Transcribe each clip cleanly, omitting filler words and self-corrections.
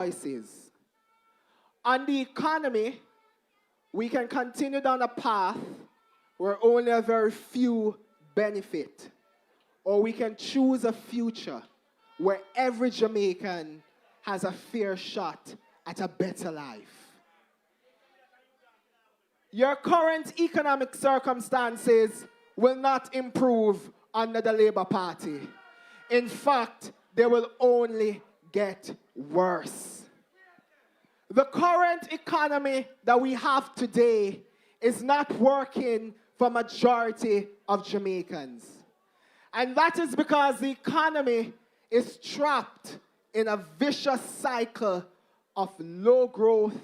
choices. On the economy, we can continue down a path where only a very few benefit, or we can choose a future where every Jamaican has a fair shot at a better life. Your current economic circumstances will not improve under the Labour Party. In fact, they will only get worse. The current economy that we have today is not working for majority of Jamaicans. And that is because the economy is trapped in a vicious cycle of low growth,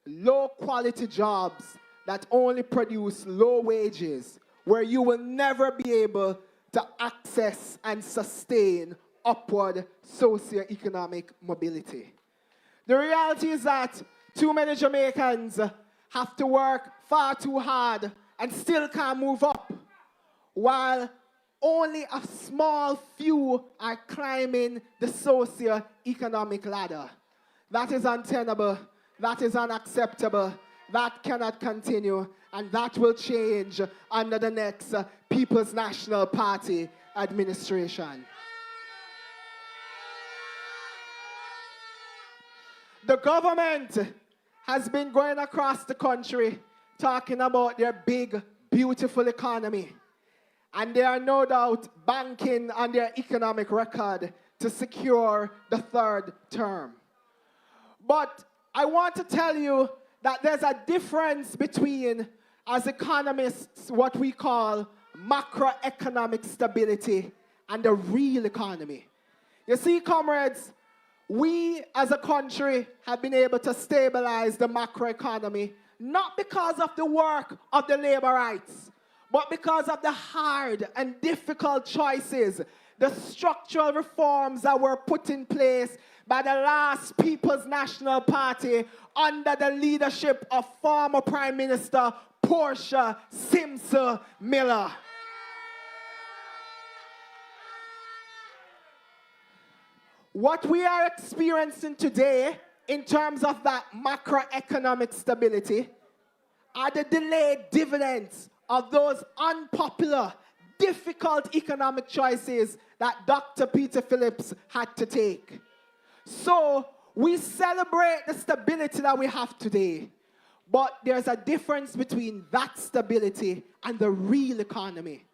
low quality jobs that only produce low wages, where you will never be able to access and sustain upward socioeconomic mobility. The reality is that too many Jamaicans have to work far too hard and still can't move up, while only a small few are climbing the socio-economic ladder. That is untenable, that is unacceptable, that cannot continue, and that will change under the next People's National Party administration. The government has been going across the country talking about their big, beautiful economy. And they are no doubt banking on their economic record to secure the third term. But I want to tell you that there's a difference between, as economists, what we call macroeconomic stability and the real economy. You see, comrades, we as a country have been able to stabilize the macroeconomy, not because of the work of the Labourites, but because of the hard and difficult choices, the structural reforms that were put in place by the last People's National Party under the leadership of former Prime Minister Portia Simpson Miller. What we are experiencing today in terms of that macroeconomic stability are the delayed dividends of those unpopular, difficult economic choices that Dr. Peter Phillips had to take. So we celebrate the stability that we have today, but there's a difference between that stability and the real economy.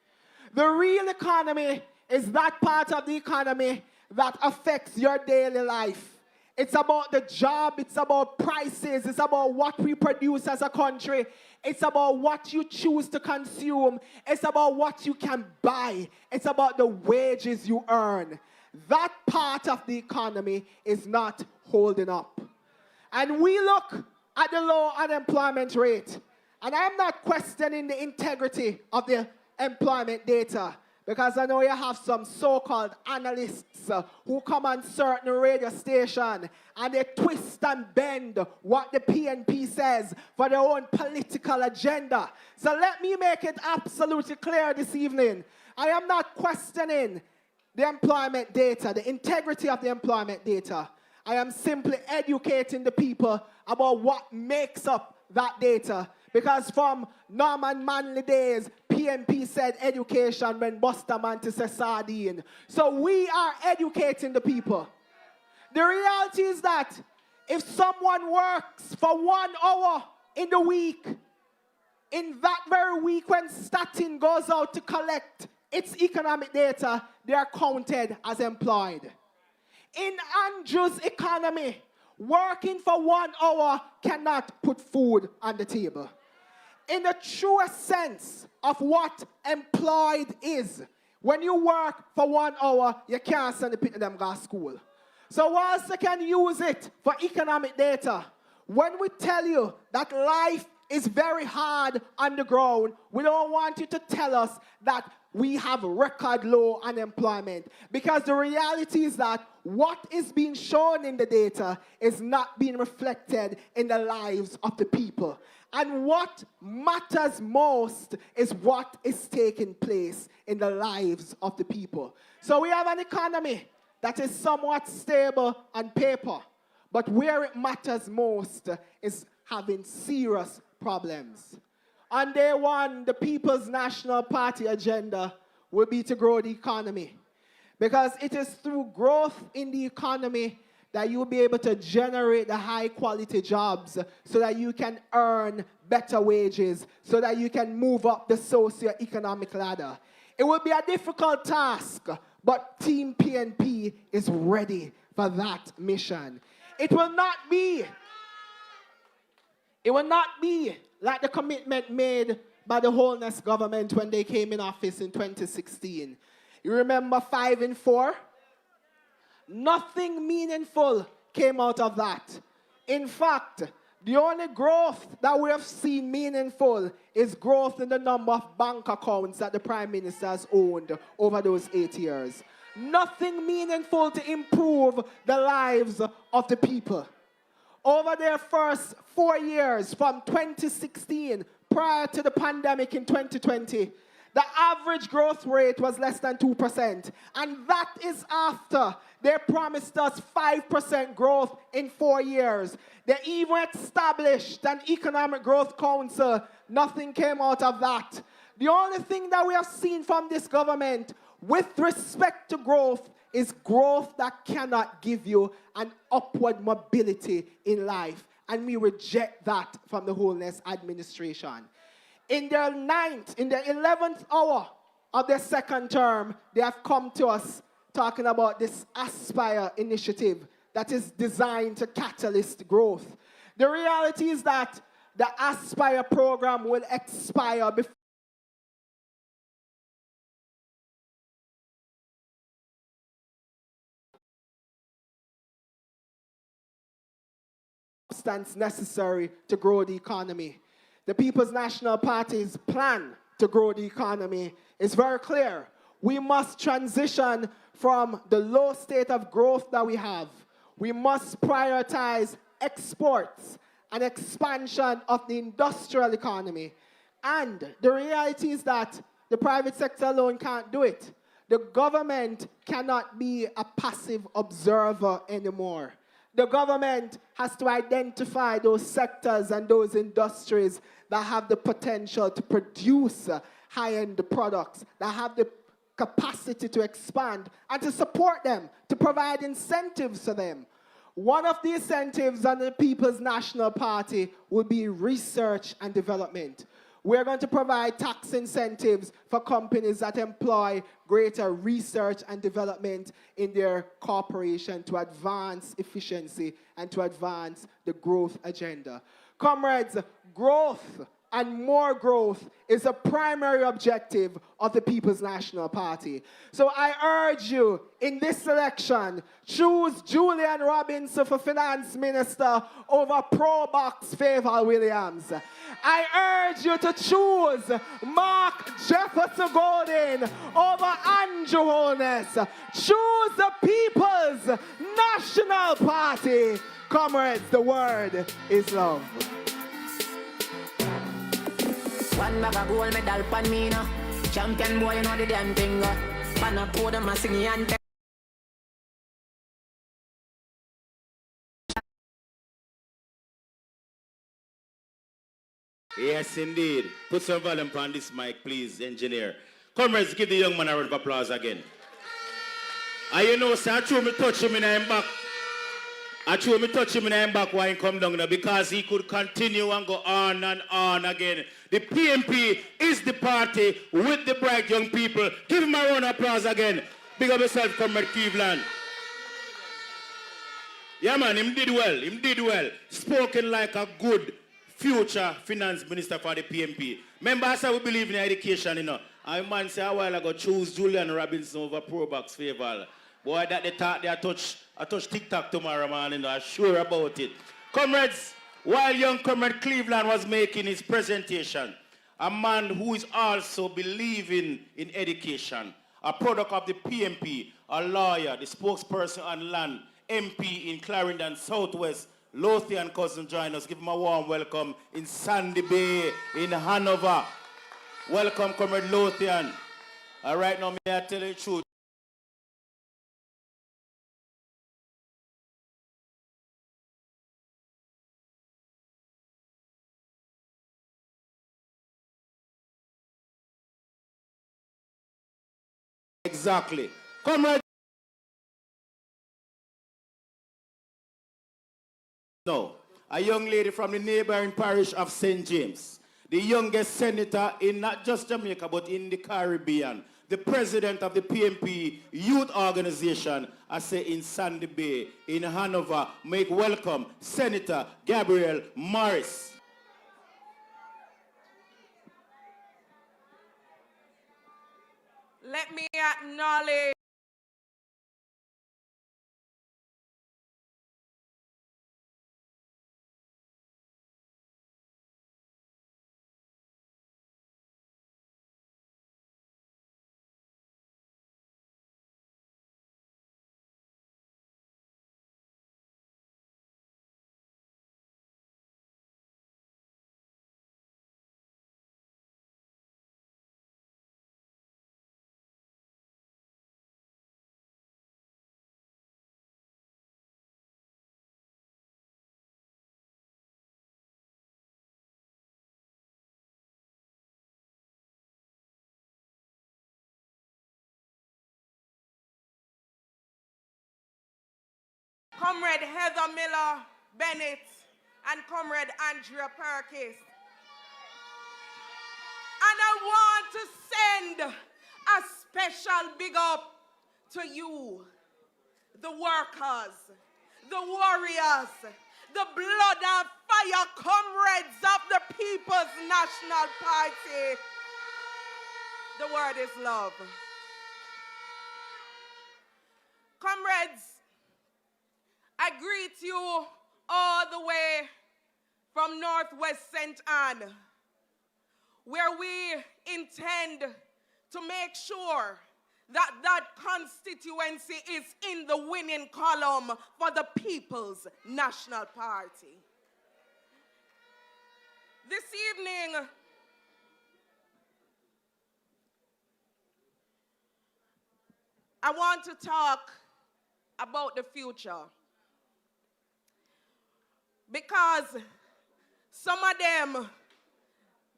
The real economy is that part of the economy that affects your daily life. It's about the job, it's about prices, it's about what we produce as a country, it's about what you choose to consume, it's about what you can buy, it's about the wages you earn. That part of the economy is not holding up. And we look at the low unemployment rate, and I'm not questioning the integrity of the employment data, because I know you have some so-called analysts who come on certain radio station and they twist and bend what the PNP says for their own political agenda. So let me make it absolutely clear this evening. I am not questioning the employment data, the integrity of the employment data. I am simply educating the people about what makes up that data. Because from Norman Manley days, PNP said education when Bustamante said sardine. So we are educating the people. The reality is that if someone works for 1 hour in the week, in that very week when Statin goes out to collect its economic data, they are counted as employed. In Andrew's economy, working for 1 hour cannot put food on the table. In the truest sense of what employed is, when you work for 1 hour, you can't send the people them go to school. So whilst they can use it for economic data, when we tell you that life is very hard on the ground, we don't want you to tell us that we have record low unemployment. Because the reality is that what is being shown in the data is not being reflected in the lives of the people. And what matters most is what is taking place in the lives of the people. So we have an economy that is somewhat stable on paper, But where it matters most is having serious problems. On day one, the People's National Party agenda will be to grow the economy. Because it is through growth in the economy that you'll be able to generate the high-quality jobs so that you can earn better wages, so that you can move up the socio-economic ladder. It will be a difficult task, but Team PNP is ready for that mission. It will not be like the commitment made by the Holness government when they came in office in 2016. You remember 5 and 4? Nothing meaningful came out of that. In fact, the only growth that we have seen meaningful is growth in the number of bank accounts that the Prime Minister has owned over those 8 years. Nothing meaningful to improve the lives of the people. Over their first 4 years, from 2016, prior to the pandemic in 2020, the average growth rate was less than 2%. And that is after they promised us 5% growth in 4 years. They even established an economic growth council. Nothing came out of that. The only thing that we have seen from this government with respect to growth is growth that cannot give you an upward mobility in life. And we reject that from the Holness administration. In their 11th hour of their second term, they have come to us talking about this Aspire initiative that is designed to catalyst growth. The reality is that the Aspire program will expire before substance necessary to grow the economy. The People's National Party's plan to grow the economy is very clear. We must transition from the low state of growth that we have. We must prioritize exports and expansion of the industrial economy. And the reality is that the private sector alone can't do it. The government cannot be a passive observer anymore. The government has to identify those sectors and those industries that have the potential to produce high-end products, that have the capacity to expand, and to support them, to provide incentives for them. One of the incentives under the People's National Party would be research and development. We're going to provide tax incentives for companies that employ greater research and development in their corporation to advance efficiency and to advance the growth agenda. Comrades, growth and more growth is a primary objective of the People's National Party. So I urge you, in this election, choose Julian Robinson for Finance Minister over Pro-Box Favour Williams. I urge you to choose Mark Jefferson Golden over Andrew Holness. Choose the People's National Party. Comrades, the word is love. One bag of gold medal pan me no. Champion boy, you know the damn thing. Pan a podium, a singing anthem. Yes, indeed. Put some volume on this mic, please, engineer. Comrades, give the young man a round of applause again. And you know, sir, I threw me touch him in the back. I threw me touch him in the back while he come down there because he could continue and go on and on again. The PNP is the party with the bright young people. Give him a round of applause again. Big up yourself, Comrade Cleveland. Yeah, man, him did well. Him did well. Spoken like a good future finance minister for the PNP. Remember, I said we believe in education, you know. And man said a while ago, choose Julian Robinson over Pro-Box Favour. Boy, that they thought they touch TikTok tomorrow, man, you know, I'm sure about it. Comrades, while young Comrade Cleveland was making his presentation, a man who is also believing in education, a product of the PNP, a lawyer, the spokesperson on land, MP in Clarendon Southwest, Lothian cousin join us. Give him a warm welcome in Sandy Bay, in Hanover. Welcome, Comrade Lothian. All right, now, may I tell you the truth? Exactly. Comrade. No, a young lady from the neighboring parish of St. James, the youngest senator in not just Jamaica but in the Caribbean, the president of the PMP youth organization, I say in Sandy Bay, in Hanover, make welcome Senator Gabriel Morris. Let me acknowledge Comrade Heather Miller Bennett and Comrade Andrea Perkis. And I want to send a special big up to you, the workers, the warriors, the blood and fire comrades of the People's National Party. The word is love. Comrades, I greet you all the way from Northwest St. Anne, where we intend to make sure that that constituency is in the winning column for the People's National Party. This evening, I want to talk about the future, because some of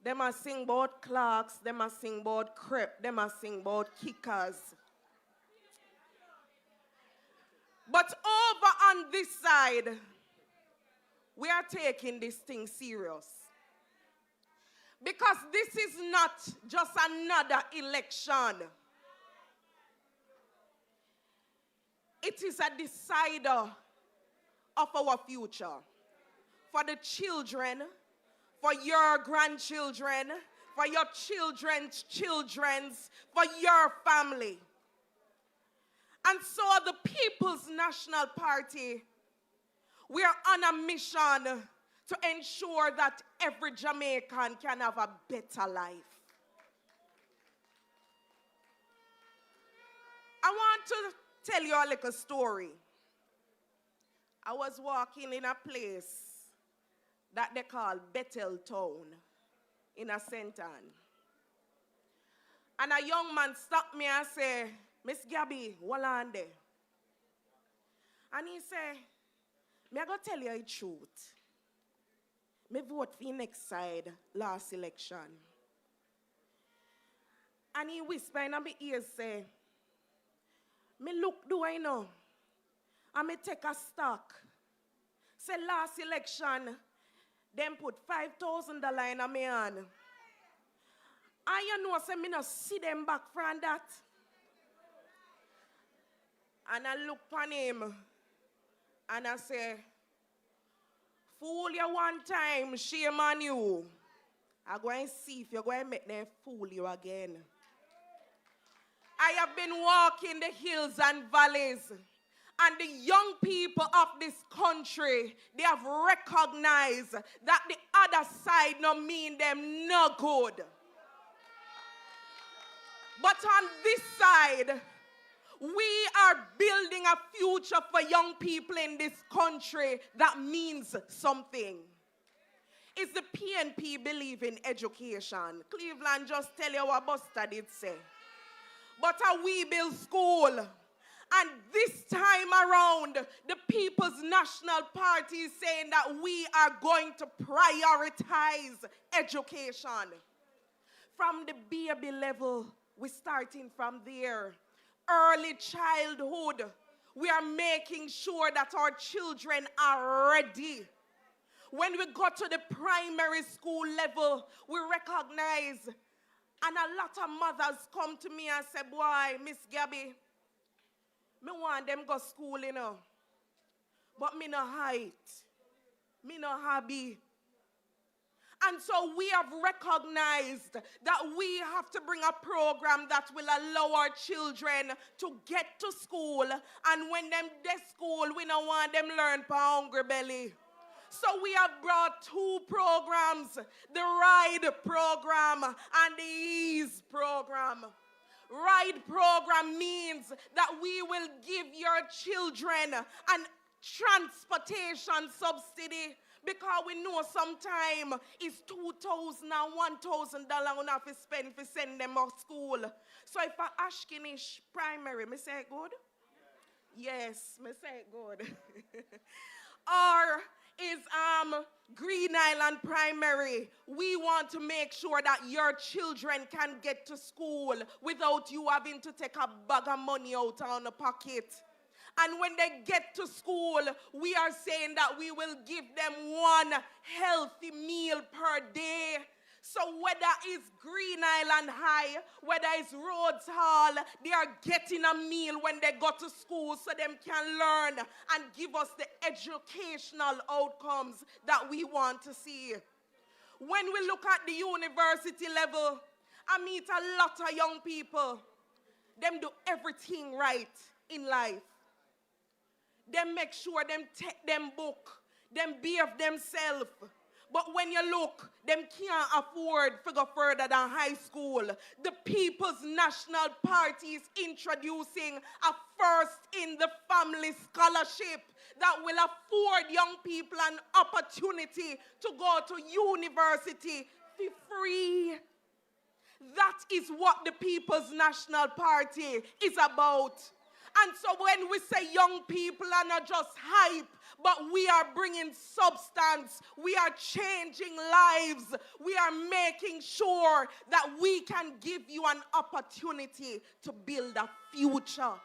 them are sing about clocks, them are sing about crepe, them are sing about kickers. But over on this side, we are taking this thing serious. Because this is not just another election. It is a decider of our future. For the children, for your grandchildren, for your children's children's, for your family. And so the People's National Party, we are on a mission to ensure that every Jamaican can have a better life. I want to tell you a little story. I was walking in a place that they call Bethel Town in a St. Anne. And a young man stopped me and said, Miss Gabby, what on there? And he said, me I go tell you the truth. Me vote for the next side last election. And he whispered in my ear, say, me look do I know? And me take a stock. Say last election, them put $5,000 in my hand. And you know, say me no see them back from that. And I look on him and I say, fool you one time, shame on you. I go and see if you're going to make them fool you again. I have been walking the hills and valleys, and the young people of this country, they have recognized that the other side no mean them no good. But on this side, we are building a future for young people in this country that means something. It's the PNP believe in education. Cleveland just tell you what Buster did say. But we build school. And this time around, the People's National Party is saying that we are going to prioritize education. From the baby level, we're starting from there. early childhood, we are making sure that our children are ready. When we go to the primary school level, we recognize, and a lot of mothers come to me and say, boy, Miss Gabby, me want them go school, you know, but me no height, me no hobby. And so we have recognized that we have to bring a program that will allow our children to get to school. And when them de school, we don't want them learn for hungry belly. So we have brought two programs, the RIDE program and the EASE program. RIDE program means that we will give your children an transportation subsidy, because we know sometime it's $2,000 and $1,000 we have to spend to send them to school. So if I Ashkinish primary, me say it good? Yes, me say it good. Or is Green Island Primary. We want to make sure that your children can get to school without you having to take a bag of money out of the pocket. And when they get to school, we are saying that we will give them one healthy meal per day. So whether it's Green Island High, whether it's Rhodes Hall, they are getting a meal when they go to school so them can learn and give us the educational outcomes that we want to see. When we look at the university level, I meet a lot of young people. Them do everything right in life. Them make sure them take them book, them behave themselves. But when you look, them can't afford to go further than high school. The People's National Party is introducing a first-in-the-family scholarship that will afford young people an opportunity to go to university for free. That is what the People's National Party is about. And so when we say young people are not just hype, but we are bringing substance, we are changing lives, we are making sure that we can give you an opportunity to build a future.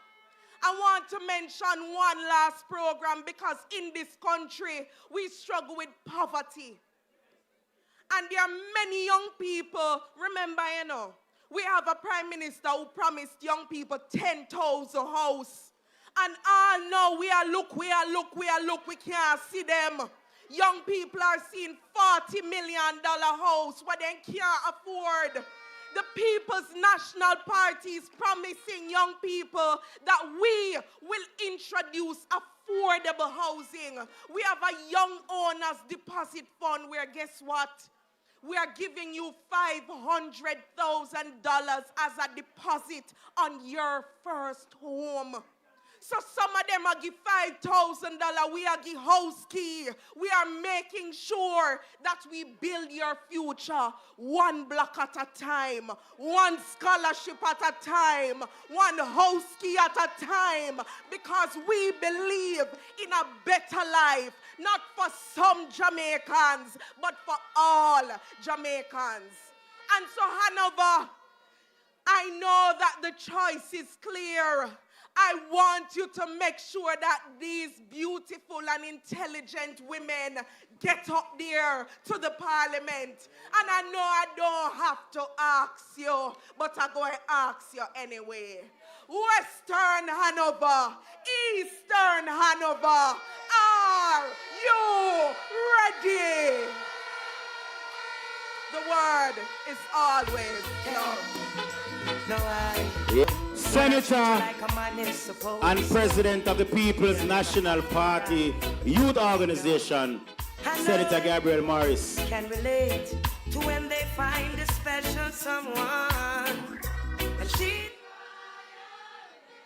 I want to mention one last program, because in this country, we struggle with poverty. And there are many young people, remember, you know, we have a prime minister who promised young people 10,000 houses. And all now we look, we can't see them. Young people are seeing $40 million house, what they can't afford. The People's National Party is promising young people that we will introduce affordable housing. We have a young owners deposit fund where, guess what? We are giving you $500,000 as a deposit on your first home. So some of them are give $5,000, we are give house key. We are making sure that we build your future one block at a time, one scholarship at a time, one house key at a time, because we believe in a better life, not for some Jamaicans, but for all Jamaicans. And so Hanover, I know that the choice is clear. I want you to make sure that these beautiful and intelligent women get up there to the parliament. And I know I don't have to ask you, but I'm going to ask you anyway. Western Hanover, Eastern Hanover, are you ready? The word is always no. Senator and President of the People's National Party Youth Organization, Senator Gabriel Morris. Can relate to when they find a special someone.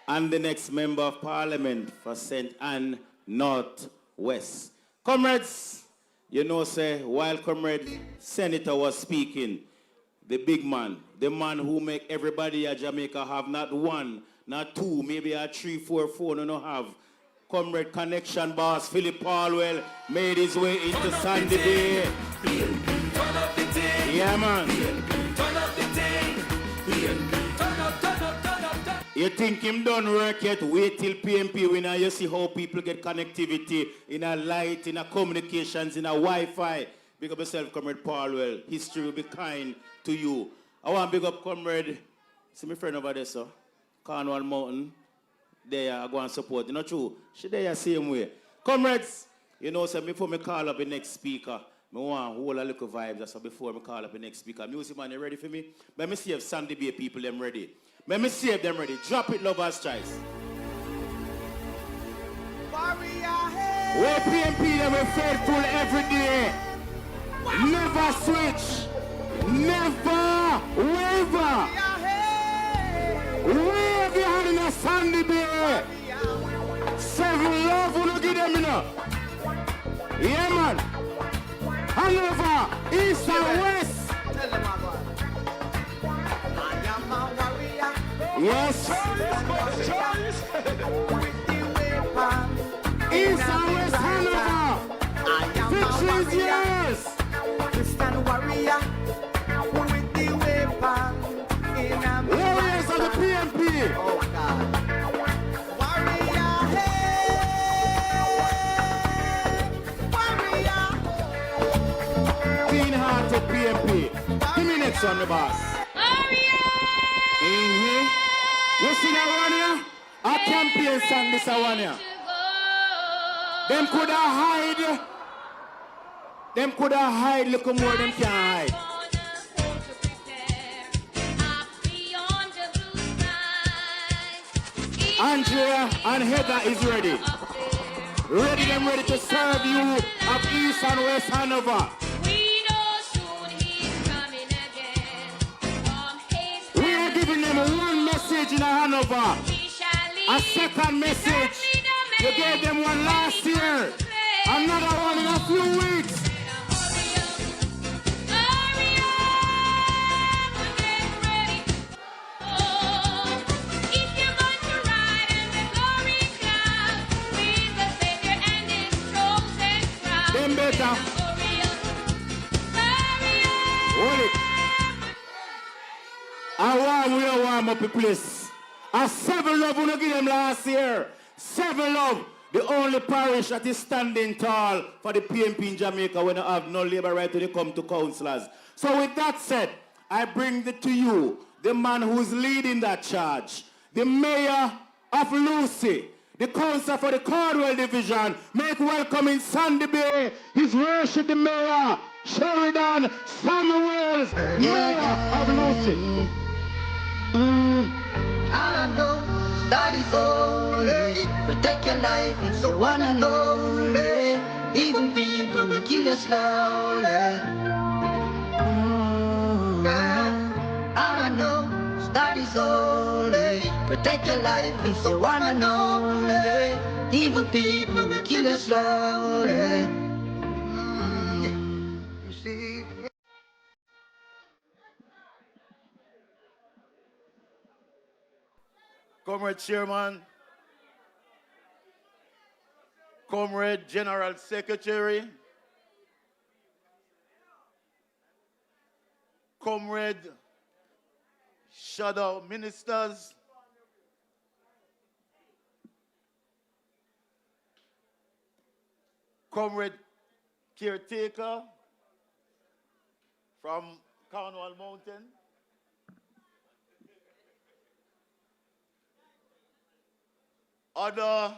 And the next Member of Parliament for St. Anne North West. Comrades, you know, say, while Comrade Senator was speaking, the big man, the man who make everybody in Jamaica have not one, not two, maybe a 3, 4, 4, no have. Comrade Connection boss Philip Palwell made his way into Sandy Bay. Yeah, man. You think him done work yet? Wait till PMP win and you see how people get connectivity in a light, in a communications, in a Wi-Fi. Big up yourself, Comrade Paulwell. History will be kind to you. I want to big up Comrade, see my friend over there, sir. Cornwall Mountain. There I go and support. You know true? She there same way. Comrades, you know, so before me call up the next speaker, I want to hold a little vibe just before I call up the next speaker. Music man, you ready for me? Let me see if Sandy Bay people them ready. Let me see if them ready. Drop it, Lover's Choice. We PMP them are faithful every day. Never switch. Never waver. Wave your hand in a Sandy Bay. 7 love will give them enough. Yeah, man. Hanover, east and west. Tell them about I am a warrior. Yes. East and west Hanover. Victory is yours. Christian warrior with the weapon in a Warriors of the PMP. Oh God. Warrior, warrior. Clean hearted PMP. Give me next one, the boss. You see that one here? A campaign song, this one here. Them could have hide. Them could have hide, look more them can hide. Andrea and Heather is ready. Ready to serve you of East and West Hanover. We are giving them one message in Hanover. A second message. You gave them one last year. Another one in a few weeks. Them better. Hold it. I warm up the place. A 7 love we give them last year. 7 love. The only parish that is standing tall for the PMP in Jamaica when I have no Labourite when they come to councillors. So with that said, I bring to you the man who's leading that charge. The mayor of Lucy. The councillor for the Cardwell division. Make welcome in Sandy Bay. His worship the mayor, Sheridan Samuels, mayor of Lucy. I know that is only protect your life, it's the one and only. Even people will kill you slowly. I know that is only protect your life, it's the one and only. Even people will kill you slowly. You see. Comrade Chairman, Comrade General Secretary, Comrade Shadow Ministers, Comrade Caretaker from Cornwall Mountain, other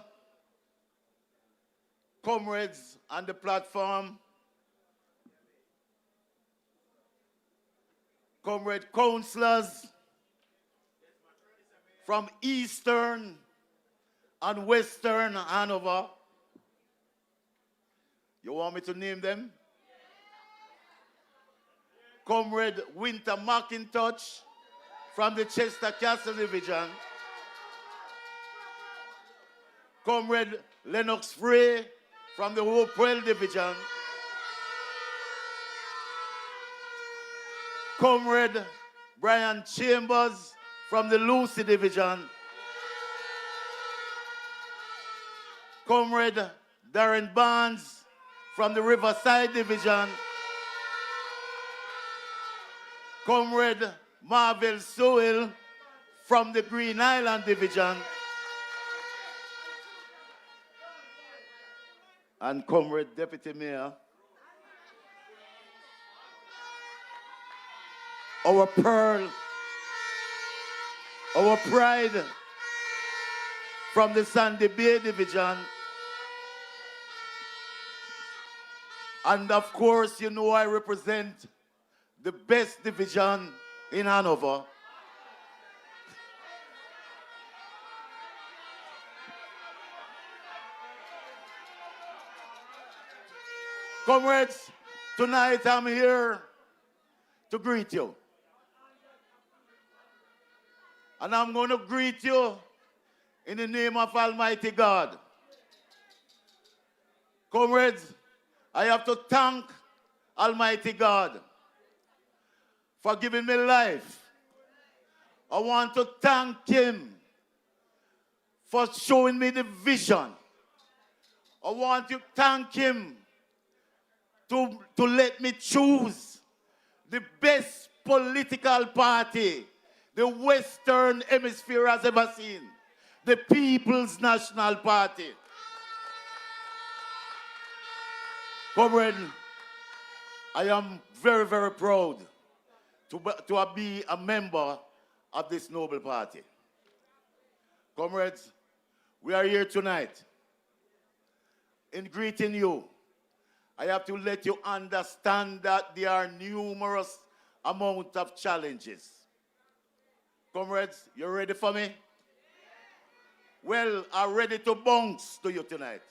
comrades on the platform, comrade councillors from Eastern and Western Hanover. You want me to name them? Comrade Winter McIntosh from the Chester Castle Division. Comrade Lennox Frey from the Hopewell Division. Comrade Brian Chambers from the Lucy Division. Comrade Darren Barnes from the Riverside Division. Comrade Marvel Sewell from the Green Island Division, and Comrade Deputy Mayor, our pearl, our pride from the Sandy Bay Division, and of course, you know I represent the best division in Hanover. Comrades, tonight I'm here to greet you. And I'm going to greet you in the name of Almighty God. Comrades, I have to thank Almighty God for giving me life. I want to thank Him for showing me the vision. I want to thank Him to let me choose the best political party the Western Hemisphere has ever seen, the People's National Party. Comrade, I am very, very proud to be a member of this noble party. Comrades, we are here tonight. In greeting you, I have to let you understand that there are numerous amount of challenges. Comrades, you ready for me? Well, I'm ready to bounce to you tonight.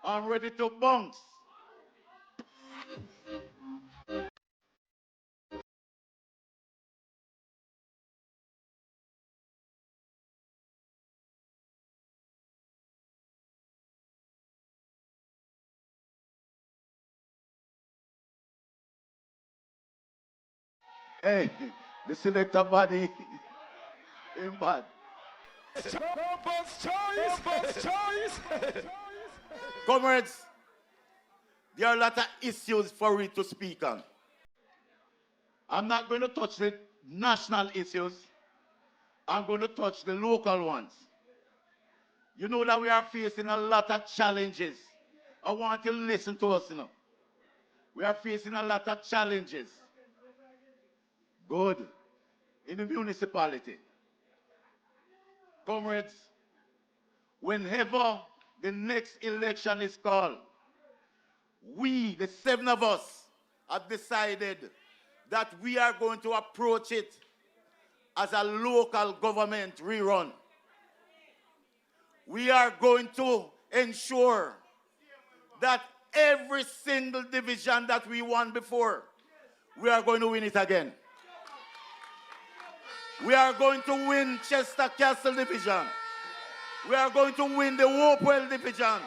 I'm ready to bounce. Hey, the selector body in bad. Comrades, there are a lot of issues for we to speak on. I'm not going to touch the national issues. I'm going to touch the local ones. You know that we are facing a lot of challenges. I want you to listen to us, We are facing a lot of challenges. Good. In the municipality. Comrades, whenever the next election is called, we, the 7 of us, have decided that we are going to approach it as a local government rerun. We are going to ensure that every single division that we won before, we are going to win it again. We are going to win Chester Castle Division. We are going to win the Hopewell Division.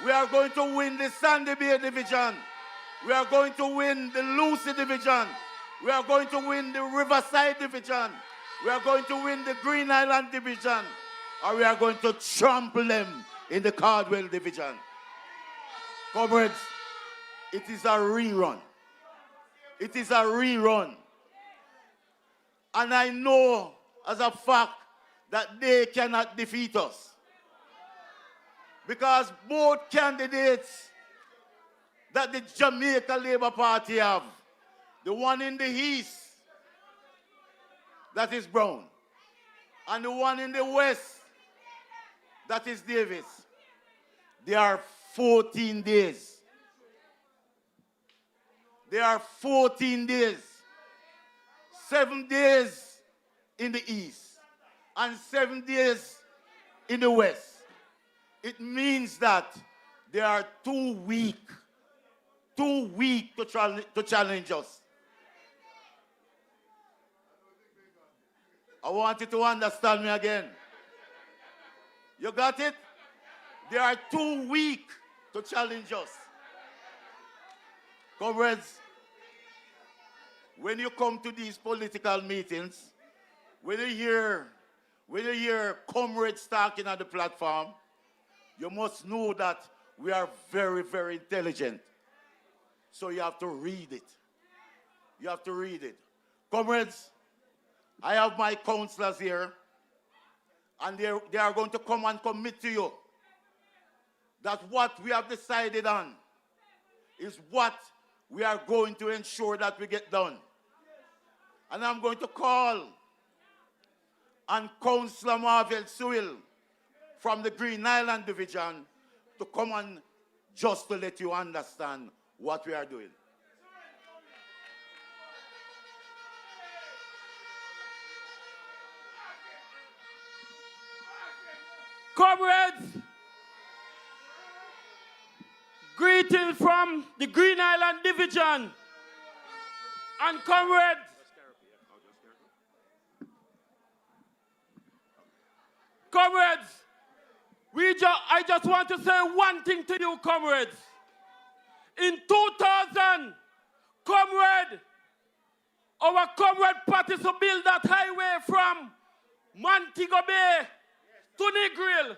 We are going to win the Sandy Bay Division. We are going to win the Lucy Division. We are going to win the Riverside Division. We are going to win the Green Island Division. Or we are going to trample them in the Cardwell Division. Comrades, it is a rerun. It is a rerun. And I know as a fact that they cannot defeat us. Because both candidates that the Jamaica Labour Party have, the one in the east, that is Brown, and the one in the west, that is Davis, they are 14 days. They are 14 days. 7 days in the east and 7 days in the west. It means that they are too weak to challenge us. I want you to understand me again. You got it? They are too weak to challenge us. Comrades, when you come to these political meetings, when you hear comrades talking on the platform, you must know that we are very, very intelligent. So you have to read it. You have to read it. Comrades, I have my councillors here, and they are going to come and commit to you that what we have decided on is what we are going to ensure that we get done. And I'm going to call on Councillor Marvel Sewell from the Green Island Division to come and just to let you understand what we are doing. Comrades, greetings from the Green Island Division. And comrades, I just want to say one thing to you, comrades. In 2000, our comrade party to build that highway from Montego Bay to Negril.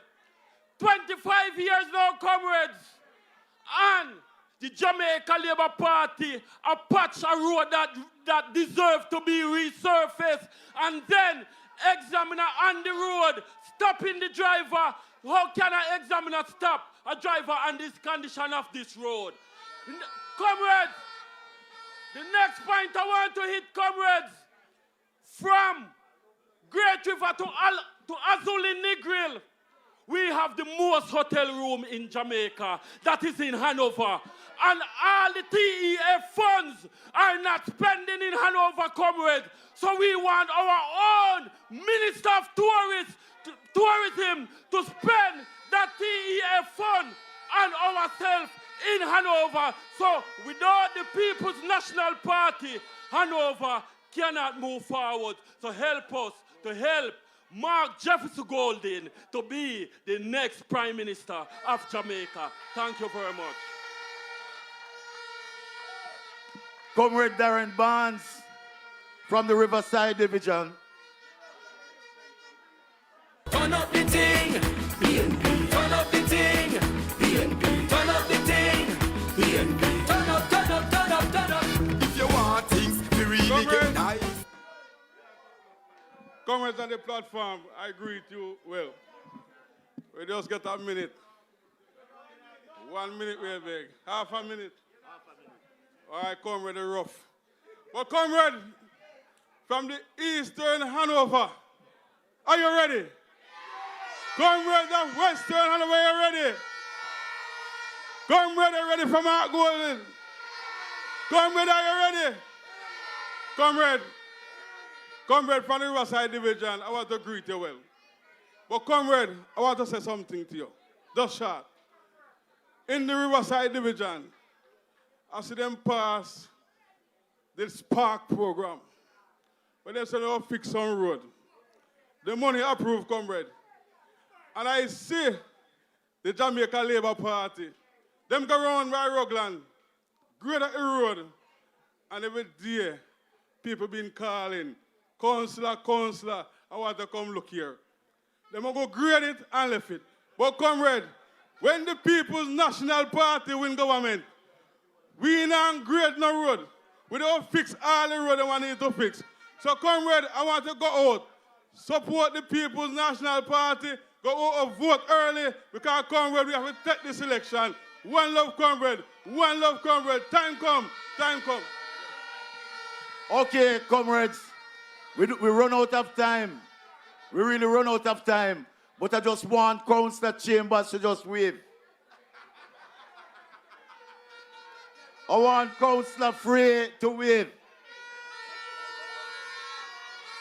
25 years now, comrades. And the Jamaica Labour Party a patch a road that deserves to be resurfaced. And then examiner on the road, stopping the driver. How can an examiner stop a driver on this condition of this road? Comrades, the next point I want to hit, comrades, from Great River to Azul in Negril, we have the most hotel room in Jamaica, that is in Hanover. And all the TEF funds are not spending in Hanover, comrades. So we want our own Minister of Tourism to spend that TEF fund on ourselves in Hanover. So without the People's National Party, Hanover cannot move forward. So help us to help Mark Jefferson Golding to be the next Prime Minister of Jamaica. Thank you very much. Comrade Darren Barnes from the Riverside Division. Turn up the thing, BNP. Turn up the thing, BNP. Turn up the thing, BNP. Turn up, turn up, turn up, turn up. If you want things to really get nice. Comrades on the platform, I greet you well. We just get a minute. 1 minute, real big. Half a minute. All right, comrade, rough. But comrade, from the eastern Hanover, are you ready? Comrade of western Hanover, are you ready? Comrade, are you ready for Mark Golden? Comrade, are you ready? Comrade from the Riverside Division, I want to greet you well. But comrade, I want to say something to you. Just short. In the Riverside Division, I see them pass the Spark program. When they say they'll fix some road. The money approved, comrade. And I see the Jamaica Labour Party. Them go around by Rugland, Greater Road, and every day people been calling, Councillor, I want to come look here. They will go grade it and left it. But comrade, when the People's National Party win government, we not grade no road. We don't fix all the road we need to fix. So comrade, I want to go out, support the People's National Party, go out and vote early, because comrade, we have to take this election. One love, comrade. One love, comrade. Time come. Time come. Okay, comrades. We run out of time. We really run out of time. But I just want Councillor Chambers to just wave. I want Councillor Frey to wave.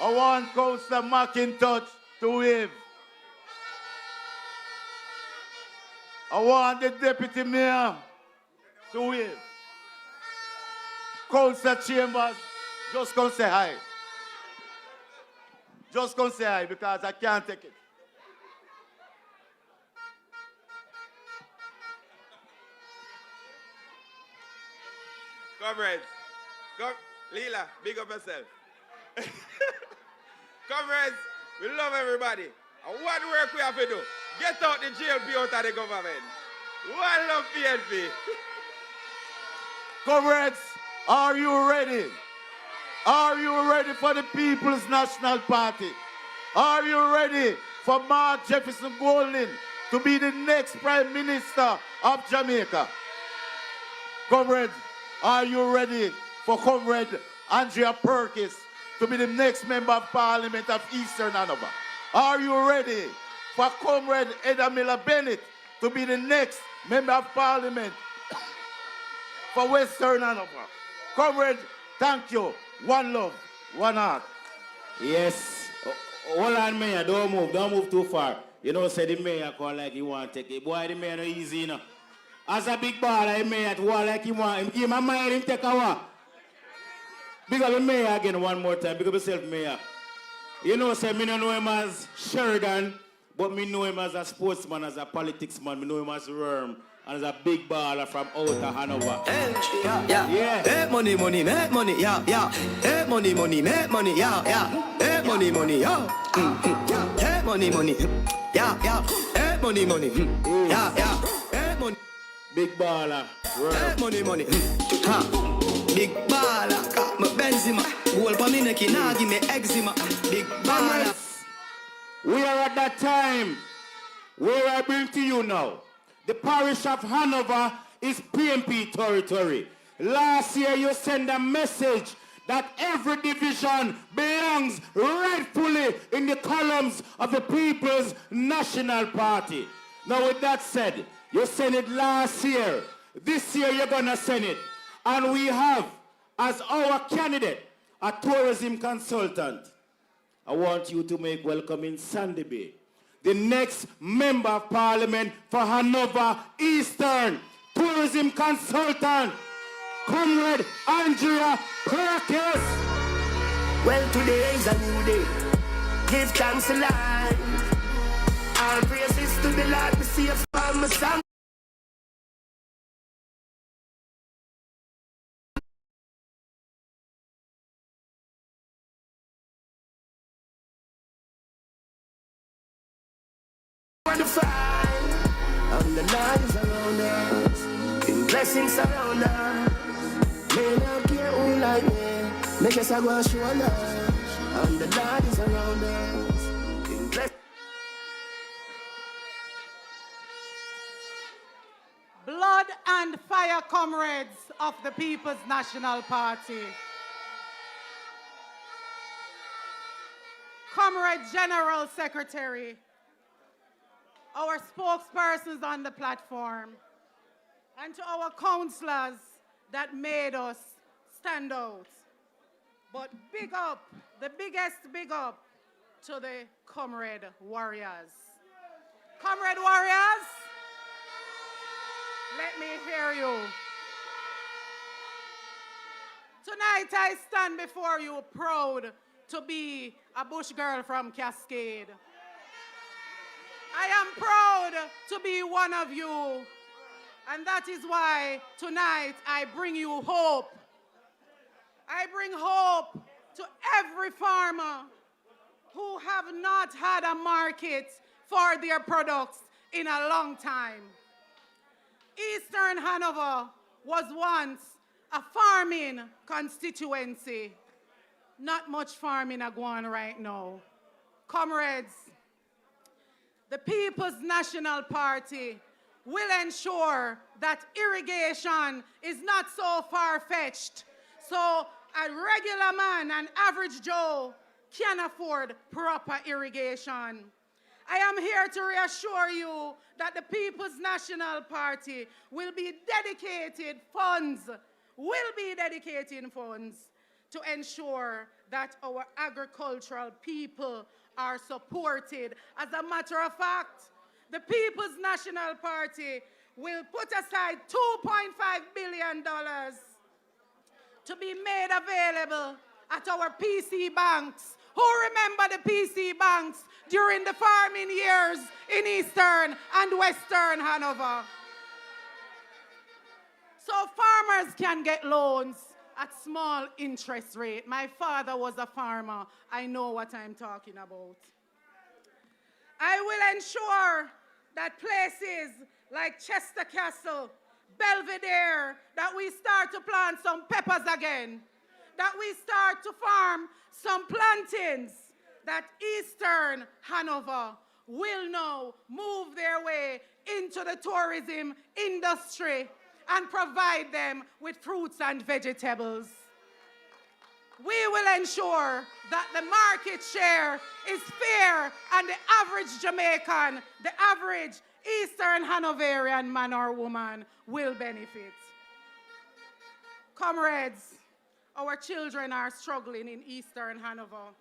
I want Councillor McIntosh to wave. I want the Deputy Mayor to wave. Councillor Chambers, just come say hi. Just come say hi because I can't take it. Comrades, Leela, big up yourself. Comrades, we love everybody. And what work we have to do? Get out the GLP out of the government. One love PNP. Comrades, are you ready? Are you ready for the People's National Party? Are you ready for Mark Jefferson Golding to be the next Prime Minister of Jamaica? Comrade, are you ready for Comrade Andrea Perkins to be the next Member of Parliament of Eastern Hanover? Are you ready for Comrade Eda Miller Bennett to be the next Member of Parliament for Western Hanover? Comrade, thank you. One love, one heart. Yes. Hold on, Mayor. Don't move too far. You know, say the Mayor call like he want to take it. Boy, the Mayor no easy, you know. As a big baller, the Mayor to walk like he want him. Give my mind him take a walk. Big up the Mayor again one more time. Big up yourself, Mayor. You know, say me don't know him as Sheridan, but me know him as a sportsman, as a politics man. Me know him as Worm. And as a big baller from outer Hanover. Yeah. Hey, money, make money, yeah. Hey, money, make money, yeah. Hey, money, yeah. Hey, money, yeah. Hey, money, yeah. Hey, money. Big baller. Hey, money, ha. Big baller, got my Benzema. Goal for me, neki, nah, give me eczema. Big baller. We are at that time where I bring to you now. The parish of Hanover is PMP territory. Last year you sent a message that every division belongs rightfully in the columns of the People's National Party. Now with that said, you sent it last year. This year you're gonna send it. And we have, as our candidate, a tourism consultant. I want you to make welcome in Sandy Bay the next Member of Parliament for Hanover Eastern, tourism consultant, Comrade Andrea Perkins. Well, today is a new day. Give thanks to life. All praises to the Lord, we see from my son. To find, and the Lord is around us, in blessings surround us. May not care who like me, make us a go show love, and the Lord is around us, in blessings. Blood and fire comrades of the People's National Party. Comrade General Secretary, our spokespersons on the platform, and to our councillors that made us stand out. But big up, the biggest big up to the comrade warriors. Comrade warriors, let me hear you. Tonight I stand before you proud to be a bush girl from Cascade. I am proud to be one of you, and that is why tonight I bring you hope. I bring hope to every farmer who have not had a market for their products in a long time. Eastern Hanover was once a farming constituency. Not much farming are going on right now. Comrades, the People's National Party will ensure that irrigation is not so far-fetched, so a regular man, an average Joe, can afford proper irrigation. I am here to reassure you that the People's National Party will be dedicating funds to ensure that our agricultural people are supported. As a matter of fact, the People's National Party will put aside $2.5 billion to be made available at our PC banks. Who remember the PC banks during the farming years in Eastern and Western Hanover? So farmers can get loans at small interest rate. My father was a farmer. I know what I'm talking about. I will ensure that places like Chester Castle, Belvedere, that we start to plant some peppers again. that we start to farm some plantains that Eastern Hanover will now move their way into the tourism industry and provide them with fruits and vegetables. We will ensure that the market share is fair and the average Jamaican, the average Eastern Hanoverian man or woman will benefit. Comrades, our children are struggling in Eastern Hanover.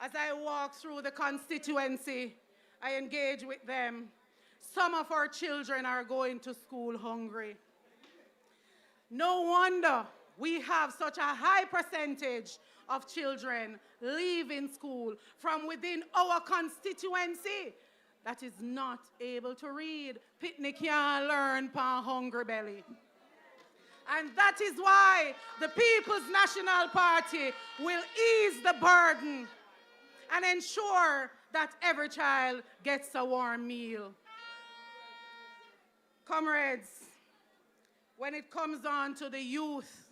As I walk through the constituency, I engage with them. Some of our children are going to school hungry. No wonder we have such a high percentage of children leaving school from within our constituency that is not able to read. Picnic can't learn pan hungry belly. And that is why the People's National Party will ease the burden and ensure that every child gets a warm meal. Comrades, when it comes on to the youth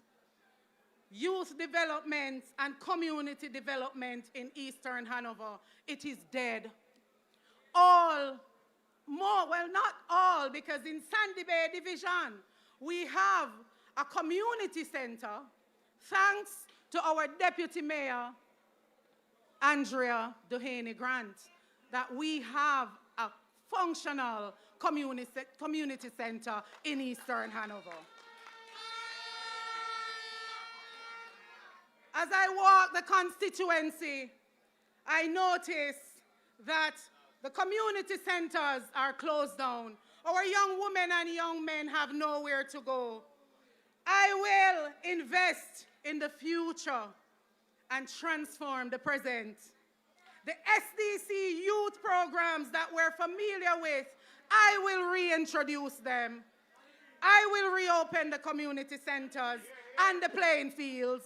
development and community development in Eastern Hanover, it is dead. Not all, because in Sandy Bay Division, we have a community center, thanks to our Deputy Mayor, Andrea Duhaney Grant, that we have a functional community center in Eastern Hanover. As I walk the constituency, I notice that the community centers are closed down. Our young women and young men have nowhere to go. I will invest in the future and transform the present. The SDC youth programs that we're familiar with, I will reintroduce them. I will reopen the community centers and the playing fields.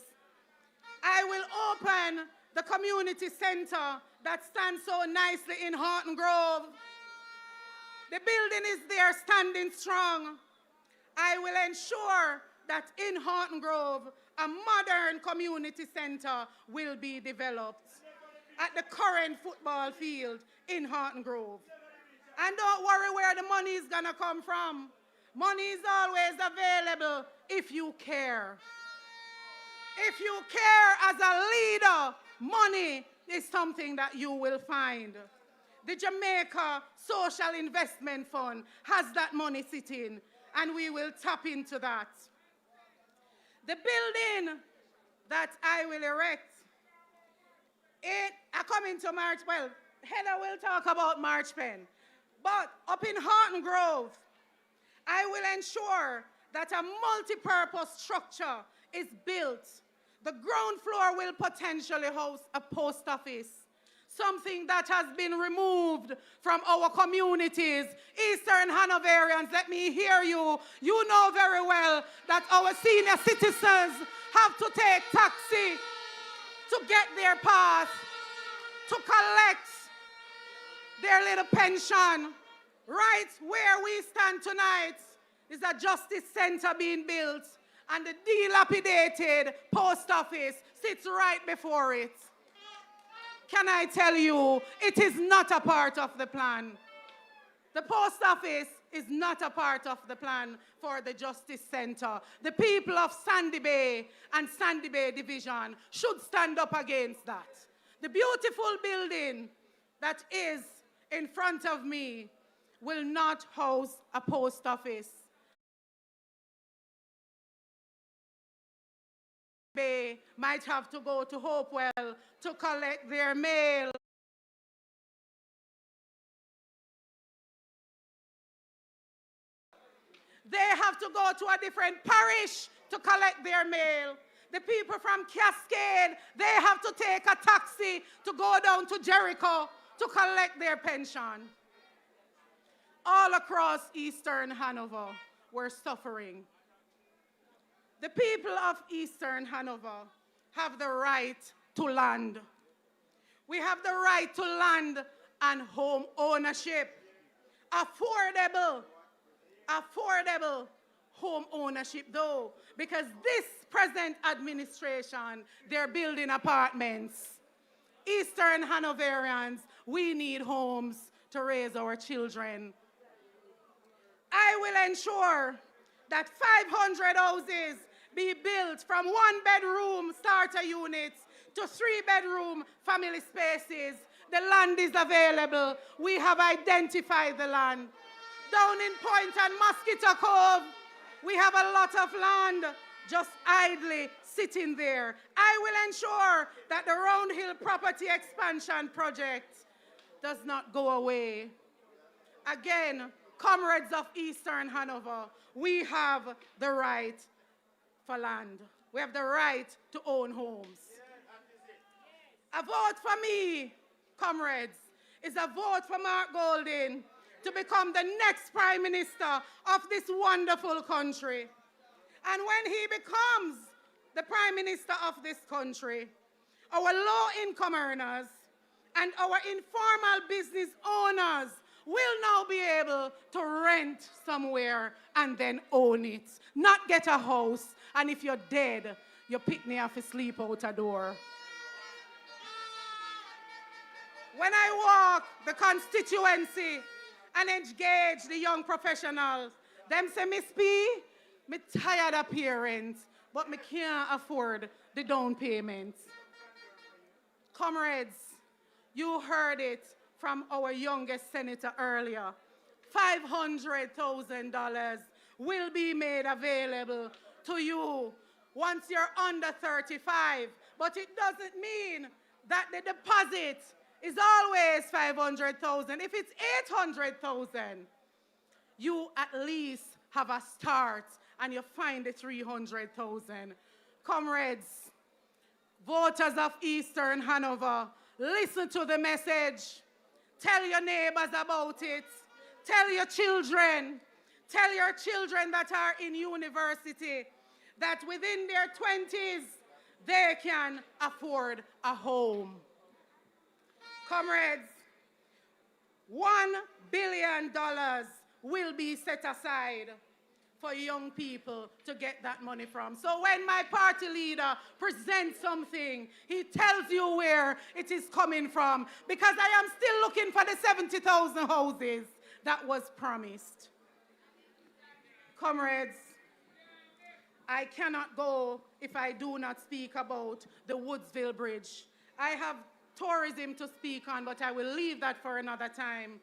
I will open the community center that stands so nicely in Horton Grove. The building is there standing strong. I will ensure that in Horton Grove, a modern community center will be developed at the current football field in Horton Grove. And don't worry where the money is gonna come from. Money is always available if you care. If you care as a leader, money is something that you will find. The Jamaica Social Investment Fund has that money sitting, and we will tap into that. The building that I will erect, I come into March, well, Heather will talk about March Pen, but up in Horton Grove, I will ensure that a multi-purpose structure is built. The ground floor will potentially house a post office, something that has been removed from our communities. Eastern Hanoverians, let me hear you. You know very well that our senior citizens have to take taxi to get their pass, to collect their little pension. Right where we stand tonight is a justice center being built, and the dilapidated post office sits right before it. Can I tell you, it is not a part of the plan. The post office is not a part of the plan for the Justice Center. The people of Sandy Bay and Sandy Bay Division should stand up against that. The beautiful building that is in front of me will not house a post office. They might have to go to Hopewell to collect their mail. They have to go to a different parish to collect their mail. The people from Cascade, they have to take a taxi to go down to Jericho to collect their pension. All across Eastern Hanover, we're suffering. The people of Eastern Hanover have the right to land. We have the right to land and home ownership. Affordable home ownership though, because this present administration, they're building apartments. Eastern Hanoverians, we need homes to raise our children. I will ensure that 500 houses be built from 1-bedroom starter units to 3-bedroom family spaces. The land is available. We have identified the land. Down in Point and Mosquito Cove, we have a lot of land just idly sitting there. I will ensure that the Round Hill property expansion project does not go away. Again, comrades of Eastern Hanover, we have the right for land. We have the right to own homes. A vote for me, comrades, is a vote for Mark Golding to become the next Prime Minister of this wonderful country. And when he becomes the Prime Minister of this country, our low-income earners and our informal business owners will now be able to rent somewhere and then own it, not get a house, and if you're dead, you pick me up to sleep out a door. When I walk the constituency and engage the young professionals, them say, Miss P, me tired of parents, but me can't afford the down payments. Comrades, you heard it from our youngest senator earlier. $500,000 will be made available to you once you're under 35. But it doesn't mean that the deposit is always 500,000. If it's 800,000, you at least have a start and you find the 300,000. Comrades, voters of Eastern Hanover, listen to the message. Tell your neighbors about it. Tell your children that are in university that within their 20s, they can afford a home. Comrades, $1 billion will be set aside for young people to get that money from. So when my party leader presents something, he tells you where it is coming from, because I am still looking for the 70,000 houses that was promised. Comrades, I cannot go if I do not speak about the Woodsville Bridge. I have tourism to speak on, but I will leave that for another time.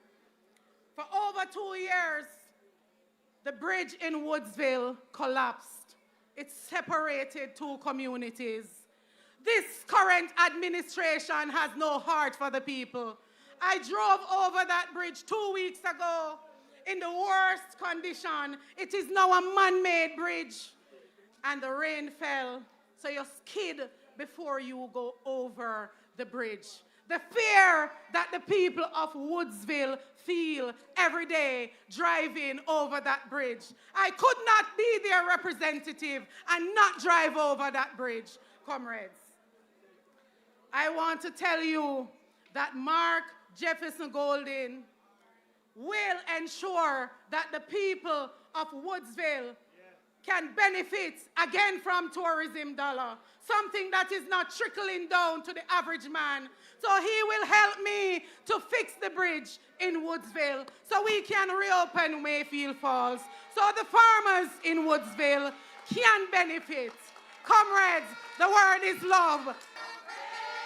For over 2 years, the bridge in Woodsville collapsed. It separated two communities. This current administration has no heart for the people. I drove over that bridge 2 weeks ago in the worst condition. It is now a man-made bridge, and the rain fell, so you skid before you go over the bridge. The fear that the people of Woodsville feel every day driving over that bridge. I could not be their representative and not drive over that bridge, comrades. I want to tell you that Mark Jefferson Golding will ensure that the people of Woodsville can benefit again from tourism dollar, something that is not trickling down to the average man. So he will help me to fix the bridge in Woodsville so we can reopen Mayfield Falls, so the farmers in Woodsville can benefit. Comrades, the word is love.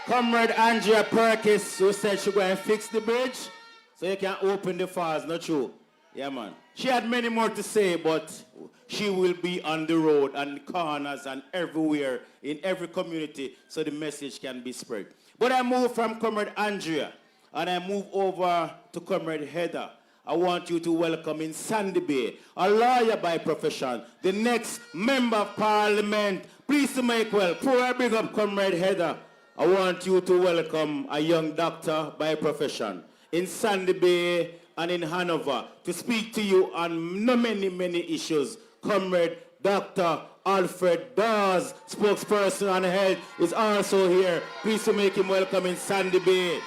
Comrade Andrea Perkins, who said she going to fix the bridge so you can open the falls, not true? Yeah, man. She had many more to say, but she will be on the road and corners and everywhere in every community so the message can be spread. But I move from Comrade Andrea and I move over to Comrade Heather. I want you to welcome in Sandy Bay, a lawyer by profession, the next member of parliament. Please to make well. Before I bring up Comrade Heather, I want you to welcome a young doctor by profession in Sandy Bay and in Hanover to speak to you on many issues. Comrade Dr. Alfred Dawes, spokesperson on health, is also here. Please to make him welcome in Sandy Bay.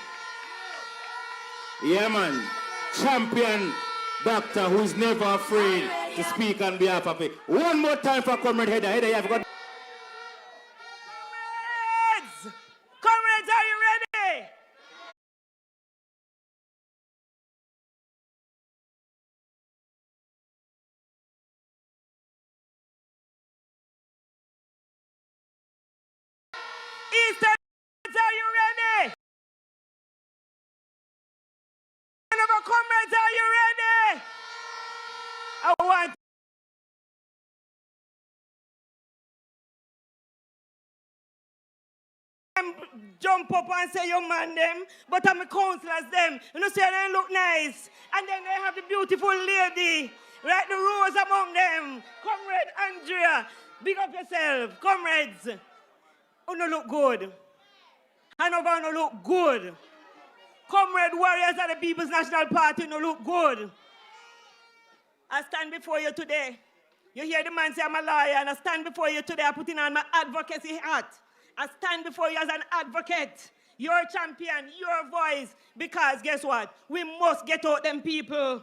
Yeah, man. Champion doctor who is never afraid to speak on behalf of it. One more time for Comrade Heather. Heather, you have got... Comrades, are you ready? Eastern, are you ready? Hanover comrades, are you ready? I want jump up and say you man them, but I'm a counselors them. You know, say they look nice. And then they have the beautiful lady, right? The rose among them. Comrade Andrea, big up yourself. Comrades, you no look good. Hanover no look good. Comrade warriors of the People's National Party no look good. I stand before you today. You hear the man say I'm a lawyer, and I stand before you today. I put in on my advocacy hat. I stand before you as an advocate, your champion, your voice, because guess what? We must get out them people.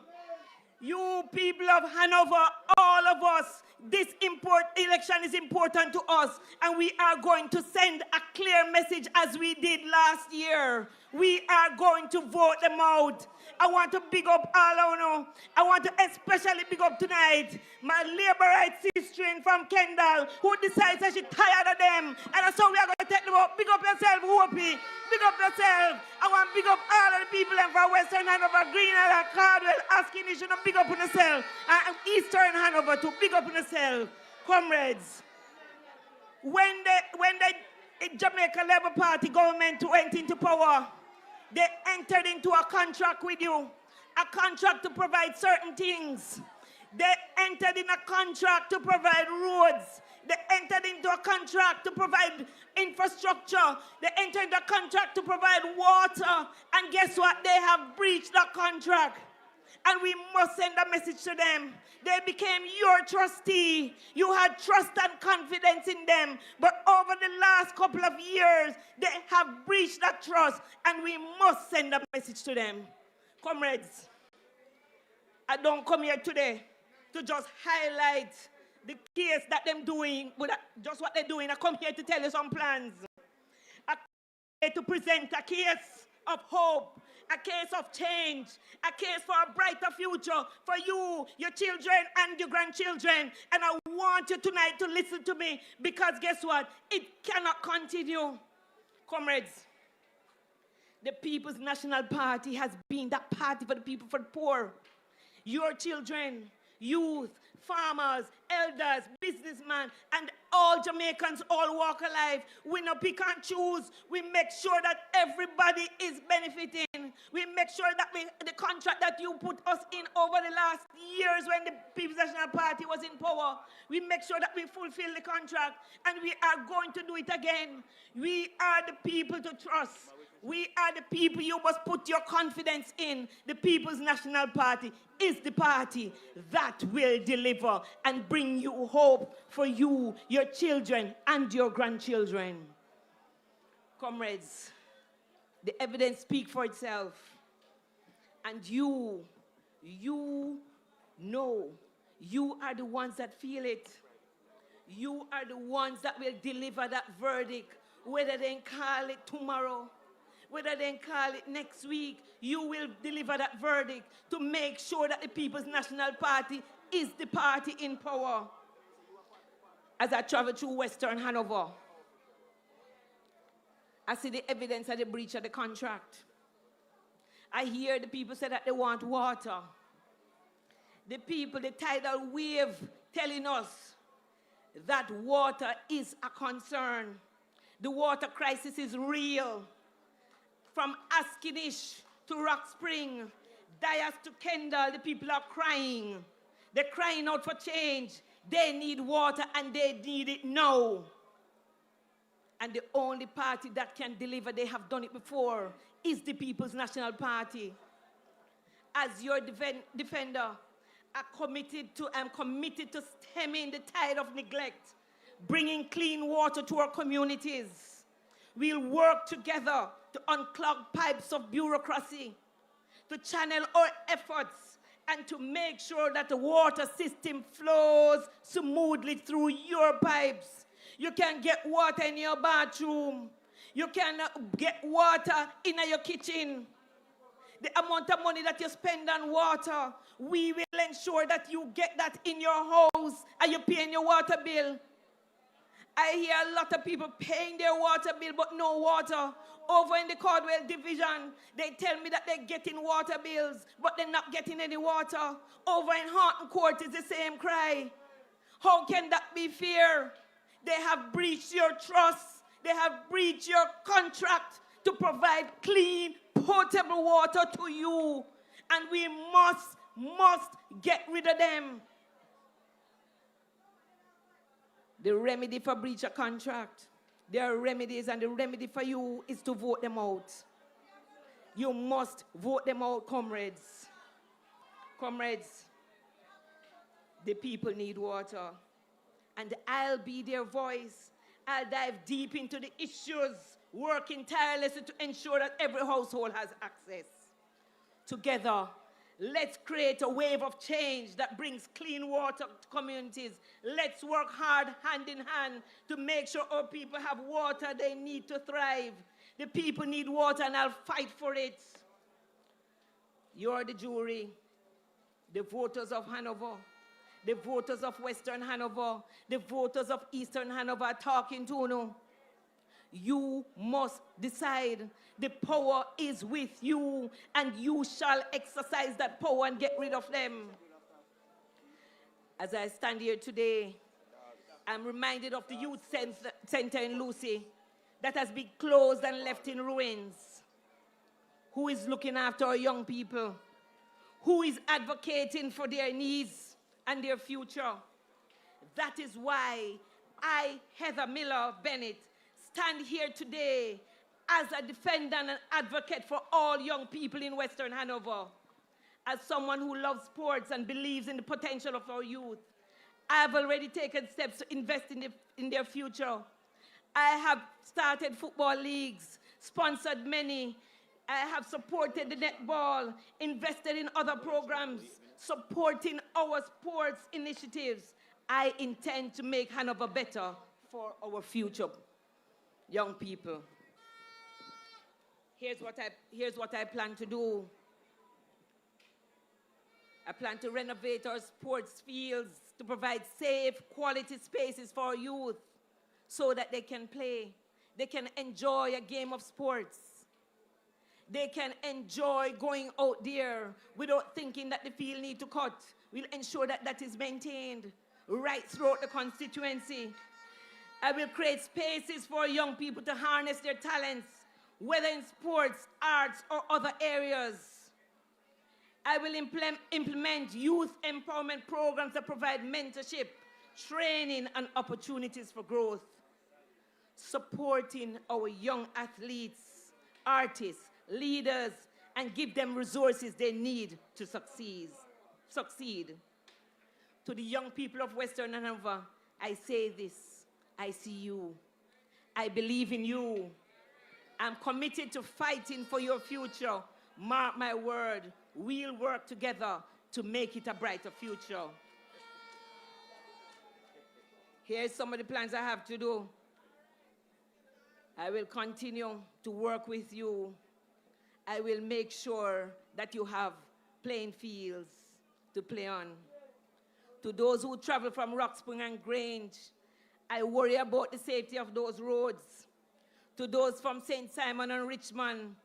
You people of Hanover, all of us, this election is important to us, and we are going to send a clear message as we did last year. We are going to vote them out. I want to big up all of you. I want to especially big up tonight my Labourite sister from Kendall who decides that she's tired of them. And so we are going to take them up. Big up yourself, Whoopi. Big up yourself. I want to big up all of the people from Western Hanover, Greenhill, and Caldwell, asking you to big up on yourself. And Eastern Hanover to big up on yourself. Comrades, when the Jamaica Labour Party government went into power, they entered into a contract with you, a contract to provide certain things. They entered in a contract to provide roads. They entered into a contract to provide infrastructure. They entered into a contract to provide water. And guess what? They have breached that contract. And we must send a message to them. They became your trustee. You had trust and confidence in them. But over the last couple of years, they have breached that trust. And we must send a message to them. Comrades, I don't come here today to just highlight the case that they're doing, just what they're doing. I come here to tell you some plans. I come here to present a case of hope, a case of change, a case for a brighter future for you, your children, and your grandchildren. And I want you tonight to listen to me, because guess what? It cannot continue. Comrades, the People's National Party has been that party for the people, for the poor. Your children, youth, farmers, elders, businessmen, and all Jamaicans, all walk of life. We no pick and choose. We make sure that everybody is benefiting. We make sure that the contract that you put us in over the last years when the People's National Party was in power, we make sure that we fulfill the contract, and we are going to do it again. We are the people to trust. We are the people you must put your confidence in. The People's National Party is the party that will deliver and bring you hope for you, your children, and your grandchildren. Comrades, the evidence speaks for itself. And you know, you are the ones that feel it. You are the ones that will deliver that verdict, whether they call it tomorrow, whether they call it next week. You will deliver that verdict to make sure that the People's National Party is the party in power. As I travel through Western Hanover, I see the evidence of the breach of the contract. I hear the people say that they want water. The people, the tidal wave, telling us that water is a concern. The water crisis is real. From Askinish to Rock Spring, Dyas to Kendall, the people are crying. They're crying out for change. They need water, and they need it now. And the only party that can deliver, they have done it before, is the People's National Party. As your defender, I'm committed to stemming the tide of neglect, bringing clean water to our communities. We'll work together to unclog pipes of bureaucracy, to channel our efforts and to make sure that the water system flows smoothly through your pipes. You can get water in your bathroom. You can get water in your kitchen. The amount of money that you spend on water, we will ensure that you get that in your house and you're paying your water bill. I hear a lot of people paying their water bill but no water. Over in the Caldwell division, they tell me that they're getting water bills but they're not getting any water. Over in Horton Court is the same cry. How can that be fair? They have breached your trust. They have breached your contract to provide clean, potable water to you. And we must get rid of them. The remedy for breach of contract, there are remedies, and the remedy for you is to vote them out. You must vote them out, comrades. Comrades, the people need water. And I'll be their voice. I'll dive deep into the issues, working tirelessly to ensure that every household has access. Together, let's create a wave of change that brings clean water to communities. Let's work hard, hand in hand, to make sure our people have water they need to thrive. The people need water, and I'll fight for it. You're the jury, the voters of Hanover, the voters of Western Hanover, the voters of Eastern Hanover are talking to you. You must decide. The power is with you, and you shall exercise that power and get rid of them. As I stand here today, I'm reminded of the youth center in Lucy that has been closed and left in ruins. Who is looking after our young people? Who is advocating for their needs and their future? That is why I, Heather Miller Bennett, stand here today as a defender and an advocate for all young people in Western Hanover. As someone who loves sports and believes in the potential of our youth, I have already taken steps to invest in their future. I have started football leagues, sponsored many. I have supported the netball, invested in other programs, supporting our sports initiatives. I intend to make Hanover better for our future young people. Here's what I plan to do. I plan to renovate our sports fields to provide safe, quality spaces for our youth so that they can play. They can enjoy a game of sports. They can enjoy going out there without thinking that the field needs to cut. We'll ensure that that is maintained right throughout the constituency. I will create spaces for young people to harness their talents, whether in sports, arts, or other areas. I will implement youth empowerment programs that provide mentorship, training, and opportunities for growth. Supporting our young athletes, artists, leaders, and give them resources they need to succeed. To the young people of Western Hanover, I say this: I see you. I believe in you. I'm committed to fighting for your future. Mark my word, we'll work together to make it a brighter future. Here's some of the plans I have to do. I will continue to work with you. I will make sure that you have playing fields to play on. To those who travel from Rock Spring and Grange, I worry about the safety of those roads. To those from St. Simon and Richmond,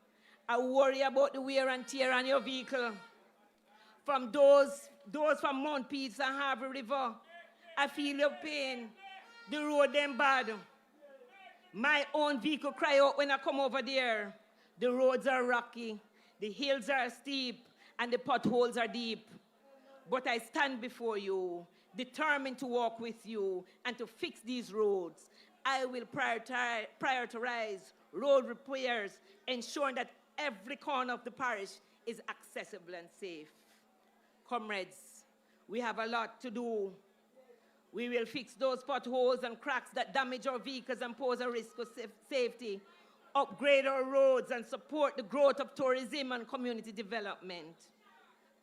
I worry about the wear and tear on your vehicle. From those from Mount Peace and Harbour River, I feel your pain. The road them bad. My own vehicle cry out when I come over there. The roads are rocky, the hills are steep, and the potholes are deep. But I stand before you, determined to walk with you and to fix these roads. I will prioritize road repairs, ensuring that every corner of the parish is accessible and safe. Comrades, we have a lot to do. We will fix those potholes and cracks that damage our vehicles and pose a risk of safety, upgrade our roads, and support the growth of tourism and community development.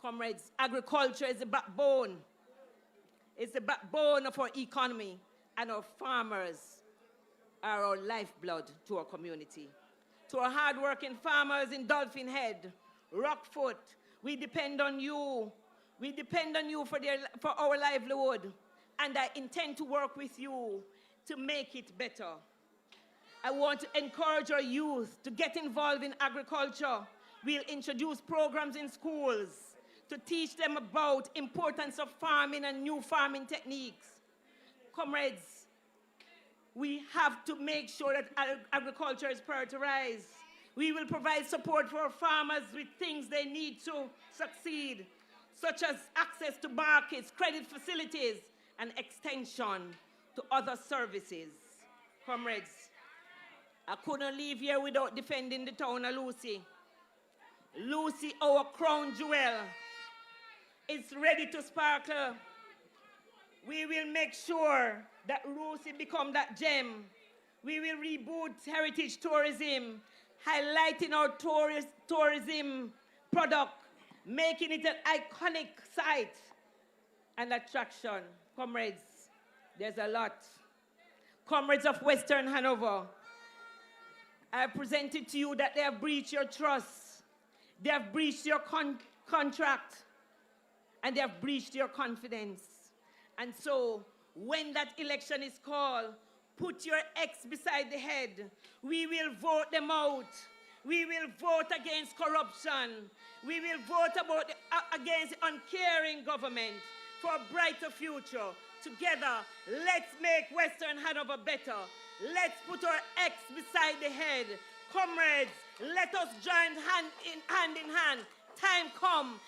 Comrades, agriculture is the backbone. It's the backbone of our economy, and our farmers are our lifeblood to our community. To our hard-working farmers in Dolphin Head, Rockfoot, we depend on you. We depend on you for our livelihood, and I intend to work with you to make it better. I want to encourage our youth to get involved in agriculture. We'll introduce programs in schools to teach them about the importance of farming and new farming techniques. Comrades, we have to make sure that agriculture is prioritized. We will provide support for our farmers with things they need to succeed, such as access to markets, credit facilities, and extension to other services. Comrades, I couldn't leave here without defending the town of Lucy. Lucy, our crown jewel, is ready to sparkle. We will make sure that Lucy become that gem. We will reboot heritage tourism, highlighting our tourism product, making it an iconic site and attraction. Comrades, there's a lot. Comrades of Western Hanover, I presented to you that they have breached your trust, they have breached your contract, and they have breached your confidence. And so, when that election is called, put your X beside the head. We will vote them out. We will vote against corruption. We will vote against uncaring government for a brighter future. Together, let's make Western Hanover better. Let's put our X beside the head. Comrades, let us join hand in hand. Time come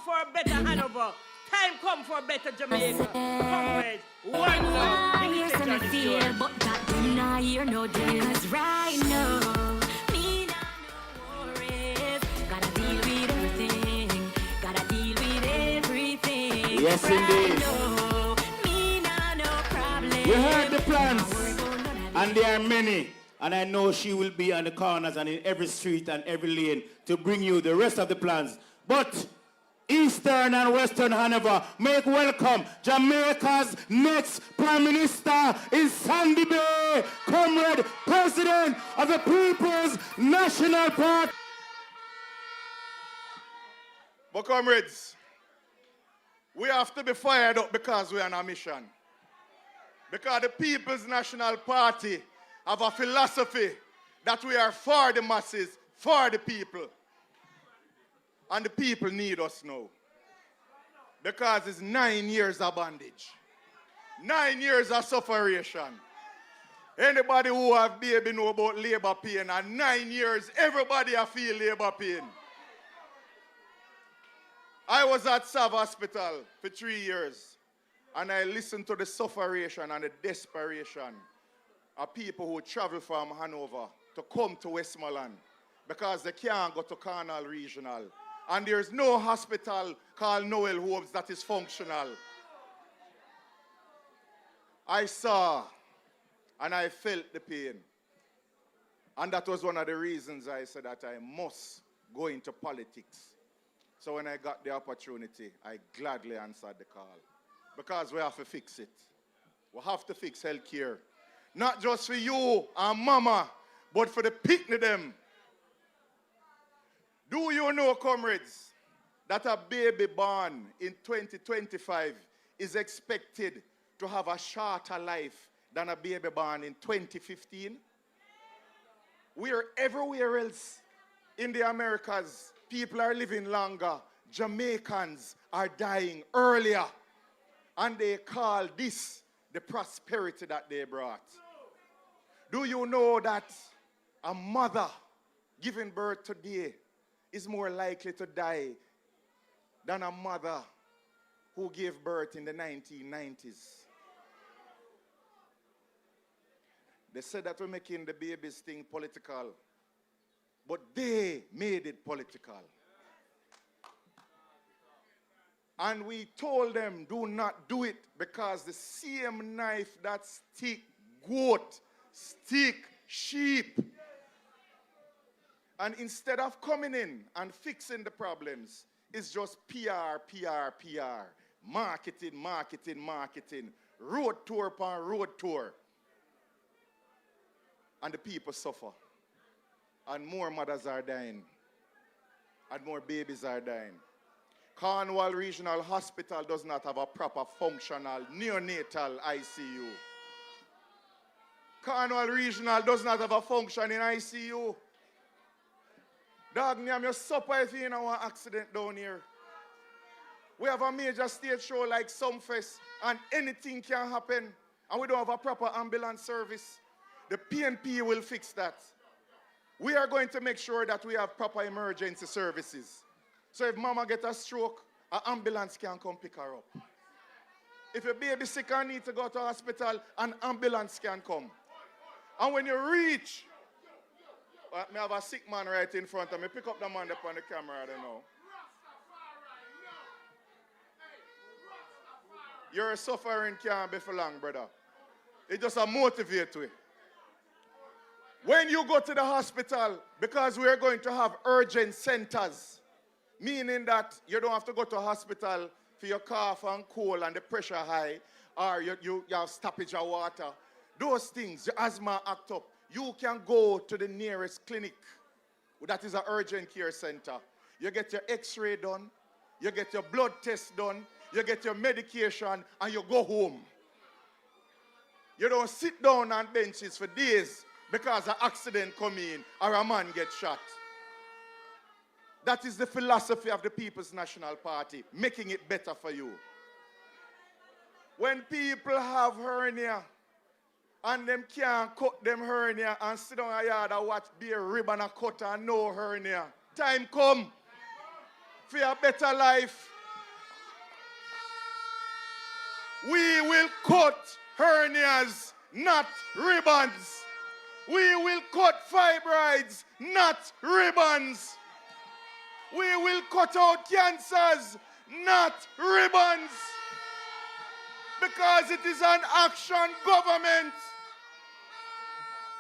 for a better Hanover. Time come for a better Jamaica. Comrades, one love. Here's some fear, but that do not hear no deal. 'Cause right now, me not no worries. Gotta deal with everything. Gotta deal with everything. Yes, right indeed. now, me not no problem. We heard the plans, and there are many. And I know she will be on the corners and in every street and every lane to bring you the rest of the plans. But Eastern and Western Hanover, make welcome Jamaica's next Prime Minister is Sandy Bay, Comrade, President of the People's National Party. But comrades, we have to be fired up because we're on a mission. Because the People's National Party have a philosophy that we are for the masses, for the people. And the people need us now. Because it's 9 years of bondage. 9 years of sufferation. Anybody who have baby know about labor pain, and 9 years, everybody have feel labor pain. I was at Sav Hospital for 3 years, and I listened to the sufferation and the desperation of people who travel from Hanover to come to Westmoreland because they can't go to Cornwall Regional. And there's no hospital called Noel Hobbs that is functional. I saw and I felt the pain. And that was one of the reasons I said that I must go into politics. So when I got the opportunity, I gladly answered the call. Because we have to fix it. We have to fix healthcare. Not just for you and mama, but for the picnic them. Do you know, comrades, that a baby born in 2025 is expected to have a shorter life than a baby born in 2015? We're everywhere else in the Americas. People are living longer. Jamaicans are dying earlier. And they call this the prosperity that they brought. Do you know that a mother giving birth today is more likely to die than a mother who gave birth in the 1990s? They said that we're making the babies thing political, but they made it political. And we told them, do not do it, because the same knife that stick goat, stick sheep. And instead of coming in and fixing the problems, is just PR, PR, PR. Marketing, marketing, marketing. Road tour upon road tour. And the people suffer. And more mothers are dying. And more babies are dying. Cornwall Regional Hospital does not have a proper functional neonatal ICU. Cornwall Regional does not have a function in ICU. Dog, I'm your supper if you in an accident down here. We have a major stage show like Sumfest, and anything can happen, and we don't have a proper ambulance service. The PNP will fix that. We are going to make sure that we have proper emergency services. So if mama gets a stroke, an ambulance can come pick her up. If your baby sick and need to go to hospital, an ambulance can come. And when you reach, I have a sick man right in front of me. Pick up the man up on the camera, I don't know. Your suffering can't be for long, brother. It just a motivate you. When you go to the hospital, because we are going to have urgent centers, meaning that you don't have to go to a hospital for your cough and cold and the pressure high, or you have stoppage of water. Those things, your asthma act up. You can go to the nearest clinic. That is an urgent care center. You get your x-ray done, you get your blood test done, you get your medication, and you go home. You don't sit down on benches for days because an accident come in or a man gets shot. That is the philosophy of the People's National Party, making it better for you. When people have hernia and them can't cut them hernia and sit down a yard and watch bare ribbon and cut and no hernia, time come for a better life. We will cut hernias, not ribbons. We will cut fibroids, not ribbons. We will cut out cancers, not ribbons. Because it is an action government.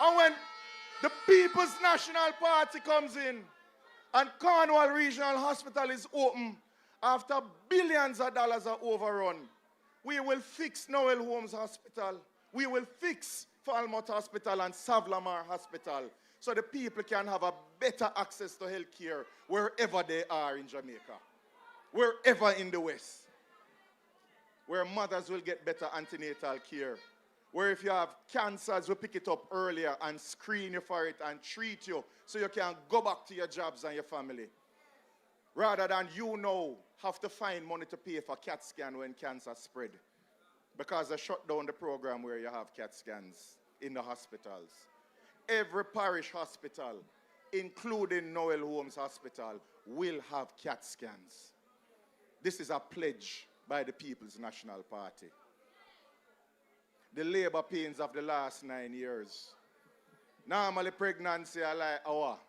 And when the People's National Party comes in and Cornwall Regional Hospital is open after billions of dollars are overrun, we will fix Noel Holmes Hospital. We will fix Falmouth Hospital and Savlamar Hospital so the people can have a better access to health care wherever they are in Jamaica, wherever in the West, where mothers will get better antenatal care, where if you have cancers, we pick it up earlier and screen you for it and treat you so you can go back to your jobs and your family, rather than you now have to find money to pay for CAT scan when cancer spread, because they shut down the program where you have CAT scans in the hospitals. Every parish hospital, including Noel Holmes Hospital, will have CAT scans. This is a pledge by the People's National Party. The labor pains of the last 9 years. Normally pregnancy are like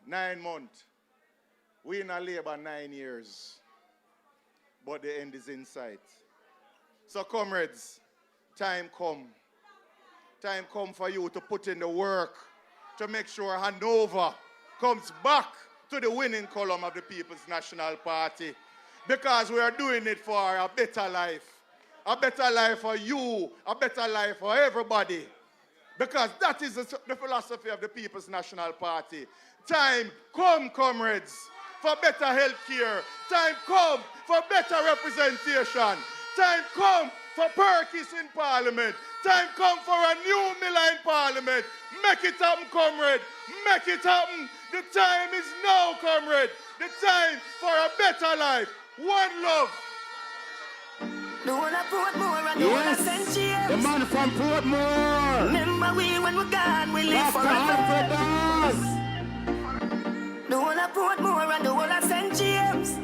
9 months. We in a labor 9 years. But the end is in sight. So comrades, time come. Time come for you to put in the work to make sure Hanover comes back to the winning column of the People's National Party. Because we are doing it for a better life. A better life for you, a better life for everybody. Because that is the philosophy of the People's National Party. Time come, comrades, for better health care. Time come for better representation. Time come for Perkins in Parliament. Time come for a new Miller in Parliament. Make it happen, comrade. Make it happen. The time is now, comrade. The time for a better life. One love. The one I Portmore and the one I St. James. The man from Portmore. Remember we when we're gone, we live forever. The one I Portmore and the one I St. James.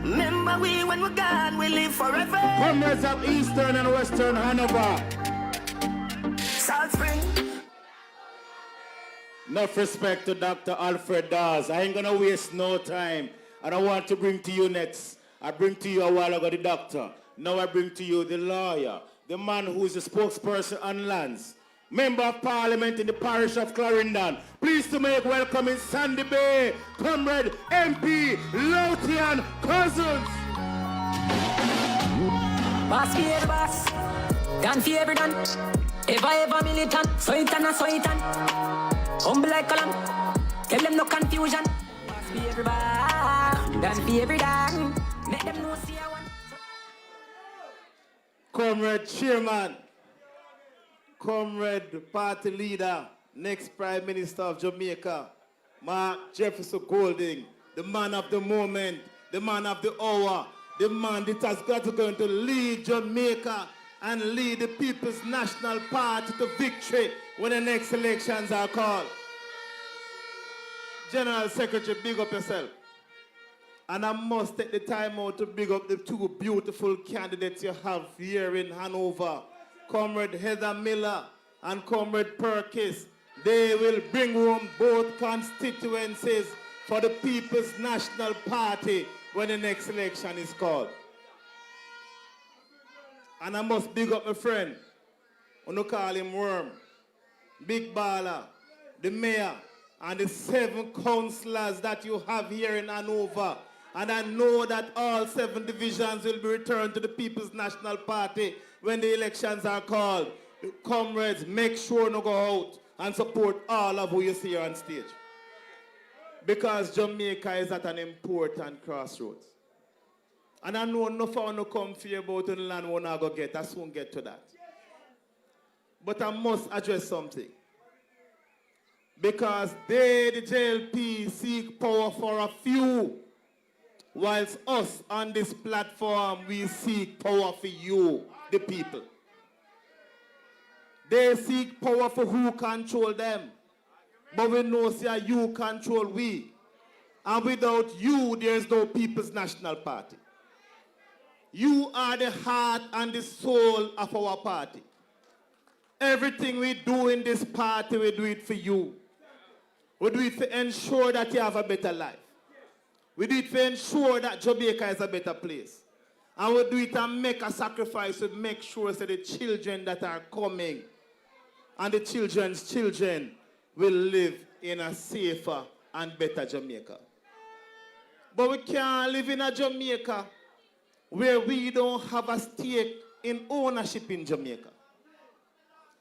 Remember we when we're gone, we live forever. Comrades of Eastern and Western Hanover. Salt Spring. Enough respect to Dr. Alfred Dawes. I ain't gonna waste no time. And I want to bring to you next. I bring to you a while ago the doctor. Now I bring to you the lawyer, the man who is the spokesperson on lands, Member of Parliament in the Parish of Clarendon. Pleased to make welcome in Sandy Bay, Comrade MP Lotian Cousins. Boss for every boss, done for every done. Ever militant, so it and. Humble like a lamb, tell them no confusion. Boss for every boss, done for every done. Make them know see I want. Comrade Chairman, Comrade Party Leader, next Prime Minister of Jamaica, Mark Jefferson Golding, the man of the moment, the man of the hour, the man that has got to going to lead Jamaica and lead the People's National Party to victory when the next elections are called. General Secretary, big up yourself. And I must take the time out to big up the two beautiful candidates you have here in Hanover, Comrade Heather Miller and Comrade Perkis. They will bring home both constituencies for the People's National Party when the next election is called. And I must big up my friend, I call him Worm, Big Baller, the mayor, and the 7 councillors that you have here in Hanover. And I know that all 7 divisions will be returned to the People's National Party when the elections are called. Comrades, make sure to go out and support all of who you see here on stage. Because Jamaica is at an important crossroads. And I know enough of you come fear about the land we're not going to get. I soon get to that. But I must address something. Because they, the JLP, seek power for a few, whilst us on this platform, we seek power for you, the people. They seek power for who control them. But we know, say, you control we. And without you, there is no People's National Party. You are the heart and the soul of our party. Everything we do in this party, we do it for you. We do it to ensure that you have a better life. We do it to ensure that Jamaica is a better place. And we do it and make a sacrifice to make sure that the children that are coming and the children's children will live in a safer and better Jamaica. But we can't live in a Jamaica where we don't have a stake in ownership in Jamaica.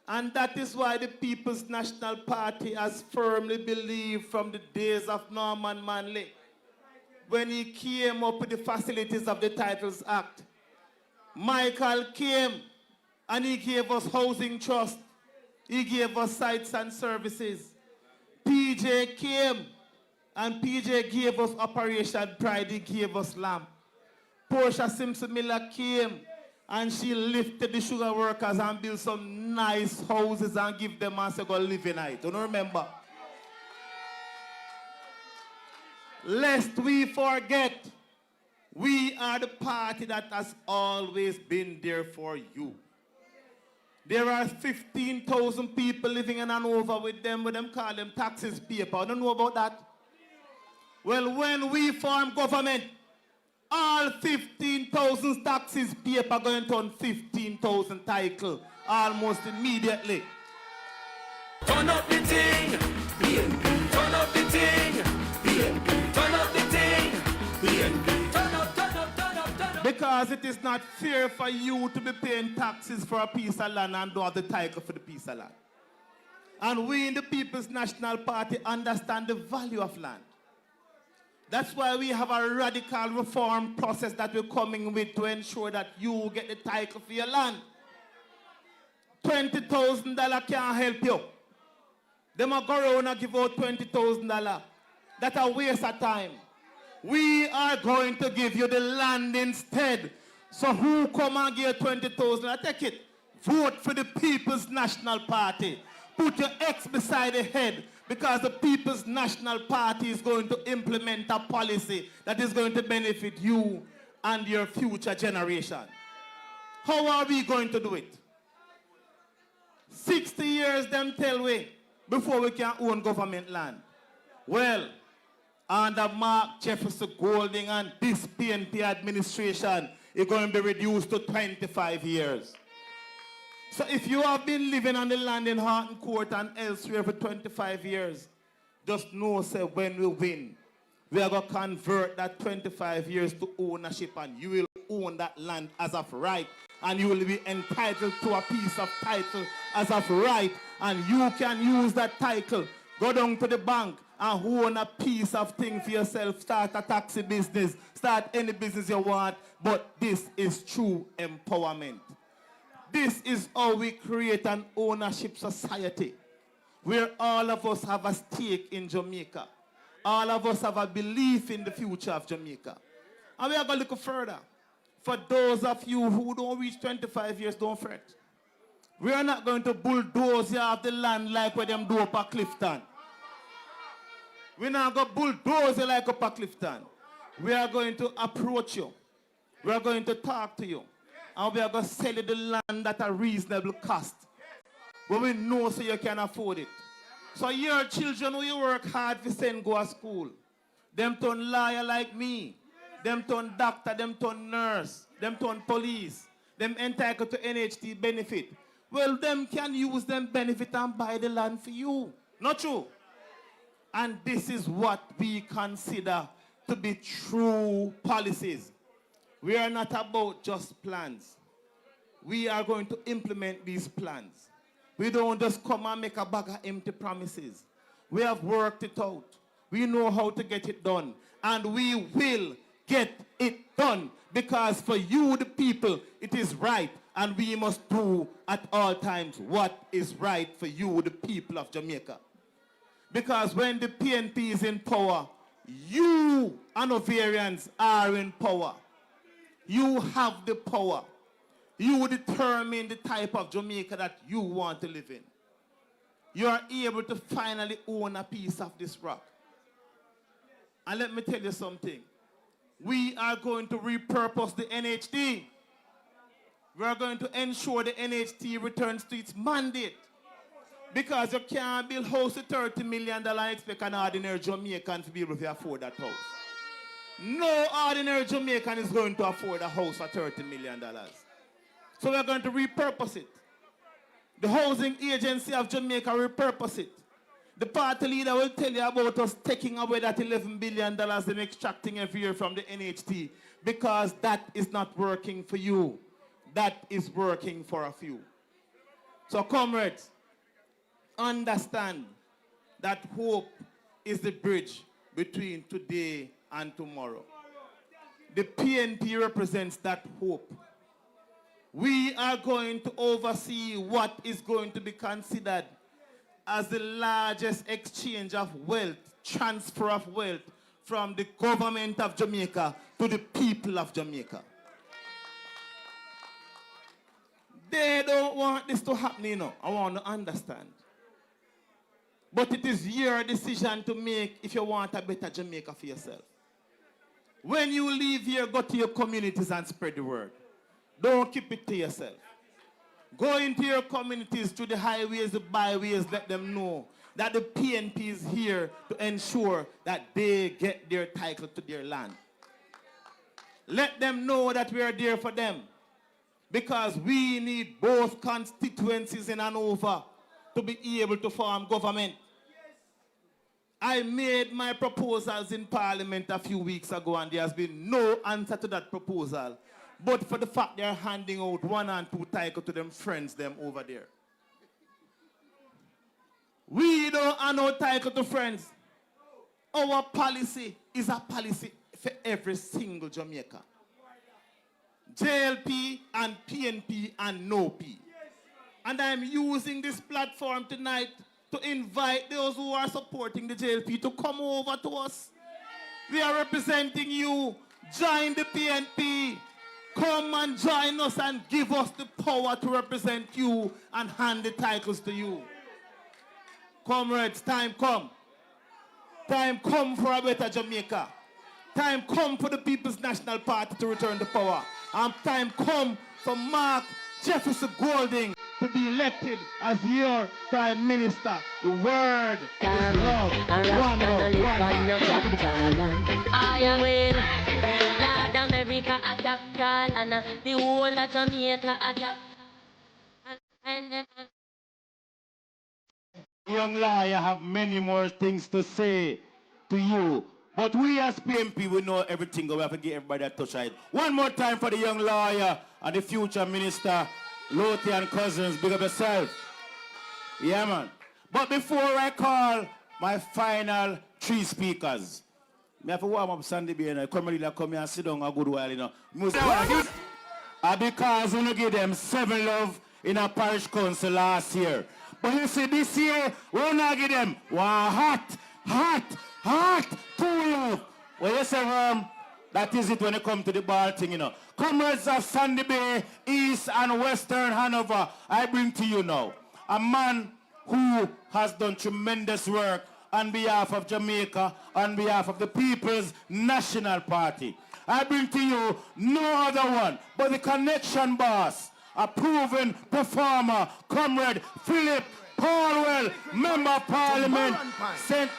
And that is why the People's National Party has firmly believed from the days of Norman Manley, when he came up with the facilities of the Titles Act. Michael came and he gave us housing trust. He gave us sites and services. PJ came and PJ gave us Operation Pride. He gave us lamp. Portia Simpson Miller came and she lifted the sugar workers and built some nice houses and give them and say go live in it. Don't remember? Lest we forget, we are the party that has always been there for you. There are 15,000 people living in Hanover with them call them taxes paper. I don't know about that. Well, when we form government, all 15,000 taxes paper going to turn 15,000 title almost immediately. Turn up the thing, BNP. Turn up the thing, BNP. Turn up the thing, BNP. Turn up, turn up, turn up, turn up. Because it is not fair for you to be paying taxes for a piece of land and don't have the title for the piece of land. And we in the People's National Party understand the value of land. That's why we have a radical reform process that we're coming with to ensure that you get the title for your land. $20,000 can't help you. They might go around and give out $20,000. That's a waste of time. We are going to give you the land instead. So who come and give $20,000? Take it. Vote for the People's National Party. Put your X beside the head. Because the People's National Party is going to implement a policy that is going to benefit you and your future generation. How are we going to do it? 60 years them tell we before we can own government land. Well, under Mark Jefferson Golding and this PNP administration, it's going to be reduced to 25 years. So if you have been living on the land in Harton Court and elsewhere for 25 years, just know, say, when we win, we are going to convert that 25 years to ownership, and you will own that land as of right, and you will be entitled to a piece of title as of right, and you can use that title, go down to the bank and own a piece of thing for yourself, start a taxi business, start any business you want, but this is true empowerment. This is how we create an ownership society where all of us have a stake in Jamaica. All of us have a belief in the future of Jamaica. And we are going to look further. For those of you who don't reach 25 years, don't fret. We are not going to bulldoze you off the land like what them do up at Clifton. We're not going to bulldoze you like up at Clifton. We are going to approach you. We are going to talk to you. And we are going to sell you the land at a reasonable cost. But we know so you can afford it. So your children who you work hard to send go to school, them turn lawyer like me, them turn doctor, them turn nurse, them turn police, them entitled to NHT benefit. Well, them can use them benefit and buy the land for you. Not true? And this is what we consider to be true policies. We are not about just plans. We are going to implement these plans. We don't just come and make a bag of empty promises. We have worked it out. We know how to get it done. And we will get it done. Because for you, the people, it is right. And we must do at all times what is right for you, the people of Jamaica. Because when the PNP is in power, you, Hanoverians, are in power. You have the power. You determine the type of Jamaica that you want to live in. You are able to finally own a piece of this rock. And let me tell you something. We are going to repurpose the NHT. We are going to ensure the NHT returns to its mandate. Because you can't build a house with $30 million and expect an ordinary Jamaican to be able to afford that house. No ordinary Jamaican is going to afford a house for $30 million. So we're going to repurpose it. The Housing Agency of Jamaica will repurpose it. The party leader will tell you about us taking away that $11 billion and extracting every year from the NHT, because that is not working for you. That is working for a few. So comrades, understand that hope is the bridge between today and tomorrow. The PNP represents that hope. We are going to oversee what is going to be considered as the largest exchange of wealth, transfer of wealth from the government of Jamaica to the people of Jamaica. They don't want this to happen, you know. I want to understand. But it is your decision to make if you want a better Jamaica for yourself. When you leave here, go to your communities and spread the word. Don't keep it to yourself. Go into your communities, to the highways, the byways, let them know that the PNP is here to ensure that they get their title to their land. Let them know that we are there for them. Because we need both constituencies in Hanover to be able to form government. I made my proposals in Parliament a few weeks ago, and there has been no answer to that proposal. But for the fact they are handing out 1 and 2 titles to them friends them over there. We don't have no title to friends. Our policy is a policy for every single Jamaica. JLP and PNP and no P. And I'm using this platform tonight to invite those who are supporting the JLP to come over to us. We are representing you. Join the PNP. Come and join us and give us the power to represent you and hand the titles to you. Comrades, time come. Time come for a better Jamaica. Time come for the People's National Party to return the power. And time come for Mark Jefferson Golding to be elected as your Prime Minister. The word is love. One love. I will. Lord America attack all and the whole of Jamaica attack. young lawyer have many more things to say to you. But we as PMP, we know everything. We have to give everybody a touch of it. One more time for the young lawyer and the future minister, Lothian Cousins. Big up yourself. Yeah, man. But before I call my final 3 speakers, I have to warm up Sandy B. And come here and sit down a good while, you know. Because we give them 7 love in a parish council last year. But you see, this year, we're not give them one hot, 2 love. Well, you say, that is it when it comes to the ball thing, you know. Comrades of Sandy Bay, East and Western Hanover, I bring to you now a man who has done tremendous work on behalf of Jamaica, on behalf of the People's National Party. I bring to you no other one but the connection boss, a proven performer, Comrade Philip Paulwell, Member of Parliament, St.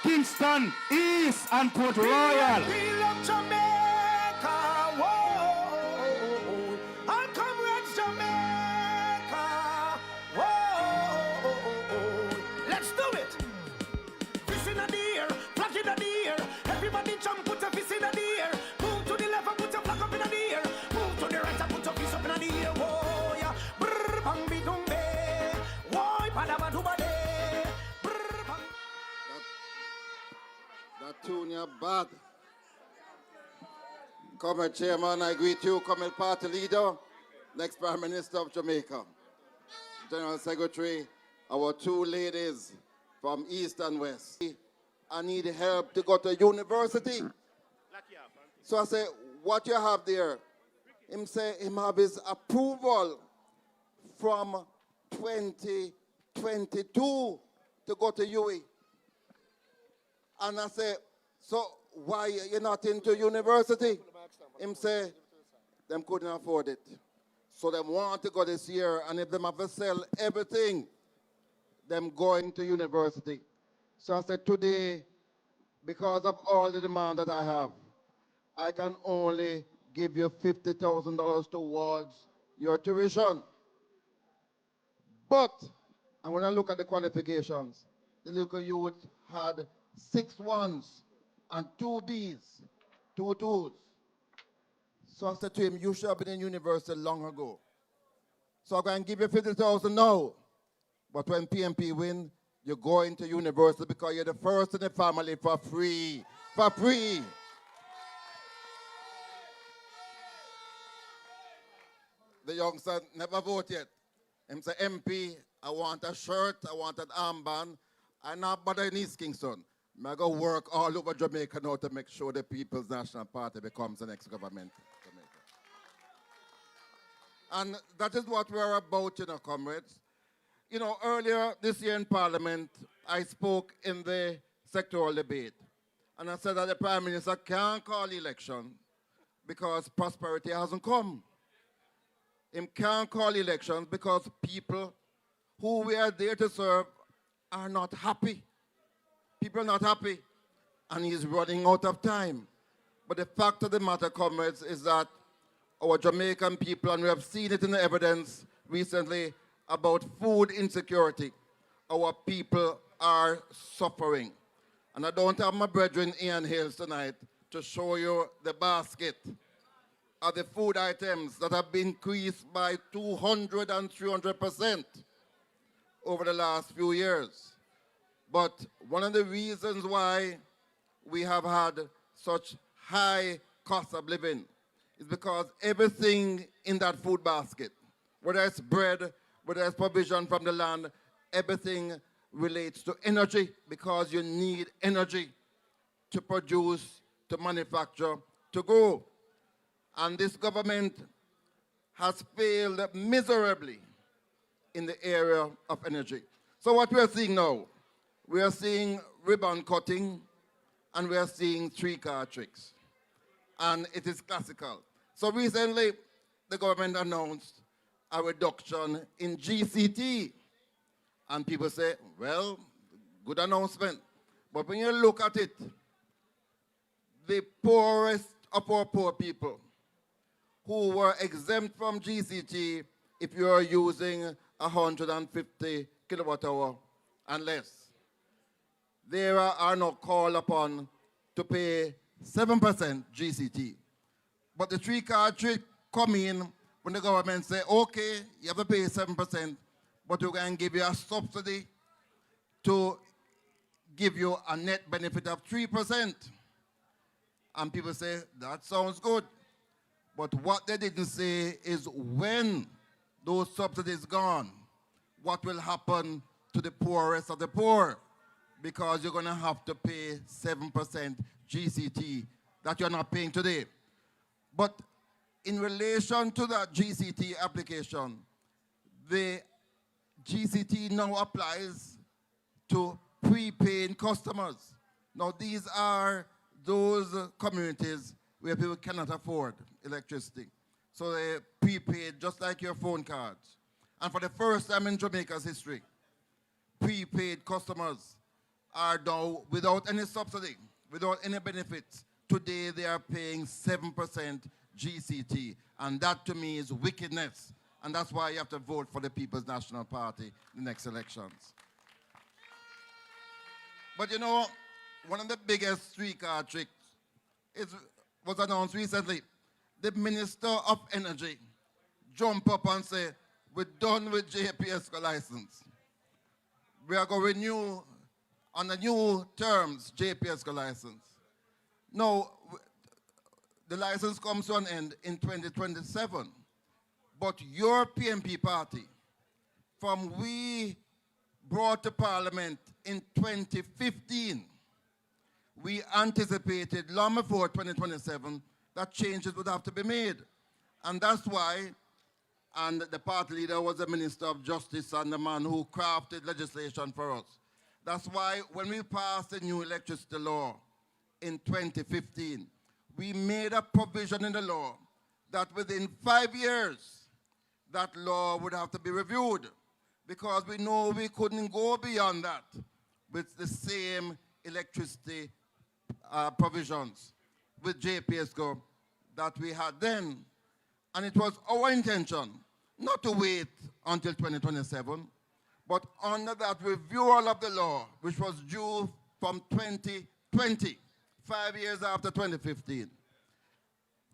Kingston East and Port Royal. We love Jamaica, whoa. Our comrades Jamaica, whoa. Let's do it. Fish in the air, flag in the air. Everybody jump, put a fist in the air. Move to the left and put a flag up in the air. Move to the right and put a fist up in the air. Whoa, yeah. Brr, bang, be dumbe. Whoa, padaba dubade. That tune is bad. Comrade Chairman, I greet you, Comrade Party Leader, next Prime Minister of Jamaica, General Secretary, our 2 ladies from East and West. I need help to go to university. So I say, what you have there? Him say him have his approval from 2022 to go to UE. And I say, so why you're not into university? Him say, them couldn't afford it. So them want to go this year, and if them have to sell everything, them going to university. So I said, today, because of all the demand that I have, I can only give you $50,000 towards your tuition. But, and when I look at the qualifications, the little youth had 6 1s and 2 Bs, 2 2s. So I said to him, you should have been in university long ago. So I'm going to give you 50,000 now. But when PMP win, you're going to university because you're the first in the family for free. For free. The youngster never vote yet. Him say, MP, I want a shirt, I want an armband. I not bother in East Kingston. I go work all over Jamaica now to make sure the People's National Party becomes the next government. And that is what we're about, you know, comrades. You know, earlier this year in Parliament, I spoke in the sectoral debate. And I said that the Prime Minister can't call election because prosperity hasn't come. He can't call elections because people who we are there to serve are not happy. People are not happy, and he's running out of time. But the fact of the matter, comrades, is that our Jamaican people, and we have seen it in the evidence recently about food insecurity, our people are suffering. And I don't have my brethren Ian Hills tonight to show you the basket of the food items that have been increased by 200 and 300% over the last few years. But one of the reasons why we have had such high cost of living is because everything in that food basket, whether it's bread, whether it's provision from the land, everything relates to energy because you need energy to produce, to manufacture, to grow. And this government has failed miserably in the area of energy. So what we are seeing now, we are seeing ribbon cutting and we are seeing 3-car tricks. And it is classical. So recently, the government announced a reduction in GCT. And people say, well, good announcement. But when you look at it, the poorest of our poor people who were exempt from GCT if you are using 150 kilowatt hour and less. They are now called upon to pay 7% GCT. But the three-card trick come in when the government say, okay, you have to pay 7%, but we're going to give you a subsidy to give you a net benefit of 3%. And people say, that sounds good. But what they didn't say is when those subsidies gone, what will happen to the poorest of the poor? Because you're going to have to pay 7% GCT that you're not paying today. But in relation to that GCT application, the GCT now applies to prepaying customers. Now these are those communities where people cannot afford electricity. So they prepaid just like your phone cards. And for the first time in Jamaica's history, prepaid customers are now without any subsidy, without any benefits. Today they are paying 7% GCT. And that to me is wickedness. And that's why you have to vote for the People's National Party in the next elections. But you know, one of the biggest three-card tricks was announced recently. The Minister of Energy jump up and say, we're done with JPS license. We are going to renew on the new terms JPS license. Now, the license comes to an end in 2027. But your PMP party, from we brought to Parliament in 2015, we anticipated long before 2027 that changes would have to be made. And that's why, and the party leader was the Minister of Justice and the man who crafted legislation for us. That's why when we passed the new electricity law in 2015, we made a provision in the law that within 5 years, that law would have to be reviewed, because we know we couldn't go beyond that with the same electricity provisions with JPSCO that we had then. And it was our intention not to wait until 2027, but under that review of the law, which was due from 2020, 5 years after 2015,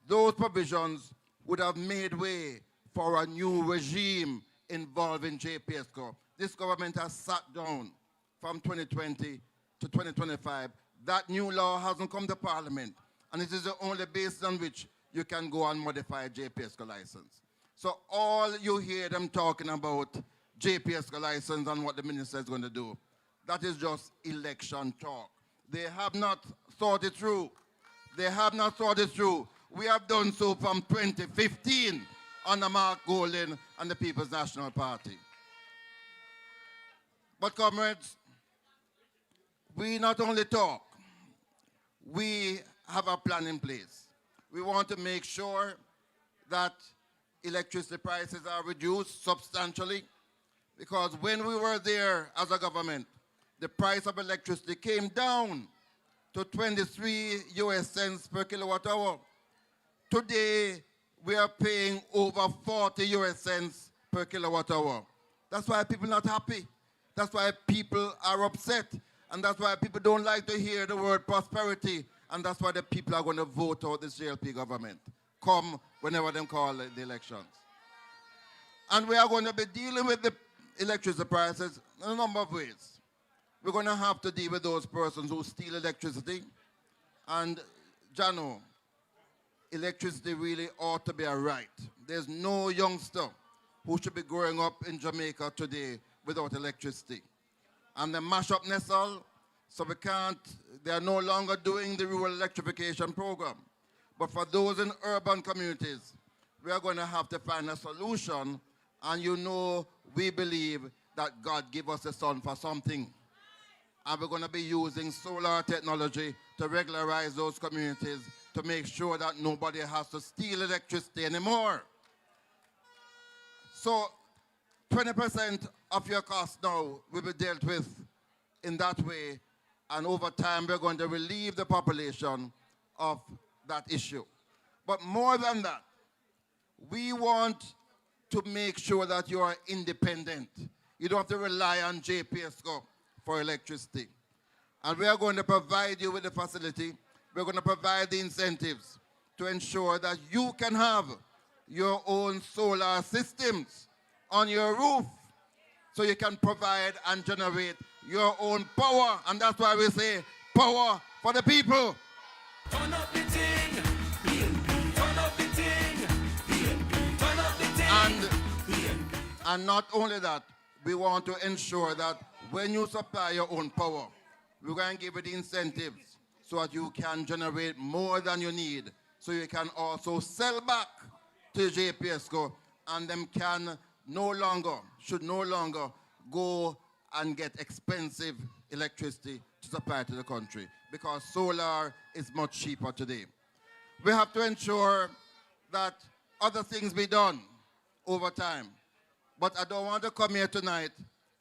those provisions would have made way for a new regime involving JPSCO. This government has sat down from 2020 to 2025. That new law hasn't come to Parliament, and it is the only basis on which you can go and modify JPSCO license. So all you hear them talking about JPSCO license and what the minister is going to do, that is just election talk. They have not thought it through. They have not thought it through. We have done so from 2015 under Mark Golding and the People's National Party. But comrades, we not only talk, we have a plan in place. We want to make sure that electricity prices are reduced substantially, because when we were there as a government, the price of electricity came down to 23 US cents per kilowatt hour. Today, we are paying over 40 US cents per kilowatt hour. That's why people are not happy. That's why people are upset. And that's why people don't like to hear the word prosperity. And that's why the people are going to vote out this JLP government, come whenever they call the elections. And we are going to be dealing with the electricity prices in a number of ways. We're going to have to deal with those persons who steal electricity. And, Jano, electricity really ought to be a right. There's no youngster who should be growing up in Jamaica today without electricity. And they mash up Nessal, so they are no longer doing the rural electrification program. But for those in urban communities, we are going to have to find a solution. And you know, we believe that God gave us the sun for something. And we're going to be using solar technology to regularize those communities to make sure that nobody has to steal electricity anymore. So 20% of your cost now will be dealt with in that way, and over time we're going to relieve the population of that issue. But more than that, we want to make sure that you are independent. You don't have to rely on JPSCO. for electricity. And we are going to provide you with the facility. We're going to provide the incentives to ensure that you can have your own solar systems on your roof so you can provide and generate your own power. And that's why we say power for the people. Turn up the thing, PNP. Turn up the thing, PNP. Turn up the thing, PNP. And not only that, we want to ensure that when you supply your own power, we're going to give you the incentives so that you can generate more than you need, so you can also sell back to JPSCO, and them should no longer go and get expensive electricity to supply to the country, because solar is much cheaper today. We have to ensure that other things be done over time. But I don't want to come here tonight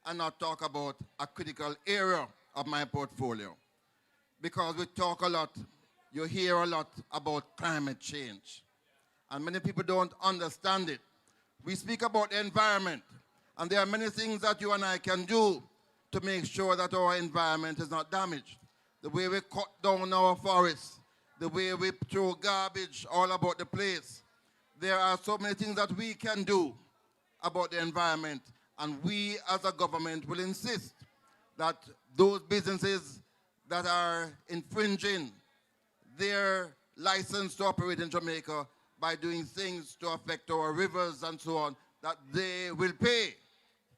and not talk about a critical area of my portfolio, because we talk a lot, you hear a lot about climate change, and many people don't understand it. We speak about the environment, and there are many things that you and I can do to make sure that our environment is not damaged. The way we cut down our forests, the way we throw garbage all about the place. There are so many things that we can do about the environment, and we as a government will insist that those businesses that are infringing their license to operate in Jamaica by doing things to affect our rivers and so on, that they will pay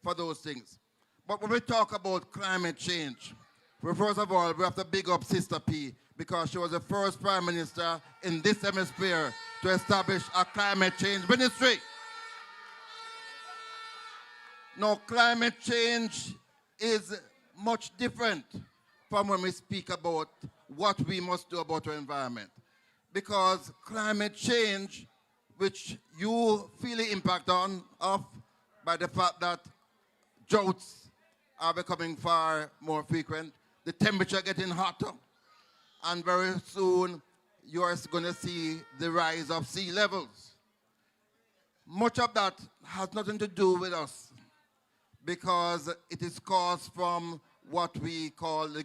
for those things. But when we talk about climate change, well, first of all, we have to big up Sister P, because she was the first Prime Minister in this hemisphere to establish a climate change ministry. Now, climate change is much different from when we speak about what we must do about our environment. Because climate change, which you feel the impact of by the fact that droughts are becoming far more frequent, the temperature getting hotter, and very soon you are going to see the rise of sea levels. Much of that has nothing to do with us, because it is caused from what we call the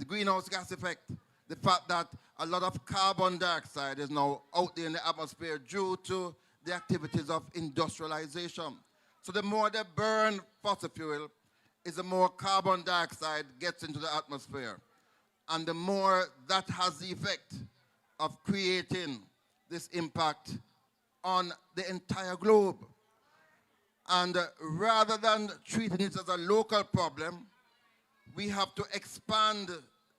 greenhouse gas effect. The fact that a lot of carbon dioxide is now out there in the atmosphere due to the activities of industrialization. So the more they burn fossil fuel, the more carbon dioxide gets into the atmosphere. And the more that has the effect of creating this impact on the entire globe. And rather than treating it as a local problem, we have to expand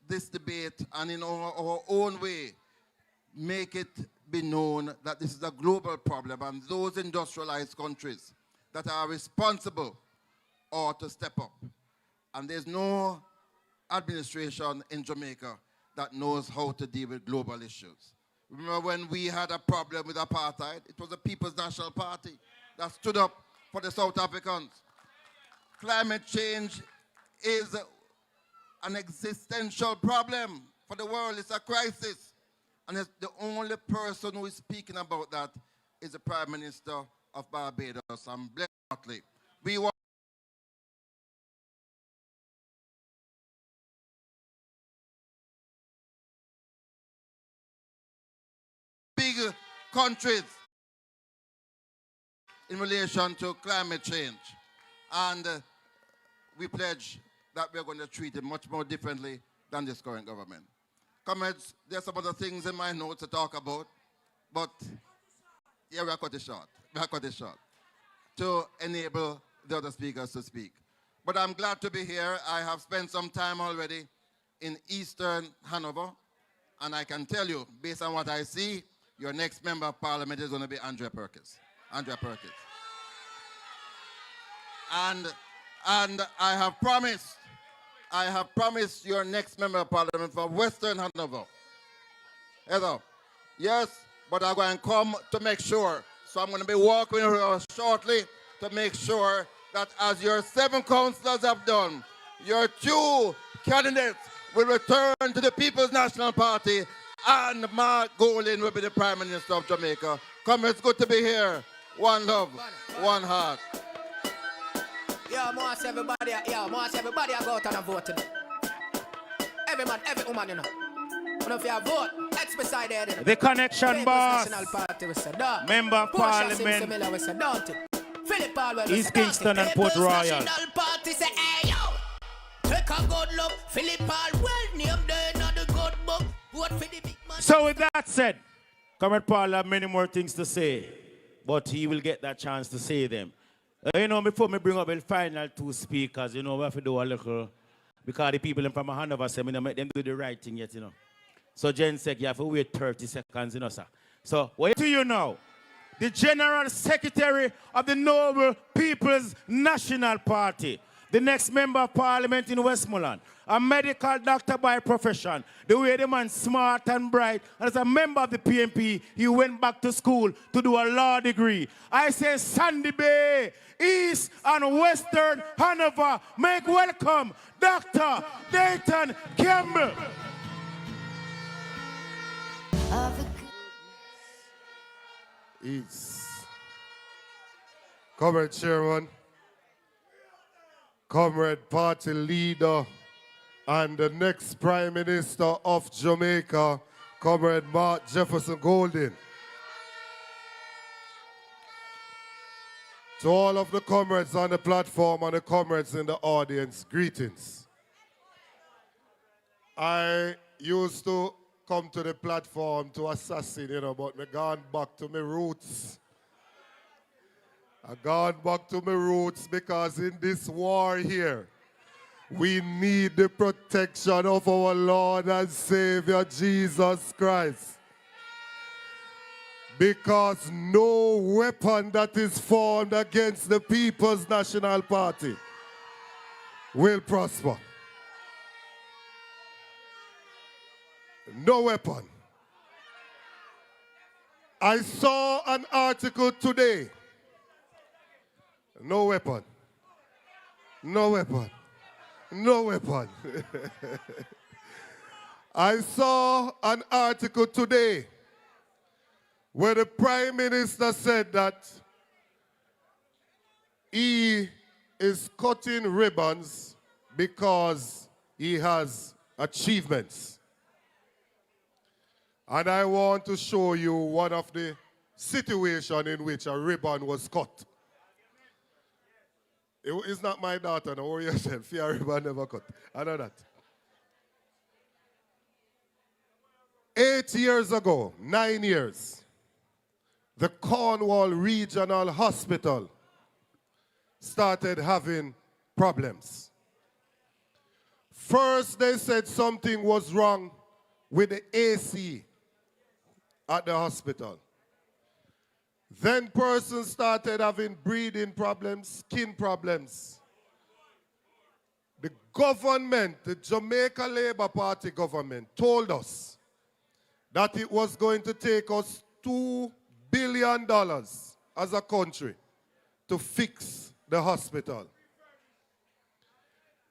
this debate and in our own way make it be known that this is a global problem, and those industrialized countries that are responsible ought to step up. And there's no administration in Jamaica that knows how to deal with global issues. Remember when we had a problem with apartheid? It was the People's National Party that stood up for the South Africans. Climate change is an existential problem for the world. It's a crisis. And it's the only person who is speaking about that is the Prime Minister of Barbados, and bless Motley. We want big countries in relation to climate change. And we pledge that we're going to treat it much more differently than this current government. Comrades, there's some other things in my notes to talk about, but yeah, we'll cut it short. We'll cut it short to enable the other speakers to speak. But I'm glad to be here. I have spent some time already in Eastern Hanover, and I can tell you, based on what I see, your next member of parliament is going to be Andrea Perkins. Andrea Perkins. And I have promised your next member of parliament from Western Hanover. Heather, yes, but I'm going to come to make sure. So I'm going to be walking with her shortly to make sure that as your 7 councillors have done, your 2 candidates will return to the People's National Party, and Mark Golin will be the Prime Minister of Jamaica. Come, it's good to be here. One love, one heart. Yo, most everybody, I go out and vote, you know. Every man, every woman, you know. When if you vote, X beside there, you know. The connection People's boss. National Party, we say, duh. Member of Portia Parliament. Simpson-Miller, we say, don't it? Philip Palwell, we East say, don't Kingston it? and Port People's Royal. National Party say, hey, yo. Take a good look. Philip Palwell, name there, not the good book. Vote for the big man. So with that said, Comrade Paul have many more things to say, but he will get that chance to say them. You know, before me bring up the final two speakers, you know, we have to do a little, because the people from Hanover say, me make them do the right thing yet, you know. So Jen said, you have to wait 30 seconds, you know, sir. So, what do you know? The General Secretary of the Noble People's National Party, the next Member of Parliament in Westmoreland, a medical doctor by profession, the way the man smart and bright, and as a member of the PMP, he went back to school to do a law degree. I say Sandy Bay, East and Western Hanover, make welcome Dr. Dayton Campbell. East. Comrade Chairman, Comrade Party Leader, and the next Prime Minister of Jamaica, Comrade Mark Jefferson Golden. To all of the comrades on the platform and the comrades in the audience, greetings. I used to come to the platform to assassin, you know, but I gone back to my roots. I gone back to my roots because in this war here, we need the protection of our Lord and Savior, Jesus Christ. Because no weapon that is formed against the People's National Party will prosper. No weapon. I saw an article today. No weapon. No weapon. No weapon. I saw an article today where the Prime Minister said that he is cutting ribbons because he has achievements. And I want to show you one of the situations in which a ribbon was cut. It's not my daughter, no worry yourself. Your ribbon never cut. I know that. 8 years ago, 9 years, the Cornwall Regional Hospital started having problems. First, they said something was wrong with the AC at the hospital. Then persons started having breathing problems, skin problems. The government, the Jamaica Labour Party government, told us that it was going to take us $2 billion as a country to fix the hospital.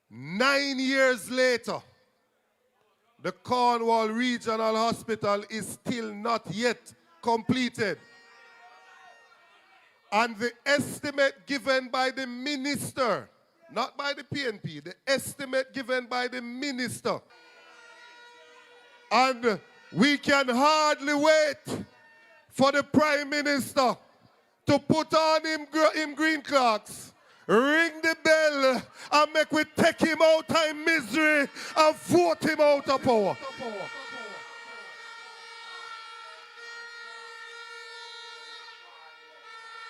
9 years later, the Cornwall Regional Hospital is still not yet completed. And the estimate given by the minister, not by the PNP, the estimate given by the minister. And we can hardly wait for the Prime Minister to put on him green clocks, ring the bell, and make we take him out of misery and vote him out of power.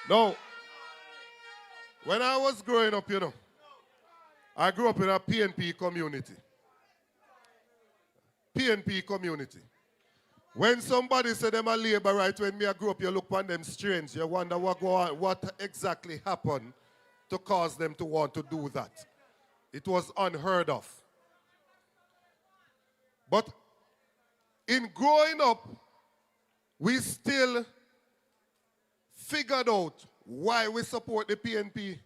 No. When I was growing up, you know, I grew up in a PNP community. PNP community. When somebody said them a Labourite, when me I grew up, you look on them strange. You wonder what exactly happened to cause them to want to do that. It was unheard of. But in growing up, we still figured out why we support the PNP.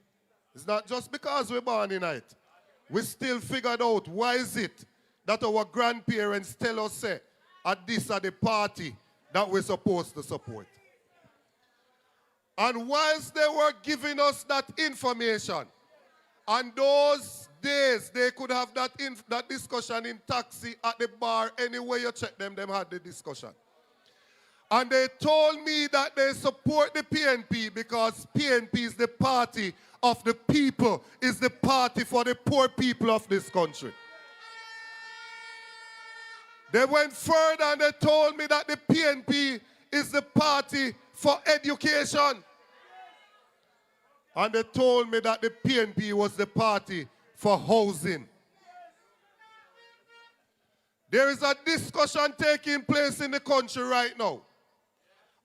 It's not just because we're born in it. We still figured out why is it that our grandparents tell us, say, at this are the party that we're supposed to support. And whilst they were giving us that information, And those days, they could have that discussion in taxi, at the bar, anywhere you check them had the discussion. And they told me that they support the PNP because PNP is the party of the people, is the party for the poor people of this country. They went further and they told me that the PNP is the party for education. And they told me that the PNP was the party for housing. There is a discussion taking place in the country right now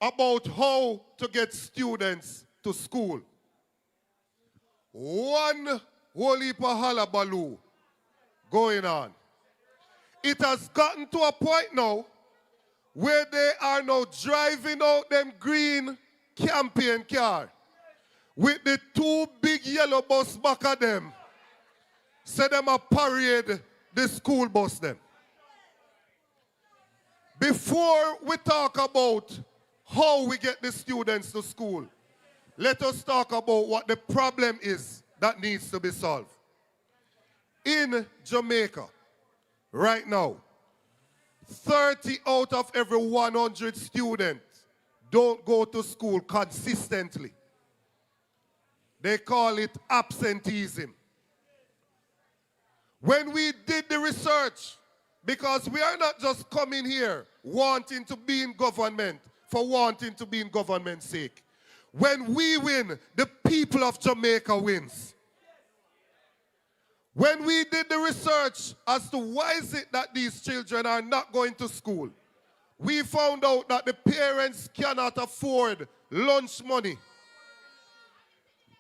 about how to get students to school. One whole heap of hullabaloo going on. It has gotten to a point now where they are now driving out them green campaign car with the two big yellow bus back of them. Say them a parade the school bus them. Before we talk about how we get the students to school, let us talk about what the problem is that needs to be solved. In Jamaica, right now, 30 out of every 100 students don't go to school consistently. They call it absenteeism. When we did the research, because we are not just coming here wanting to be in government for wanting to be in government's sake. When we win, the people of Jamaica wins. When we did the research as to why is it that these children are not going to school, we found out that the parents cannot afford lunch money.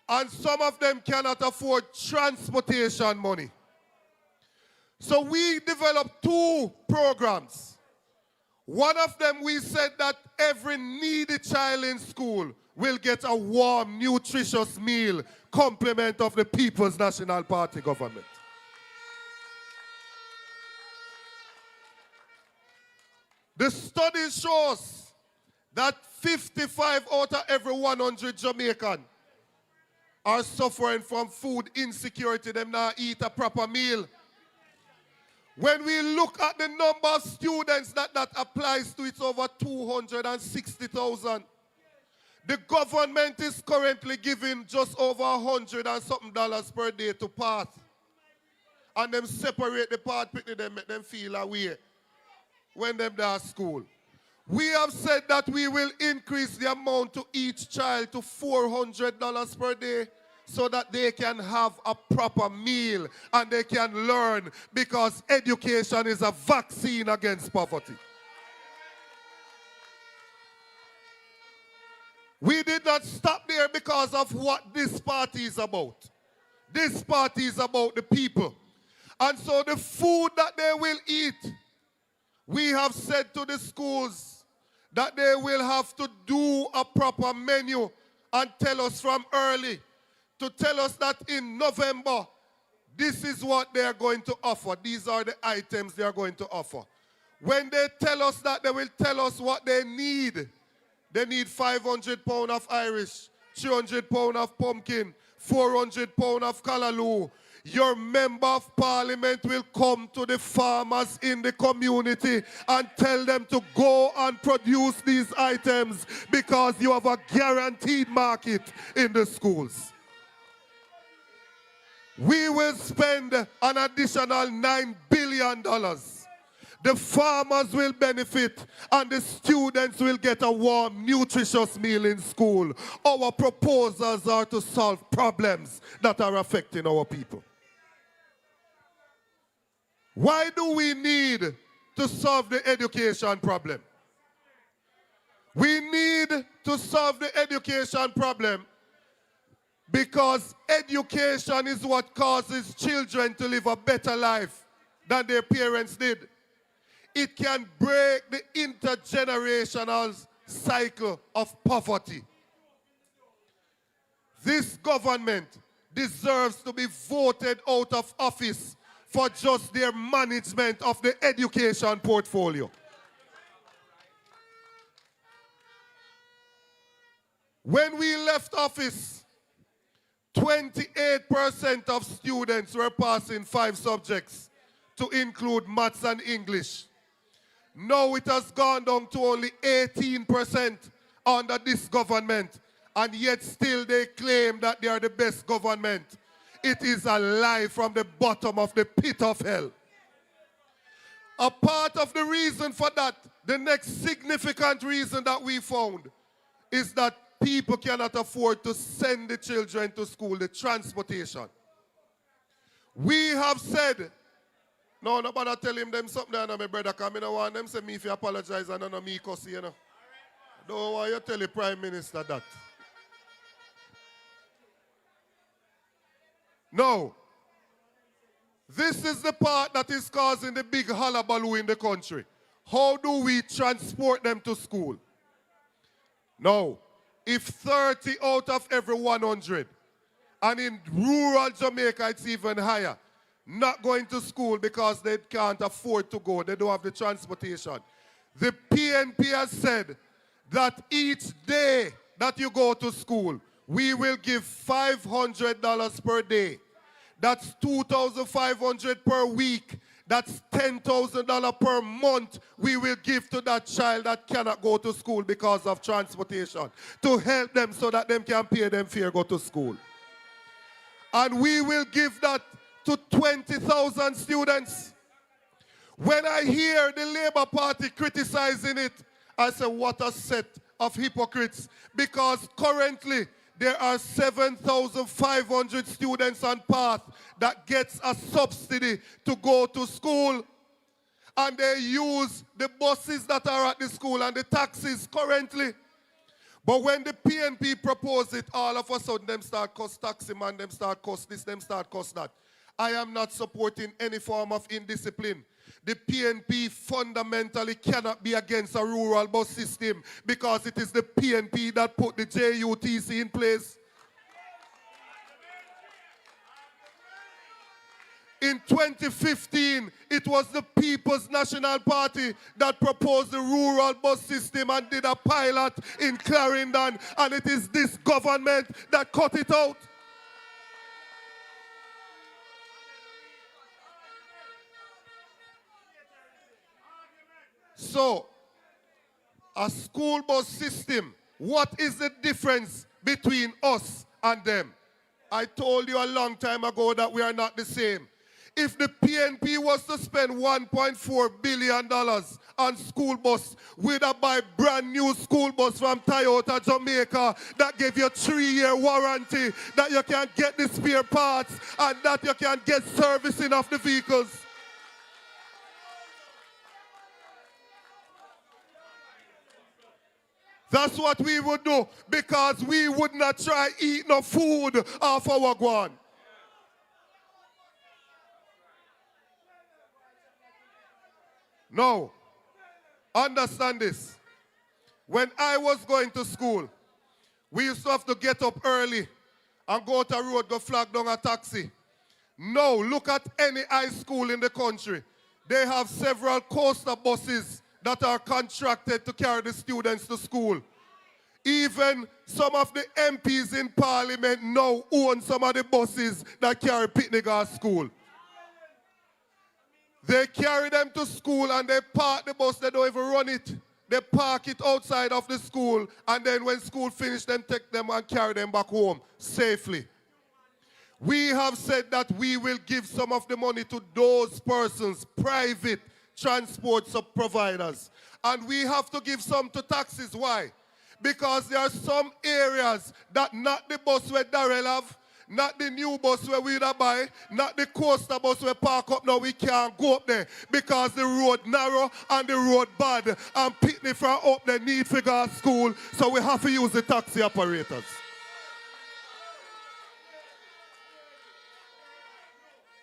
And some of them cannot afford transportation money. So we developed two programs. One of them, we said that every needy child in school will get a warm, nutritious meal, complement of the People's National Party government. The study shows that 55 out of every 100 Jamaican are suffering from food insecurity. Them not eat a proper meal. When we look at the number of students that applies to, it's over 260,000. The government is currently giving just over $100 and something per day to pass. And them separate the part, pick them, make them feel away when them there at school. We have said that we will increase the amount to each child to $400 per day so that they can have a proper meal and they can learn, because education is a vaccine against poverty. We did not stop there because of what this party is about. This party is about the people. And so the food that they will eat, we have said to the schools that they will have to do a proper menu and tell us from early, to tell us that in November, this is what they are going to offer. These are the items they are going to offer. When they tell us that, they will tell us what they need. They need 500 pounds of Irish, 300 pounds of pumpkin, 400 pounds of callaloo. Your member of parliament will come to the farmers in the community and tell them to go and produce these items because you have a guaranteed market in the schools. We will spend an additional $9 billion. The farmers will benefit and the students will get a warm, nutritious meal in school. Our proposals are to solve problems that are affecting our people. Why do we need to solve the education problem? We need to solve the education problem because education is what causes children to live a better life than their parents did. It can break the intergenerational cycle of poverty. This government deserves to be voted out of office for just their management of the education portfolio. When we left office, 12 28% of students were passing 5 subjects, to include maths and English. Now it has gone down to only 18% under this government, and yet still they claim that they are the best government. It is a lie from the bottom of the pit of hell. A part of the reason for that, the next significant reason that we found, is that people cannot afford to send the children to school, the transportation. We have said, no, nobody tell him them something, and my brother, because I don't want them say me if you apologize and none of me cuss, you know. Don't want you tell the Prime Minister that. No. This is the part that is causing the big hullabaloo in the country. How do we transport them to school? No. If 30 out of every 100, and in rural Jamaica it's even higher, not going to school because they can't afford to go, they don't have the transportation. The PNP has said that each day that you go to school, we will give $500 per day. That's $2,500 per week. That's $10,000 per month we will give to that child that cannot go to school because of transportation, to help them so that them can pay them fare go to school. And we will give that to 20,000 students. When I hear the Labour Party criticizing it, I say, what a set of hypocrites. Because currently, there are 7,500 students on path that gets a subsidy to go to school. And they use the buses that are at the school and the taxis currently. But when the PNP propose it, all of a sudden them start cost taxi man, them start cost this, them start cost that. I am not supporting any form of indiscipline. The PNP fundamentally cannot be against a rural bus system because it is the PNP that put the JUTC in place. In 2015, it was the People's National Party that proposed the rural bus system and did a pilot in Clarendon, and it is this government that cut it out. So, a school bus system, what is the difference between us and them? I told you a long time ago that we are not the same. If the PNP was to spend $1.4 billion on school bus, we'd buy brand new school bus from Toyota, Jamaica, that gave you a 3-year warranty, that you can get the spare parts, and that you can get servicing of the vehicles. That's what we would do, because we would not try eat no food off our ground. No. Understand this. When I was going to school, we used to have to get up early and go to a road, go flag down a taxi. Now, look at any high school in the country. They have several coaster buses that are contracted to carry the students to school. Even some of the MPs in Parliament now own some of the buses that carry picnic at school. They carry them to school and they park the bus, they don't even run it. They park it outside of the school, and then when school finishes, them take them and carry them back home safely. We have said that we will give some of the money to those persons, private transport providers. And we have to give some to taxis. Why? Because there are some areas that not the bus where Darrell have, not the new bus where we buy, not the coaster bus where park up now, we can't go up there because the road narrow and the road bad, and picnic from up there need to go to school, so we have to use the taxi operators.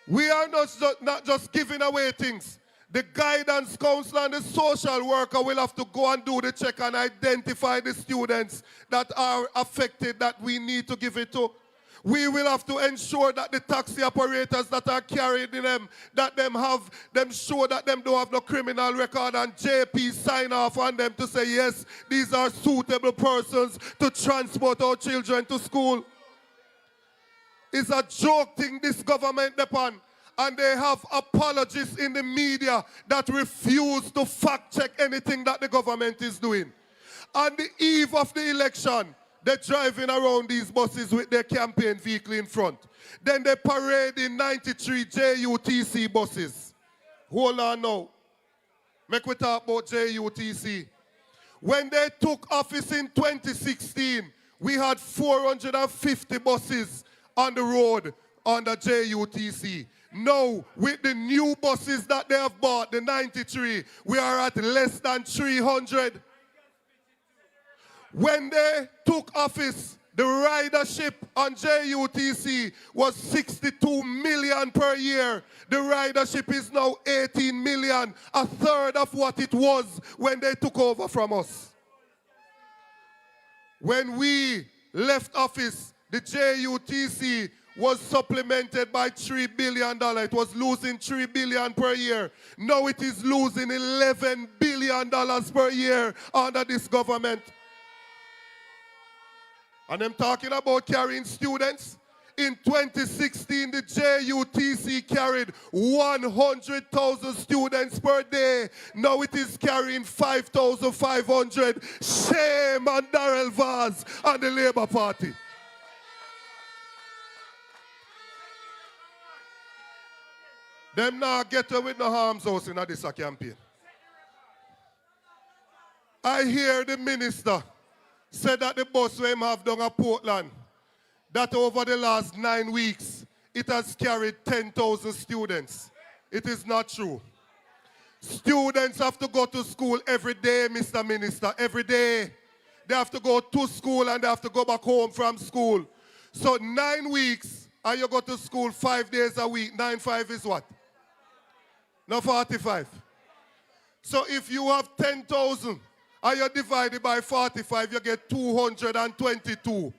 We are not just giving away things. The guidance counselor and the social worker will have to go and do the check and identify the students that are affected that we need to give it to. We will have to ensure that the taxi operators that are carrying them, that them show that them don't have no criminal record, and JP sign off on them to say, yes, these are suitable persons to transport our children to school. is a joke thing this government depend. And they have apologists in the media that refuse to fact check anything that the government is doing. On the eve of the election, they're driving around these buses with their campaign vehicle in front. Then they parade in 93 JUTC buses. Hold on now. Make we talk about JUTC. When they took office in 2016, we had 450 buses on the road on the JUTC. Now, with the new buses that they have bought, the 93, we are at less than 300. When they took office, the ridership on JUTC was 62 million per year. The ridership is now 18 million, a third of what it was when they took over from us. When we left office, the JUTC was supplemented by $3 billion. It was losing $3 billion per year. Now it is losing $11 billion per year under this government. And I'm talking about carrying students. In 2016, the JUTC carried 100,000 students per day. Now it is carrying 5,500. Shame on Darrell Vaz and the Labour Party. Them now get away with no harm's house in this campaign. I hear the minister said that the bus we have done at Portland, that over the last 9 weeks, it has carried 10,000 students. It is not true. Students have to go to school every day, Mr. Minister, every day. They have to go to school and they have to go back home from school. So 9 weeks, and you go to school 5 days a week. 9/5 is what? No, 45. So if you have 10,000 and you divide it by 45, you get 222.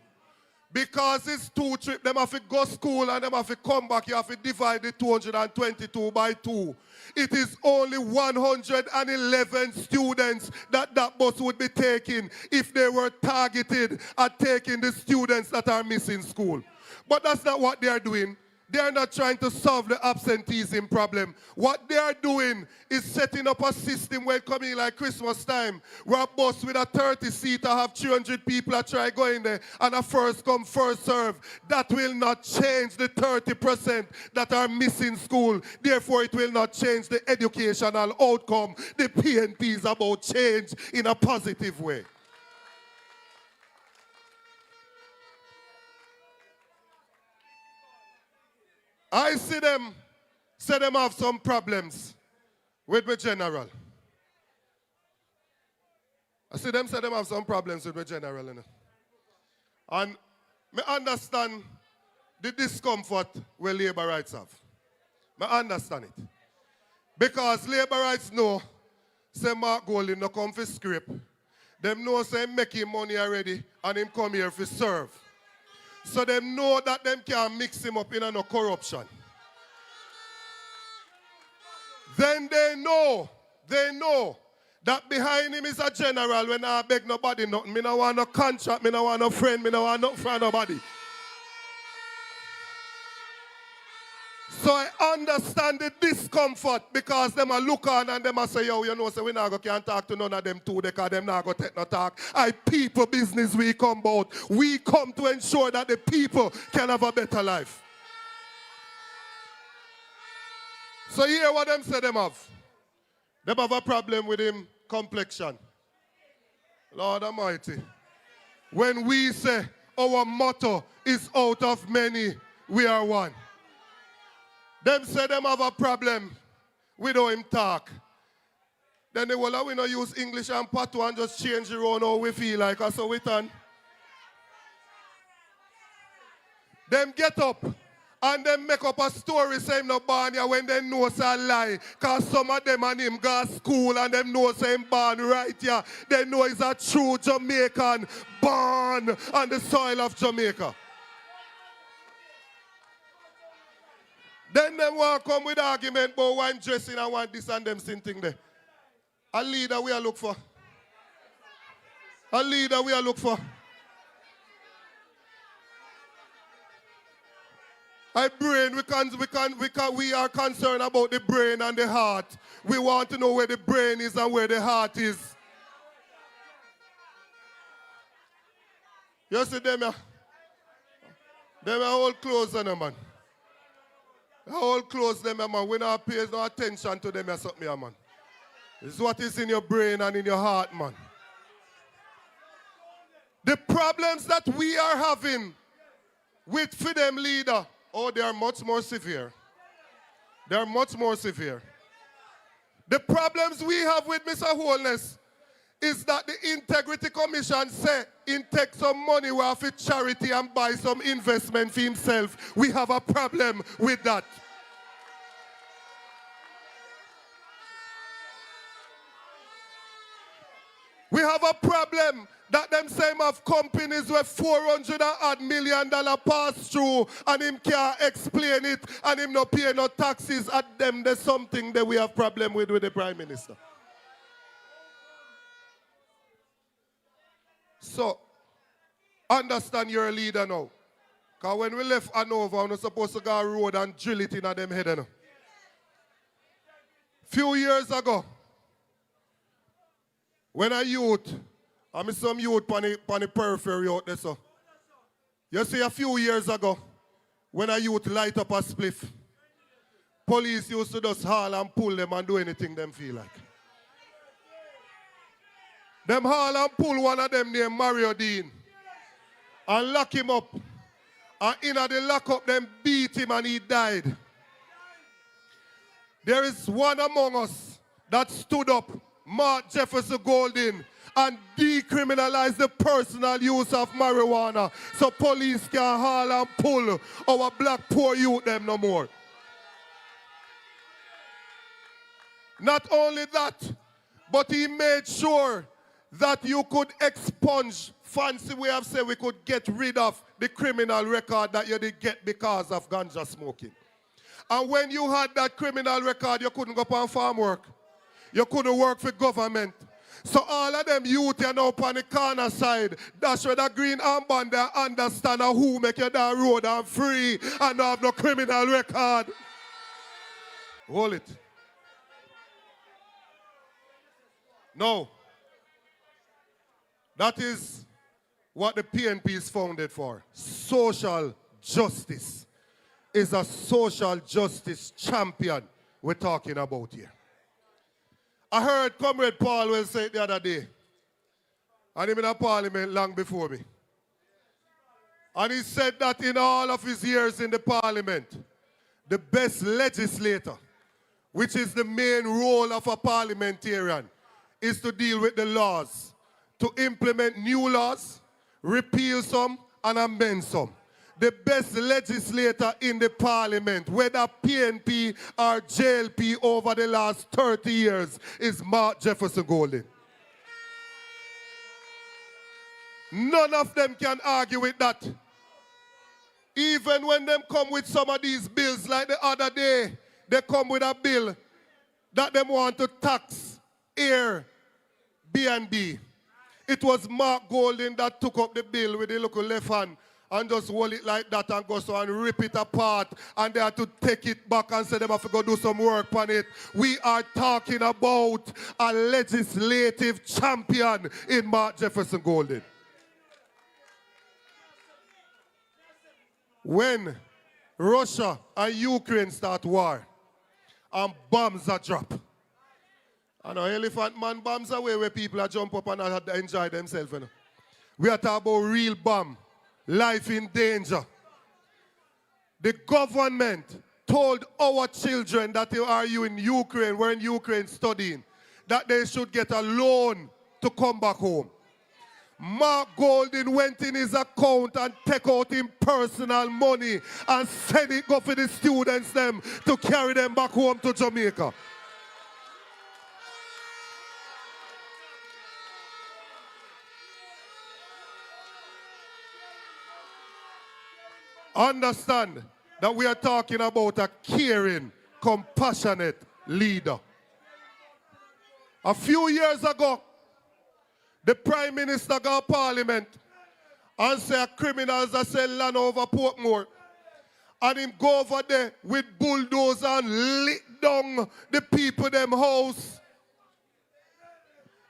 Because it's 2 trips, them have to go to school and them have to come back, you have to divide the 222 by 2. It is only 111 students that bus would be taking if they were targeted at taking the students that are missing school. But that's not what they are doing. They are not trying to solve the absenteeism problem. What they are doing is setting up a system where coming like Christmas time, where a bus with a 30-seater have 300 people that try going there, and a first come, first serve. That will not change the 30% that are missing school. Therefore, it will not change the educational outcome. The PNP is about change in a positive way. I see them say them have some problems with my general. I see them say them have some problems with my general. You know? And I understand the discomfort where Labourites have. I understand it. Because Labourites know say Mark Golding no come for script. Them know say him making money already and him come here for serve. So they know that them can't mix him up in no corruption. Then they know that behind him is a general when I beg nobody nothing. Me no want no contract, me no want no friend, me no want nothing from nobody. So I understand the discomfort because them a look on and them a say, yo, you know, so we not can't talk to none of them two because them not go take no talk. I people business we come about. We come to ensure that the people can have a better life. So hear what them say them have. Them have a problem with him complexion. Lord Almighty. When we say our motto is out of many, we are one. Them say them have a problem with how him talk. Then they will we not use English and patois and just change around how we feel like us so we turn. Them get up and them make up a story saying no born here when they know it's a lie. Because some of them and him go to school and them know it's him born right here. They know he's a true Jamaican born on the soil of Jamaica. Then them want to come with argument about one dressing and one this and them same thing there. A leader we are look for. A leader we are look for. brain, we are concerned about the brain and the heart. We want to know where the brain is and where the heart is. You see them, them are all close on them, man. All close them, man. We don't pay no attention to them or something, man. This is what is in your brain and in your heart, man. The problems that we are having with freedom leader, oh, they are much more severe. They are much more severe. The problems we have with Mr. Holness is that the Integrity Commission say he take some money off of charity and buy some investment for himself. We have a problem with that. We have a problem that them same have companies where $400 million pass through and him can't explain it and him not pay no taxes at them. There's something that we have problem with the Prime Minister. So, understand you're a leader now. Because when we left Hanover, we were supposed to go on road and drill it in them head. You know. Few years ago, when a youth, I mean some youth on the periphery out there, so. You see a few years ago, when a youth light up a spliff, police used to just haul and pull them and do anything them feel like. Them haul and pull one of them named Mario Dean and lock him up. And in the lockup, them beat him and he died. There is one among us that stood up, Mark Jefferson Golden, and decriminalized the personal use of marijuana so police can haul and pull our black poor youth them no more. Not only that, but he made sure that you could expunge, fancy way of saying we could get rid of the criminal record that you did get because of ganja smoking. And when you had that criminal record, you couldn't go on farm work. You couldn't work for government. So all of them youth you know on the corner side, that's where the green armband they understand who make you down road and free and not have no criminal record. Hold it. No. That is what the PNP is founded for. Social justice is a social justice champion we're talking about here. I heard Comrade Paul will say it the other day, and he was in Parliament long before me. And he said that in all of his years in the Parliament, the best legislator, which is the main role of a parliamentarian, is to deal with the laws, to implement new laws, repeal some, and amend some. The best legislator in the parliament, whether PNP or JLP over the last 30 years, is Mark Jefferson Golden. None of them can argue with that. Even when them come with some of these bills, like the other day, they come with a bill that they want to tax Airbnb. It was Mark Golden that took up the bill with the local left hand and just hold it like that and go so and rip it apart, and they have to take it back and say they have to go do some work on it. We are talking about a legislative champion in Mark Jefferson Golden. When Russia and Ukraine start war and bombs are dropped, and an elephant man bombs away where people are jump up and enjoy themselves. You know. We are talking about real bomb. Life in danger. The government told our children that they are in Ukraine, we're in Ukraine studying, that they should get a loan to come back home. Mark Golden went in his account and take out his personal money and send it go for the students them to carry them back home to Jamaica. Understand that we are talking about a caring, compassionate leader. A few years ago, the Prime Minister got Parliament and said criminals that sell land over Portmore and him go over there with bulldozer and lick down the people them house.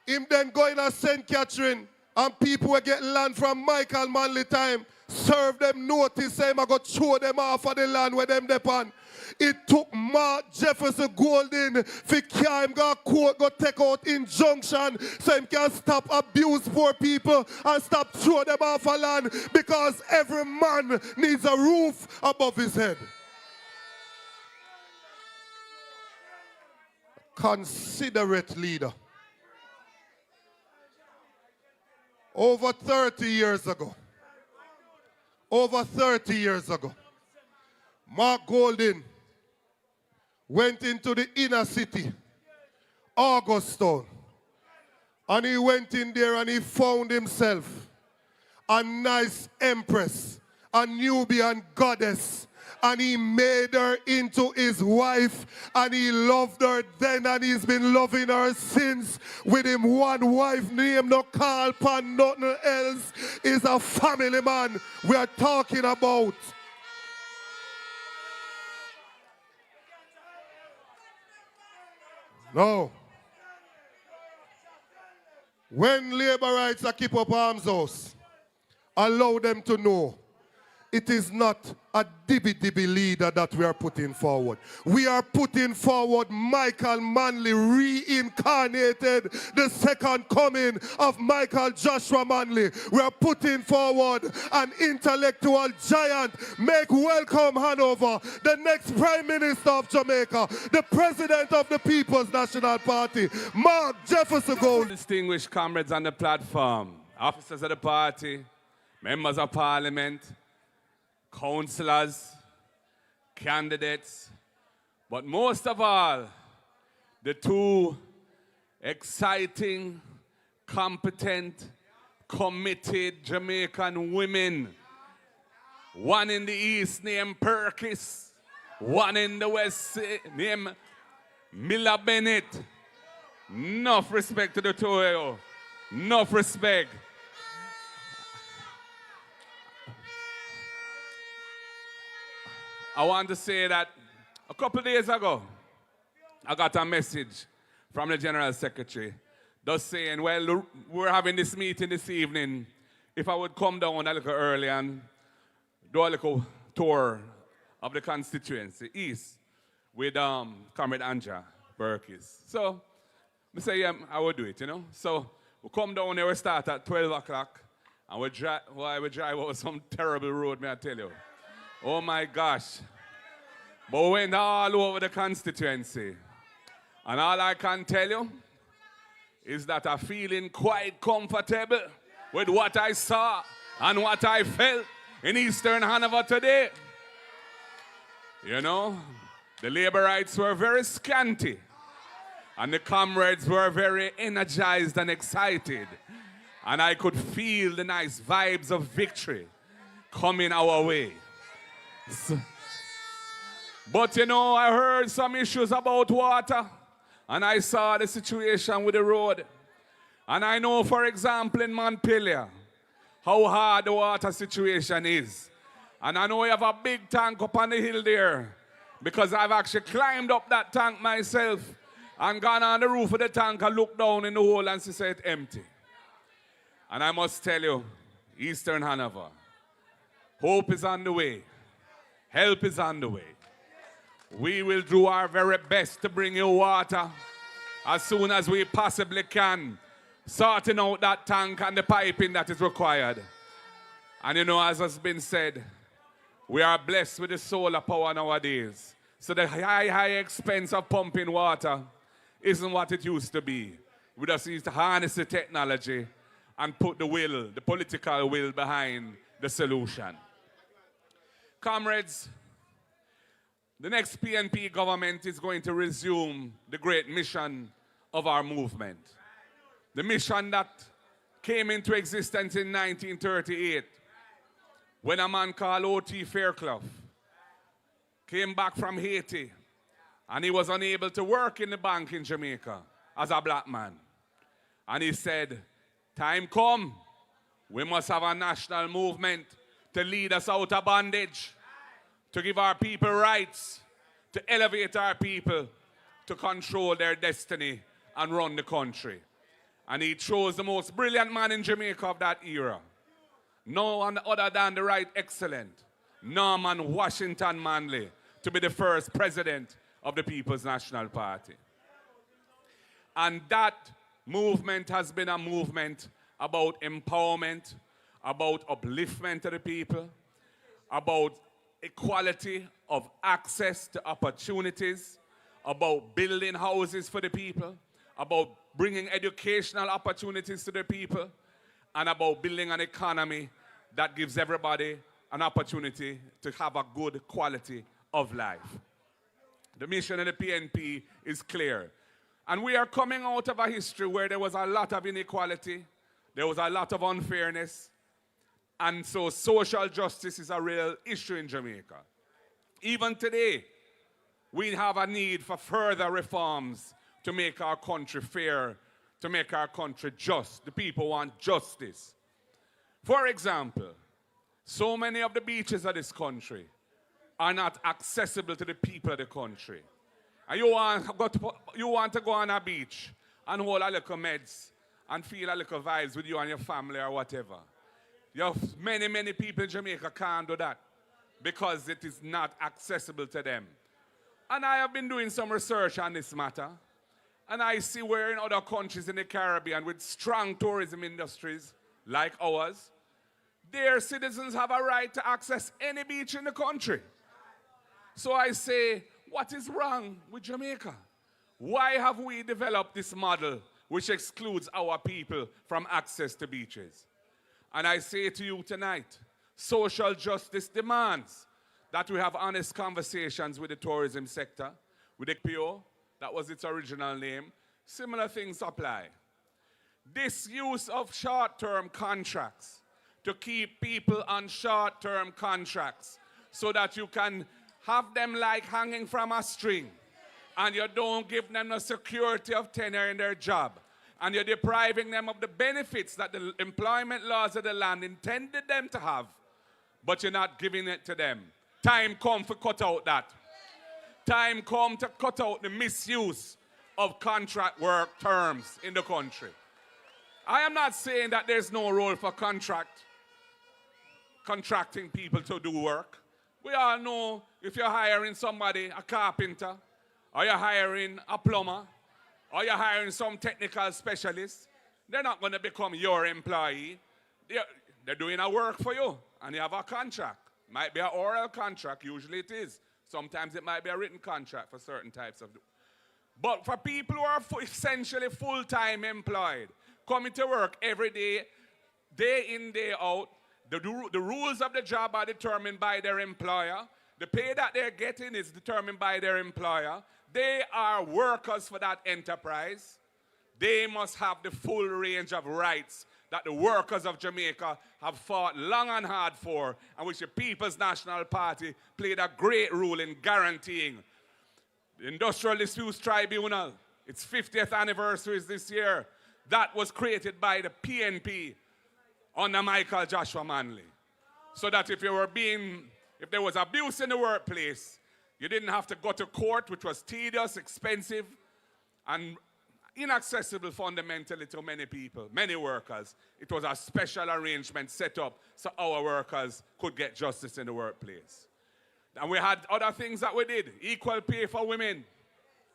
Him then go in a St. Catherine and people will get land from Michael Manley time, serve them notice, say him I go throw them off of the land where them depend. It took Mark Jefferson Golden for him go court, go take out injunction so him can stop abuse poor people and stop throw them off of land because every man needs a roof above his head. Considerate leader. Over 30 years ago, Mark Golden went into the inner city, Augustown, and he went in there and he found himself a nice empress, a Nubian goddess, and he made her into his wife, and he loved her then, and he's been loving her since. With him one wife named no call pan nothing else. Is a family man we are talking about. No. When Labourites are keep up arms house, allow them to know it is not a dibby-dibby leader that we are putting forward. We are putting forward Michael Manley reincarnated, the second coming of Michael Joshua Manley. We are putting forward an intellectual giant. Make welcome Hanover, the next Prime Minister of Jamaica, the President of the People's National Party, Mark Jefferson Golden. Distinguished comrades on the platform, officers of the party, members of parliament, councillors, candidates, but most of all, the two exciting, competent, committed Jamaican women. One in the east named Perkis, one in the west named Mila Bennett. Enough respect to the two of you. Enough respect. I want to say that a couple of days ago, I got a message from the General Secretary just saying, well, we're having this meeting this evening. If I would come down a little early and do a little tour of the constituency, East, with Comrade Anja Perkis. So, I say, yeah, I would do it, you know. So, we come down there, we start at 12 o'clock, and we drive over some terrible road, may I tell you. Oh my gosh. But we went all over the constituency. And all I can tell you is that I'm feeling quite comfortable with what I saw and what I felt in Eastern Hanover today. You know, the Labourites were very scanty. And the comrades were very energized and excited. And I could feel the nice vibes of victory coming our way. But you know, I heard some issues about water, and I saw the situation with the road. And I know, for example, in Montpelier, how hard the water situation is. And I know you have a big tank up on the hill there, because I've actually climbed up that tank myself and gone on the roof of the tank and looked down in the hole and see it empty. And I must tell you, Eastern Hanover, hope is on the way. Help is on the way. We will do our very best to bring you water as soon as we possibly can, sorting out that tank and the piping that is required. And you know, as has been said, we are blessed with the solar power nowadays. So the high expense of pumping water isn't what it used to be. We just need to harness the technology and put the will, the political will behind the solution. Comrades, the next PNP government is going to resume the great mission of our movement. The mission that came into existence in 1938 when a man called O.T. Fairclough came back from Haiti and he was unable to work in the bank in Jamaica as a black man. And he said, time come, we must have a national movement to lead us out of bondage, to give our people rights, to elevate our people, to control their destiny and run the country. And he chose the most brilliant man in Jamaica of that era. No one other than the Right Excellent, Norman Washington Manley, to be the first president of the People's National Party. And that movement has been a movement about empowerment, about upliftment of the people, about equality of access to opportunities, about building houses for the people, about bringing educational opportunities to the people, and about building an economy that gives everybody an opportunity to have a good quality of life. The mission of the PNP is clear. And we are coming out of a history where there was a lot of inequality, there was a lot of unfairness, and so social justice is a real issue in Jamaica. Even today, we have a need for further reforms to make our country fair, to make our country just. The people want justice. For example, so many of the beaches of this country are not accessible to the people of the country. And you want to go on a beach and hold a little meds and feel a little vibes with you and your family or whatever. You have many people in Jamaica can't do that because it is not accessible to them. And I have been doing some research on this matter, and I see where in other countries in the Caribbean with strong tourism industries like ours, their citizens have a right to access any beach in the country. So I say, what is wrong with Jamaica? Why have we developed this model which excludes our people from access to beaches? And I say to you tonight, social justice demands that we have honest conversations with the tourism sector, with the PO, that was its original name. Similar things apply. This use of short-term contracts to keep people on short-term contracts so that you can have them like hanging from a string and you don't give them the security of tenure in their job and you're depriving them of the benefits that the employment laws of the land intended them to have, but you're not giving it to them. Time come to cut out that. Time come to cut out the misuse of contract work terms in the country. I am not saying that there's no role for contracting people to do work. We all know if you're hiring somebody, a carpenter, or you're hiring a plumber, or you're hiring some technical specialist, they're not going to become your employee. They're doing a work for you, and you have a contract. Might be an oral contract, usually it is. Sometimes it might be a written contract for certain types of... But for people who are essentially full-time employed, coming to work every day, day in, day out, the rules of the job are determined by their employer. The pay that they're getting is determined by their employer. They are workers for that enterprise. They must have the full range of rights that the workers of Jamaica have fought long and hard for, and which the People's National Party played a great role in guaranteeing. The Industrial Disputes Tribunal, its 50th anniversary is this year. That was created by the PNP under Michael Joshua Manley. So that if there was abuse in the workplace, you didn't have to go to court, which was tedious, expensive, and inaccessible fundamentally to many people, many workers. It was a special arrangement set up so our workers could get justice in the workplace. And we had other things that we did. Equal pay for women,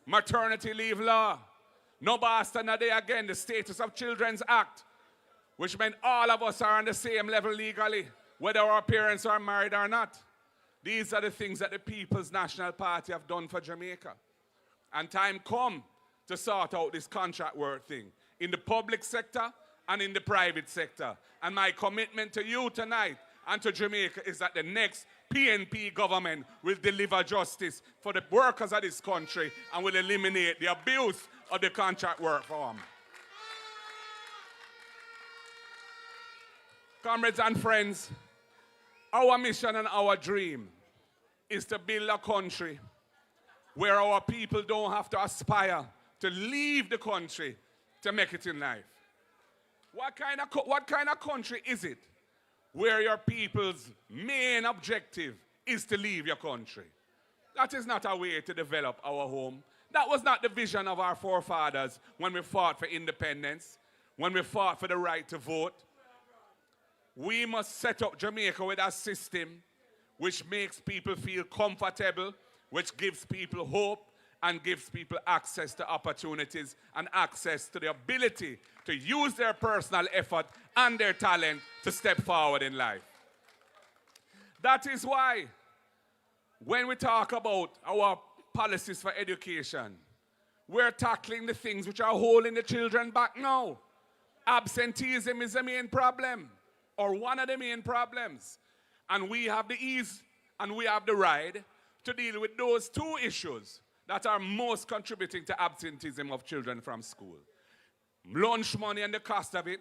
maternity leave law, no bastard no day again, the Status of Children's Act, which meant all of us are on the same level legally, whether our parents are married or not. These are the things that the People's National Party have done for Jamaica. And time come to sort out this contract work thing in the public sector and in the private sector. And my commitment to you tonight and to Jamaica is that the next PNP government will deliver justice for the workers of this country and will eliminate the abuse of the contract work form. Comrades and friends, our mission and our dream is to build a country where our people don't have to aspire to leave the country to make it in life. What kind of country is it where your people's main objective is to leave your country. That is not a way to develop our home. That was not the vision of our forefathers when we fought for independence, when we fought for the right to vote. We must set up Jamaica with a system which makes people feel comfortable, which gives people hope, and gives people access to opportunities and access to the ability to use their personal effort and their talent to step forward in life. That is why when we talk about our policies for education, we're tackling the things which are holding the children back now. Absenteeism is the main problem, or one of the main problems. And we have the ease and we have the right to deal with those two issues that are most contributing to absenteeism of children from school. Lunch money and the cost of it,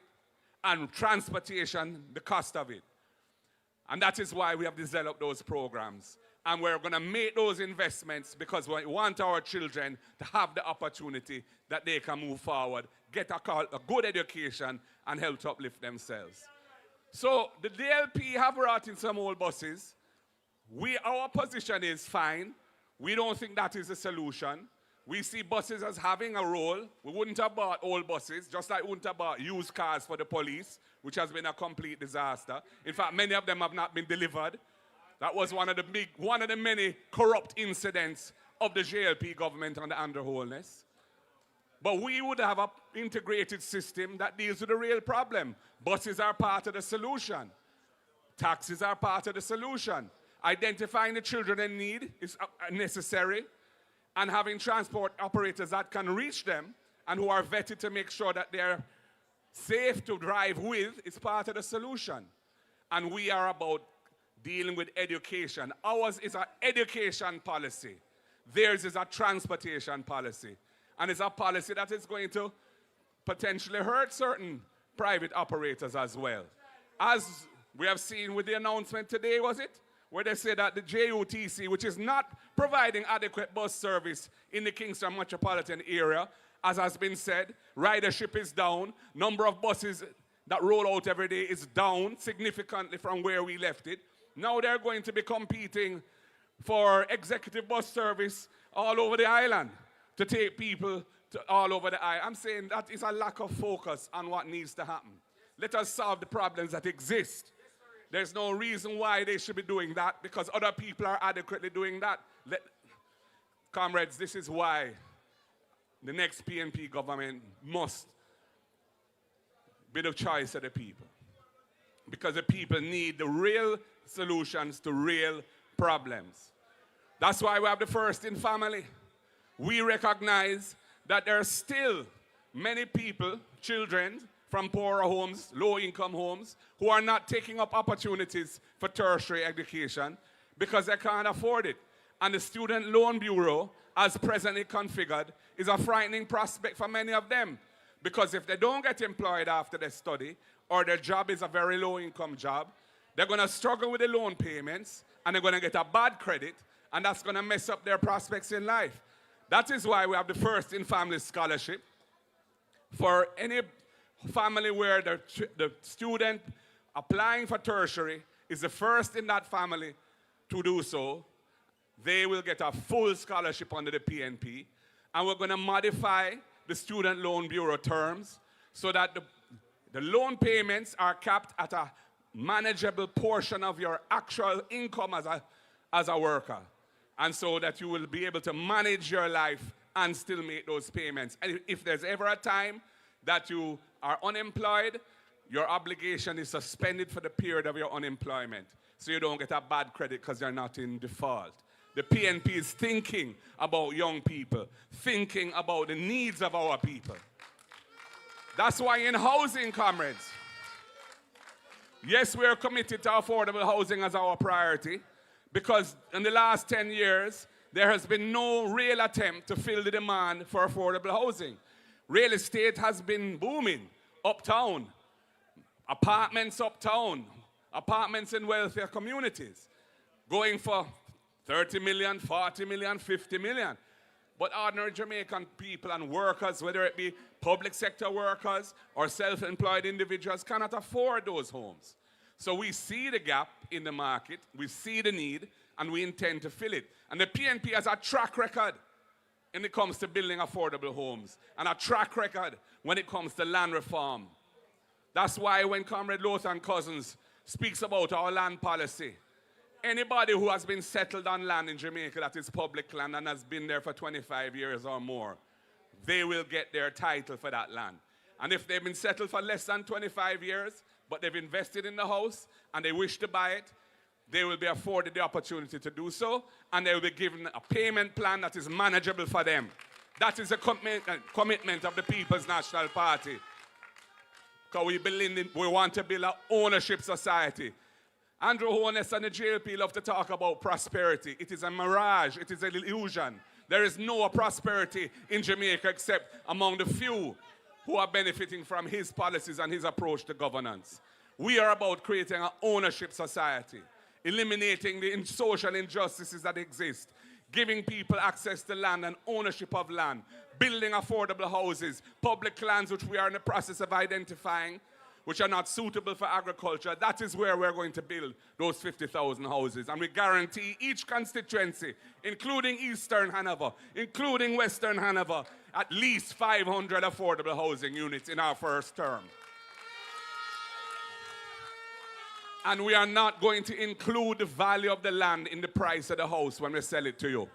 and transportation, the cost of it. And that is why we have developed those programs. And we're going to make those investments because we want our children to have the opportunity that they can move forward, get a good education, and help to uplift themselves. So the DLP have brought in some old buses. Our position is fine. We don't think that is a solution. We see buses as having a role. We wouldn't have bought old buses, just like we wouldn't have bought used cars for the police, which has been a complete disaster. In fact, many of them have not been delivered. That was one of the many corrupt incidents of the JLP government under Andrew Holness. But we would have an integrated system that deals with the real problem. Buses are part of the solution. Taxis are part of the solution. Identifying the children in need is necessary, and having transport operators that can reach them and who are vetted to make sure that they're safe to drive with is part of the solution. And we are about dealing with education. Ours is an education policy. Theirs is a transportation policy. And it's a policy that is going to potentially hurt certain private operators as well. As we have seen with the announcement today, was it? Where they say that the JUTC, which is not providing adequate bus service in the Kingston metropolitan area, as has been said, ridership is down. Number of buses that roll out every day is down significantly from where we left it. Now they're going to be competing for executive bus service all over the island to take people to all over the island. I'm saying that is a lack of focus on what needs to happen. Let us solve the problems that exist. There's no reason why they should be doing that because other people are adequately doing that. Comrades, this is why the next PNP government must be the choice of the people. Because the people need the real solutions to real problems. That's why we have the First in Family. We recognize that there are still many people, children, from poorer homes, low-income homes, who are not taking up opportunities for tertiary education because they can't afford it. And the Student Loan Bureau, as presently configured, is a frightening prospect for many of them. Because if they don't get employed after they study, or their job is a very low-income job, they're going to struggle with the loan payments, and they're going to get a bad credit, and that's going to mess up their prospects in life. That is why we have the First in Family Scholarship. For any family where the student applying for tertiary is the first in that family to do so, they will get a full scholarship under the PNP. And we're going to modify the Student Loan Bureau terms so that the loan payments are capped at a manageable portion of your actual income as a worker. And so that you will be able to manage your life and still make those payments. And if there's ever a time that you are unemployed, your obligation is suspended for the period of your unemployment. So you don't get a bad credit because you're not in default. The PNP is thinking about young people, thinking about the needs of our people. That's why in housing, comrades, yes, we are committed to affordable housing as our priority because in the last 10 years, there has been no real attempt to fill the demand for affordable housing. Real estate has been booming uptown, apartments uptown, apartments in wealthier communities, going for 30 million, 40 million, 50 million. But ordinary Jamaican people and workers, whether it be public sector workers or self-employed individuals, cannot afford those homes. So we see the gap in the market, we see the need, and we intend to fill it. And the PNP has a track record when it comes to building affordable homes, and a track record when it comes to land reform. That's why when Comrade Lothan Cousins speaks about our land policy, anybody who has been settled on land in Jamaica that is public land and has been there for 25 years or more, they will get their title for that land. And if they've been settled for less than 25 years, but they've invested in the house and they wish to buy it, they will be afforded the opportunity to do so, and they will be given a payment plan that is manageable for them. That is a commitment of the People's National Party. Because we want to build an ownership society. Andrew Holness and the JLP love to talk about prosperity. It is a mirage. It is an illusion. There is no prosperity in Jamaica except among the few who are benefiting from his policies and his approach to governance. We are about creating an ownership society, eliminating the social injustices that exist, giving people access to land and ownership of land, building affordable houses, public lands which we are in the process of identifying, which are not suitable for agriculture. That is where we're going to build those 50,000 houses. And we guarantee each constituency, including Eastern Hanover, including Western Hanover, at least 500 affordable housing units in our first term. And we are not going to include the value of the land in the price of the house when we sell it to you.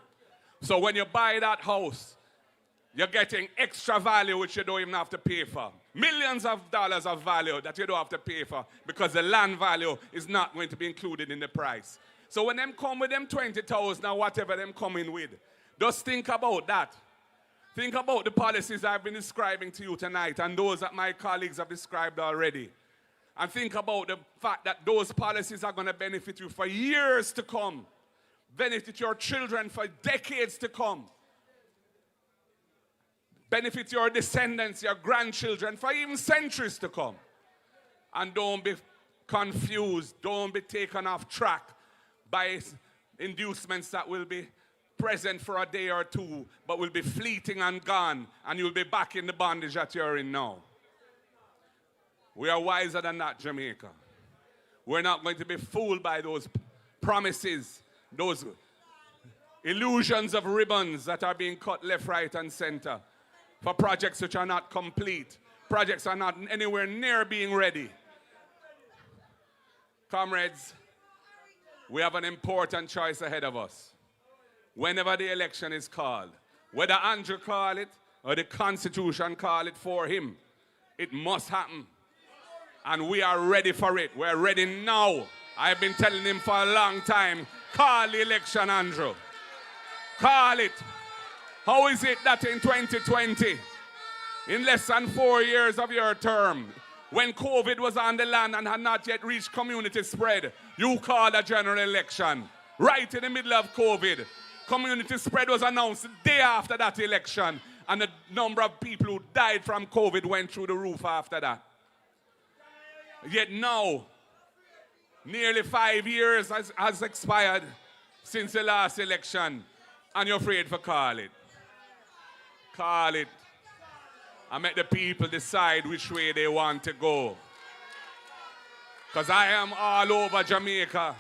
So when you buy that house, you're getting extra value which you don't even have to pay for. Millions of dollars of value that you don't have to pay for because the land value is not going to be included in the price. So when them come with them 20,000 or whatever them coming with, just think about that. Think about the policies I've been describing to you tonight and those that my colleagues have described already. And think about the fact that those policies are going to benefit you for years to come, benefit your children for decades to come, benefit your descendants, your grandchildren for even centuries to come. And don't be confused, don't be taken off track by inducements that will be present for a day or two, but will be fleeting and gone, and you'll be back in the bondage that you're in now. We are wiser than that, Jamaica. We're not going to be fooled by those promises, those illusions of ribbons that are being cut left, right, and center for projects which are not complete. Projects are not anywhere near being ready. Comrades, we have an important choice ahead of us. Whenever the election is called, whether Andrew call it or the Constitution call it for him, it must happen. And we are ready for it. We're ready now. I've been telling him for a long time, call the election, Andrew. Call it. How is it that in 2020, in less than 4 years of your term, when COVID was on the land and had not yet reached community spread, you called a general election? Right in the middle of COVID. Community spread was announced the day after that election, and the number of people who died from COVID went through the roof after that. Yet now, nearly 5 years has expired since the last election, and you're afraid to call it. Call it. And make the people decide which way they want to go. Because I am all over Jamaica.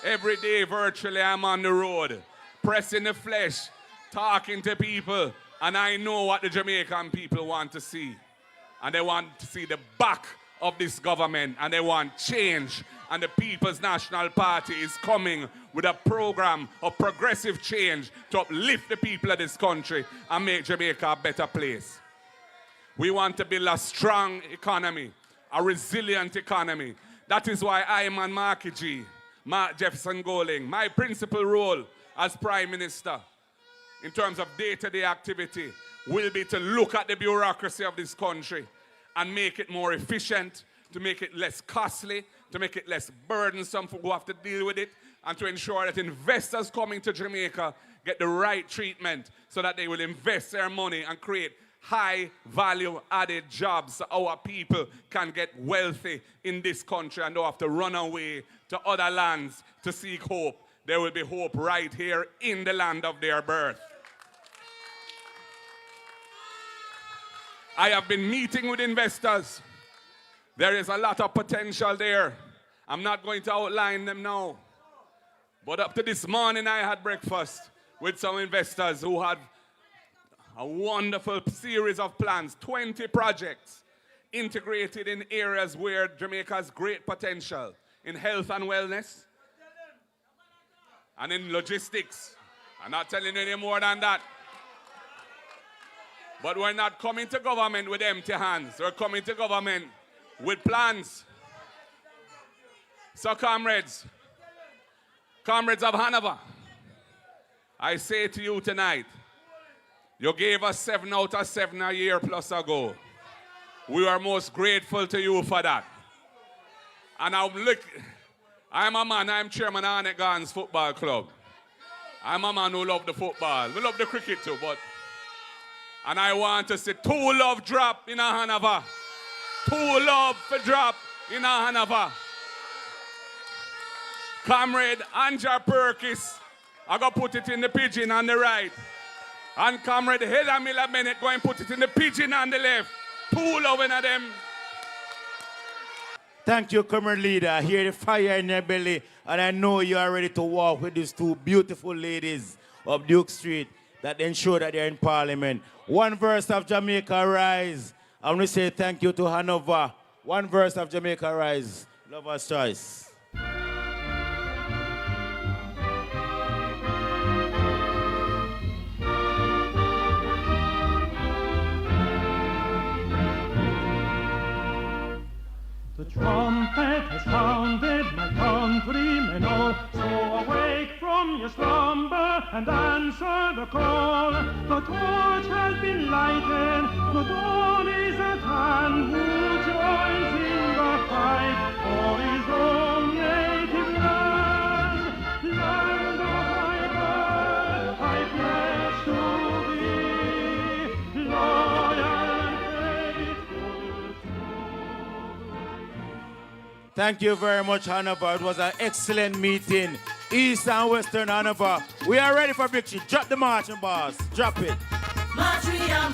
Every day, virtually, I'm on the road, pressing the flesh, talking to people, and I know what the Jamaican people want to see. And they want to see the back of this government, and they want change. And the People's National Party is coming with a program of progressive change to uplift the people of this country and make Jamaica a better place. We want to build a strong economy, a resilient economy. That is why I am on Mark Jefferson Goling. My principal role as Prime Minister in terms of day-to-day activity will be to look at the bureaucracy of this country and make it more efficient, to make it less costly, to make it less burdensome for who have to deal with it, and to ensure that investors coming to Jamaica get the right treatment so that they will invest their money and create high value added jobs so our people can get wealthy in this country and don't have to run away to other lands to seek hope. There will be hope right here in the land of their birth. I have been meeting with investors. There is a lot of potential there. I'm not going to outline them now. But up to this morning, I had breakfast with some investors who had a wonderful series of plans, 20 projects integrated in areas where Jamaica has great potential, in health and wellness, and in logistics. I'm not telling you any more than that. But we're not coming to government with empty hands. We're coming to government with plans. So comrades of Hanover, I say to you tonight, you gave us 7 out of 7 a year plus ago. We are most grateful to you for that. And I'm a man, I'm chairman of Annette Gans Football Club. I'm a man who loves the football. We love the cricket too, but... And I want to see 2 love drop in a Hanover. 2 love for drop in a Hanover. Comrade Anja Perkis, I go put it in the pigeon on the right. And Comrade Heather Miller Bennett go and put it in the pigeon on the left. 2 love in them. Thank you, Comrade Leader. I hear the fire in your belly, and I know you are ready to walk with these 2 beautiful ladies of Duke Street that ensure that they're in Parliament. 1 verse of Jamaica Rise. I want to say thank you to Hanover. 1 verse of Jamaica Rise. Lover's Choice. The trumpet has sounded, my countrymen all, so awake from your slumber and answer the call. The torch has been lighted, the dawn is at hand. Who joins in the fight for his own native land? Land of my birth, I pledge to be loyal. Thank you very much, Hanover. It was an excellent meeting. East and Western Hanover. We are ready for victory. Drop the marching bars. Drop it. March, we are